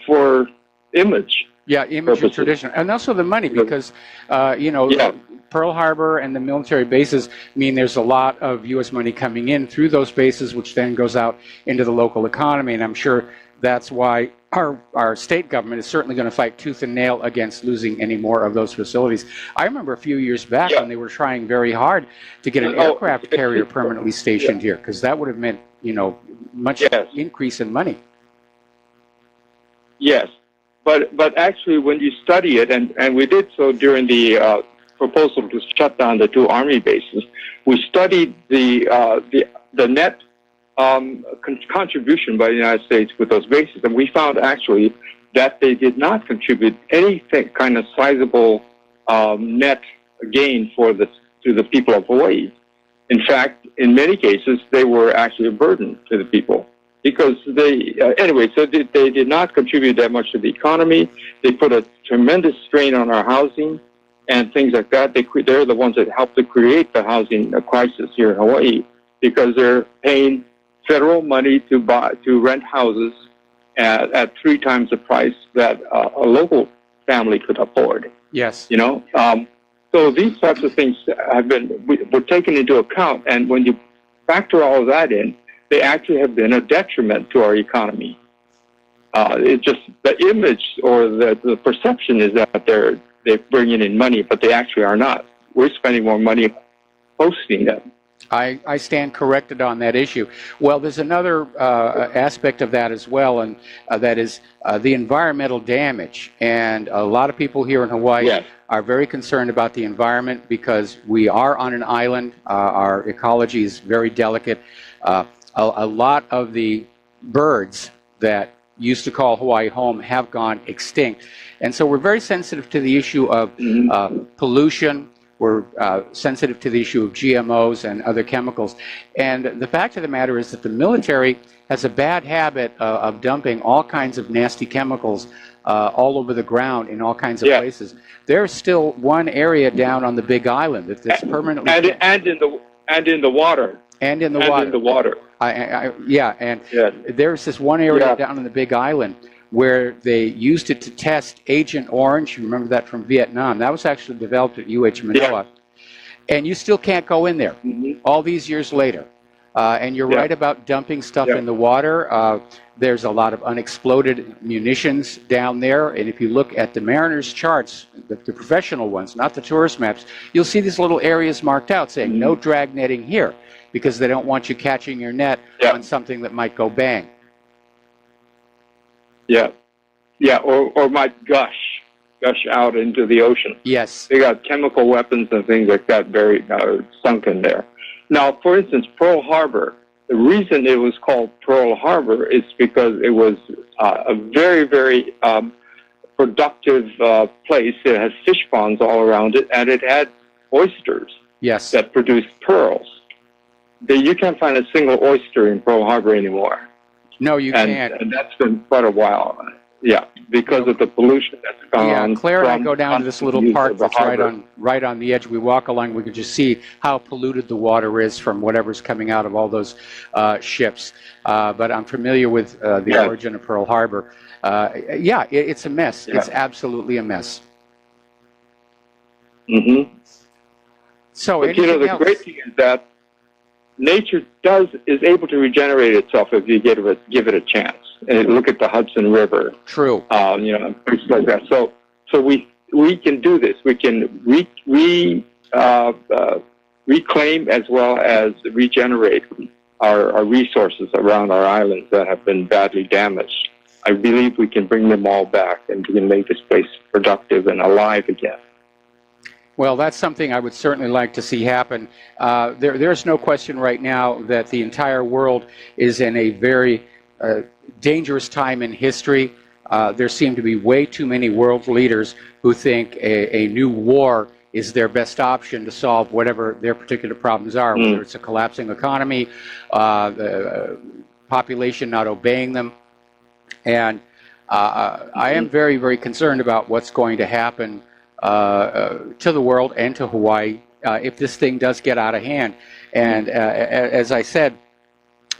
For image. Yeah, image and tradition, and also the money, because Pearl Harbor and the military bases mean there's a lot of U.S. money coming in through those bases, which then goes out into the local economy, and I'm sure that's why our state government is certainly going to fight tooth and nail against losing any more of those facilities. I remember a few years back when they were trying very hard to get an aircraft carrier permanently stationed here, because that would have meant, much increase in money. Yes, but actually when you study it, and we did so during the proposal to shut down the 2 Army bases, we studied the net contribution by the United States with those bases, and we found actually that they did not contribute anything kind of sizable net gain to the people of Hawaii. In fact, in many cases, they were actually a burden to the people because so they did not contribute that much to the economy. They put a tremendous strain on our housing and things like that. They're the ones that helped to create the housing crisis here in Hawaii because they're paying federal money to rent houses at 3 times the price that a local family could afford. Yes. So these types of things were taken into account, and when you factor all of that in, they actually have been a detriment to our economy. It just the image or the perception is that they're bringing in money, but they actually are not. We're spending more money hosting them. I stand corrected on that issue. Well, there's another aspect of that as well, and that is the environmental damage. And a lot of people here in Hawaii are very concerned about the environment because we are on an island. Our ecology is very delicate. A lot of the birds that used to call Hawaii home have gone extinct. And so we're very sensitive to the issue of pollution. We're sensitive to the issue of GMOs and other chemicals. And the fact of the matter is that the military has a bad habit of dumping all kinds of nasty chemicals all over the ground in all kinds of places. There's still one area down on the Big Island that is permanently... And in the water. And in the water. There's this one area down on the Big Island where they used it to test Agent Orange. You remember that from Vietnam. That was actually developed at UH Manila. And you still can't go in there all these years later. And you're right about dumping stuff in the water. There's a lot of unexploded munitions down there. And if you look at the Mariners charts, the professional ones, not the tourist maps, you'll see these little areas marked out saying no drag netting here, because they don't want you catching your net on something that might go bang. Or might gush out into the ocean. Yes. They got chemical weapons and things like that buried, sunk in there. Now, for instance, Pearl Harbor, the reason it was called Pearl Harbor is because it was a very, very productive place. It has fish ponds all around it, and it had oysters that produced pearls. You can't find a single oyster in Pearl Harbor anymore. No, you can't. And that's been quite a while. Yeah, because of the pollution that's gone on. Yeah, Claire and I go down to this little park that's right on the edge. We walk along, we can just see how polluted the water is from whatever's coming out of all those ships. But I'm familiar with the origin of Pearl Harbor. It's a mess. It's absolutely a mess. So, but, the great thing is that nature is able to regenerate itself if you give it a chance. And look at the Hudson River. True. Places like that. So we can do this. We can reclaim as well as regenerate our resources around our islands that have been badly damaged. I believe we can bring them all back, and we can make this place productive and alive again. Well, that's something I would certainly like to see happen. There's no question right now that the entire world is in a very dangerous time in history. There seem to be way too many world leaders who think a new war is their best option to solve whatever their particular problems are, whether it's a collapsing economy, the population not obeying them. And I am very, very concerned about what's going to happen to the world and to Hawaii if this thing does get out of hand. And as I said,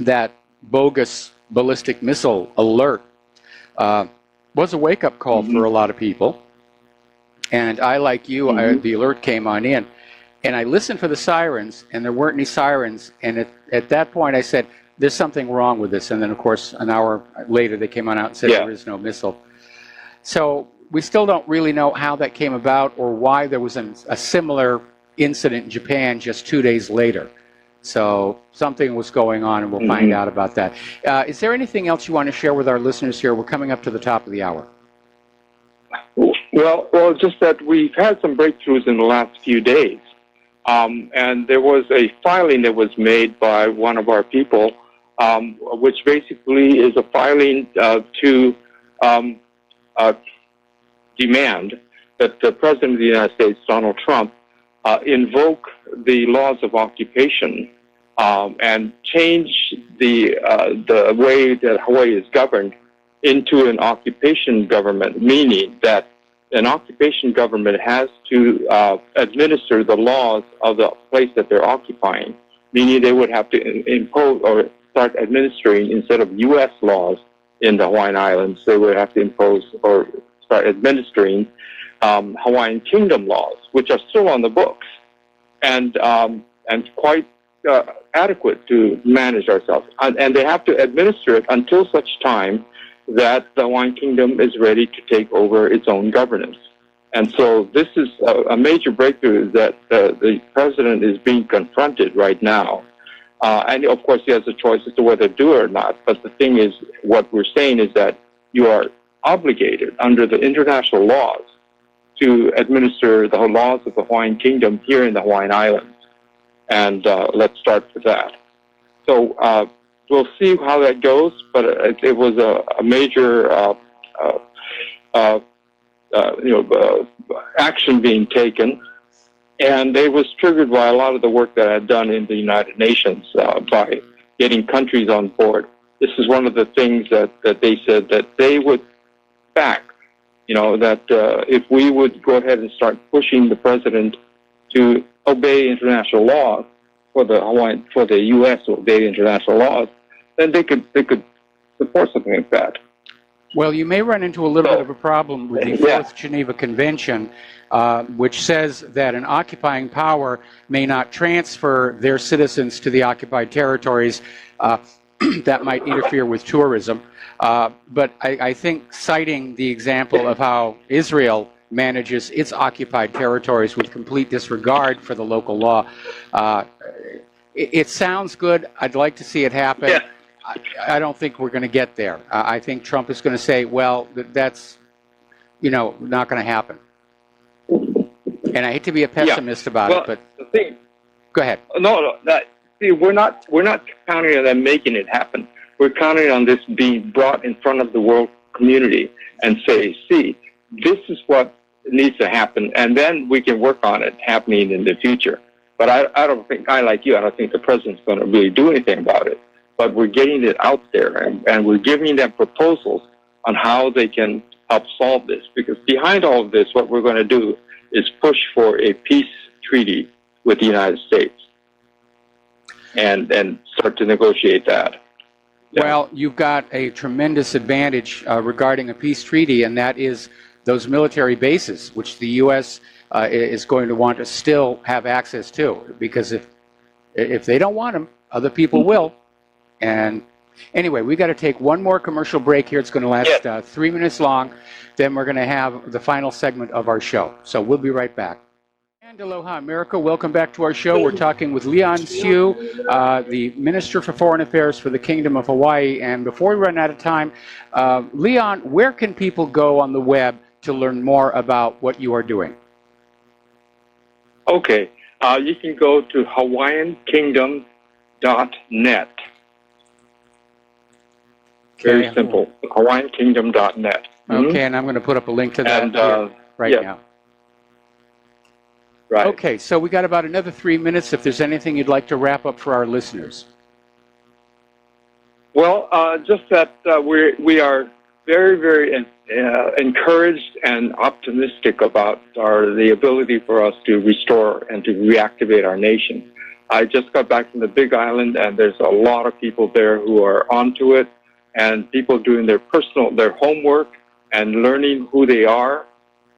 that bogus ballistic missile alert was a wake-up call for a lot of people. And I, like you, the alert came on in, and I listened for the sirens, and there weren't any sirens. And at that point, I said, there's something wrong with this. And then, of course, an hour later, they came on out and said there is no missile. So we still don't really know how that came about or why there was a similar incident in Japan just 2 days later. So something was going on, and we'll find out about that. Is there anything else you want to share with our listeners here? We're coming up to the top of the hour. Well, just that we've had some breakthroughs in the last few days. And there was a filing that was made by one of our people, which basically is a filing to demand that the President of the United States, Donald Trump, invoke the laws of occupation and change the way that Hawaii is governed into an occupation government, meaning that an occupation government has to administer the laws of the place that they're occupying, meaning they would have to impose or start administering, instead of U.S. laws in the Hawaiian Islands, they would have to impose or start administering Hawaiian Kingdom laws, which are still on the books and quite adequate to manage ourselves. And they have to administer it until such time that the Hawaiian Kingdom is ready to take over its own governance. And so this is a major breakthrough that the president is being confronted right now. And of course, he has a choice as to whether to do it or not. But the thing is, what we're saying is that you are obligated under the international laws to administer the laws of the Hawaiian Kingdom here in the Hawaiian Islands. And let's start with that. So we'll see how that goes, but it was a major action being taken, and it was triggered by a lot of the work that I had done in the United Nations by getting countries on board. This is one of the things that they said that they would back, that if we would go ahead and start pushing the president to obey international laws for the U.S. to obey international laws, then they could support something like that. Well, you may run into a little bit of a problem with the Fourth Geneva Convention, which says that an occupying power may not transfer their citizens to the occupied territories. That might interfere with tourism. But I think citing the example of how Israel manages its occupied territories with complete disregard for the local law, it sounds good. I'd like to see it happen. Yeah. I don't think we're going to get there. I think Trump is going to say, well, that's, not going to happen. And I hate to be a pessimist about it, but the thing, go ahead. No, see, we're not counting on them making it happen. We're counting on this being brought in front of the world community and say, see, this is what needs to happen, and then we can work on it happening in the future. But I don't think, I don't think the president's going to really do anything about it. But we're getting it out there, and we're giving them proposals on how they can help solve this. Because behind all of this, what we're going to do is push for a peace treaty with the United States and start to negotiate that. Yeah. Well, you've got a tremendous advantage regarding a peace treaty, and that is those military bases, which the U.S. Is going to want to still have access to. Because if they don't want them, other people will. And anyway, we got to take one more commercial break here. It's going to last 3 minutes long. Then we're going to have the final segment of our show. So we'll be right back. And aloha, America. Welcome back to our show. We're talking with Leon Siu, the Minister for Foreign Affairs for the Kingdom of Hawaii. And before we run out of time, Leon, where can people go on the web to learn more about what you are doing? Okay. You can go to HawaiianKingdom.net. Very simple. HawaiianKingdom.net. Okay, and I'm going to put up a link to that now. Right. Okay, so we got about another 3 minutes. If there's anything you'd like to wrap up for our listeners. Well, just that we are very, very encouraged and optimistic about the ability for us to restore and to reactivate our nation. I just got back from the Big Island, and there's a lot of people there who are onto it, and people doing their homework and learning who they are.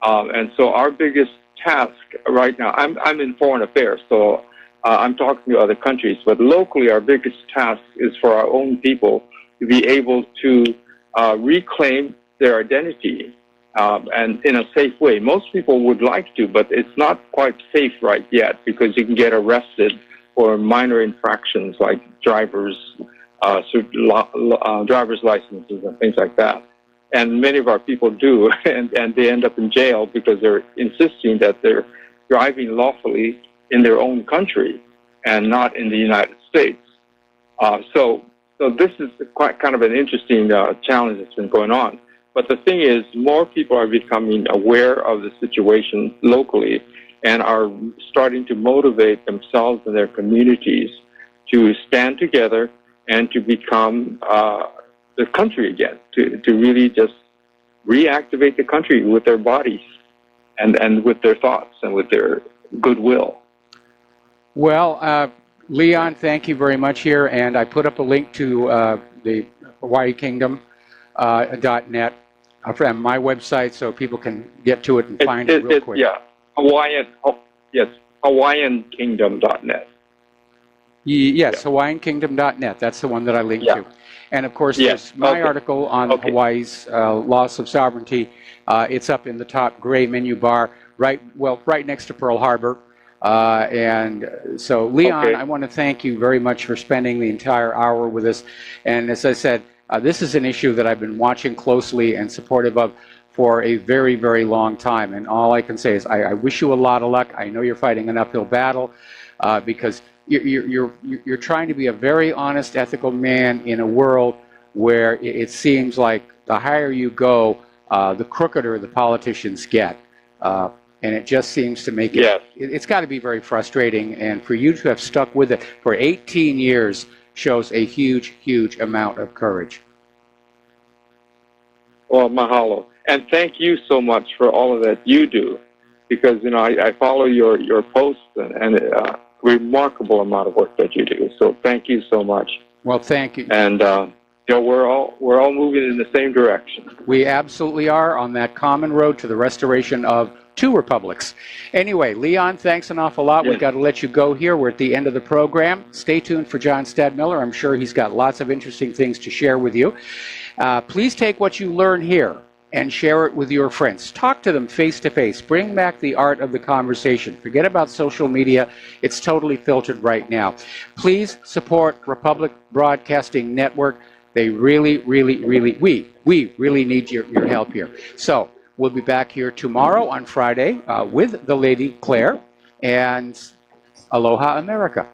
And so our biggest task right now, I'm in foreign affairs, so I'm talking to other countries, but locally our biggest task is for our own people to be able to reclaim their identity and in a safe way. Most people would like to, but it's not quite safe right yet because you can get arrested for minor infractions like driver's licenses and things like that. And many of our people do, and they end up in jail because they're insisting that they're driving lawfully in their own country and not in the United States. So this is quite kind of an interesting challenge that's been going on. But the thing is, more people are becoming aware of the situation locally and are starting to motivate themselves and their communities to stand together and to become the country again, to really just reactivate the country with their bodies and with their thoughts and with their goodwill. Well, Leon, thank you very much here, and I put up a link to the Hawaii Kingdom .net from my website so people can get to it and find it real quick. Yeah, HawaiianKingdom.net. Yes, HawaiianKingdom.net. That's the one that I linked to. And of course, there's my article on Hawaii's loss of sovereignty. It's up in the top gray menu bar, right next to Pearl Harbor. And so, Leon, I want to thank you very much for spending the entire hour with us. And as I said, this is an issue that I've been watching closely and supportive of for a very, very long time. And all I can say is I wish you a lot of luck. I know you're fighting an uphill battle because you're trying to be a very honest, ethical man in a world where it seems like the higher you go, the crookeder the politicians get. And it just seems to make it's got to be very frustrating. And for you to have stuck with it for 18 years shows a huge, huge amount of courage. Well, mahalo. And thank you so much for all of that you do. Because, I follow your posts and remarkable amount of work that you do. So thank you so much. Well, thank you. And we're all moving in the same direction. We absolutely are on that common road to the restoration of two republics. Anyway, Leon, thanks an awful lot. Yes. We've got to let you go here. We're at the end of the program. Stay tuned for John Stadmiller. I'm sure he's got lots of interesting things to share with you. Please take what you learn here and share it with your friends. Talk to them face to face. Bring back the art of the conversation. Forget about social media. It's totally filtered right now. Please support Republic Broadcasting Network. They really, really, really, we really need your help here. So we'll be back here tomorrow on Friday with the Lady Claire, and Aloha America.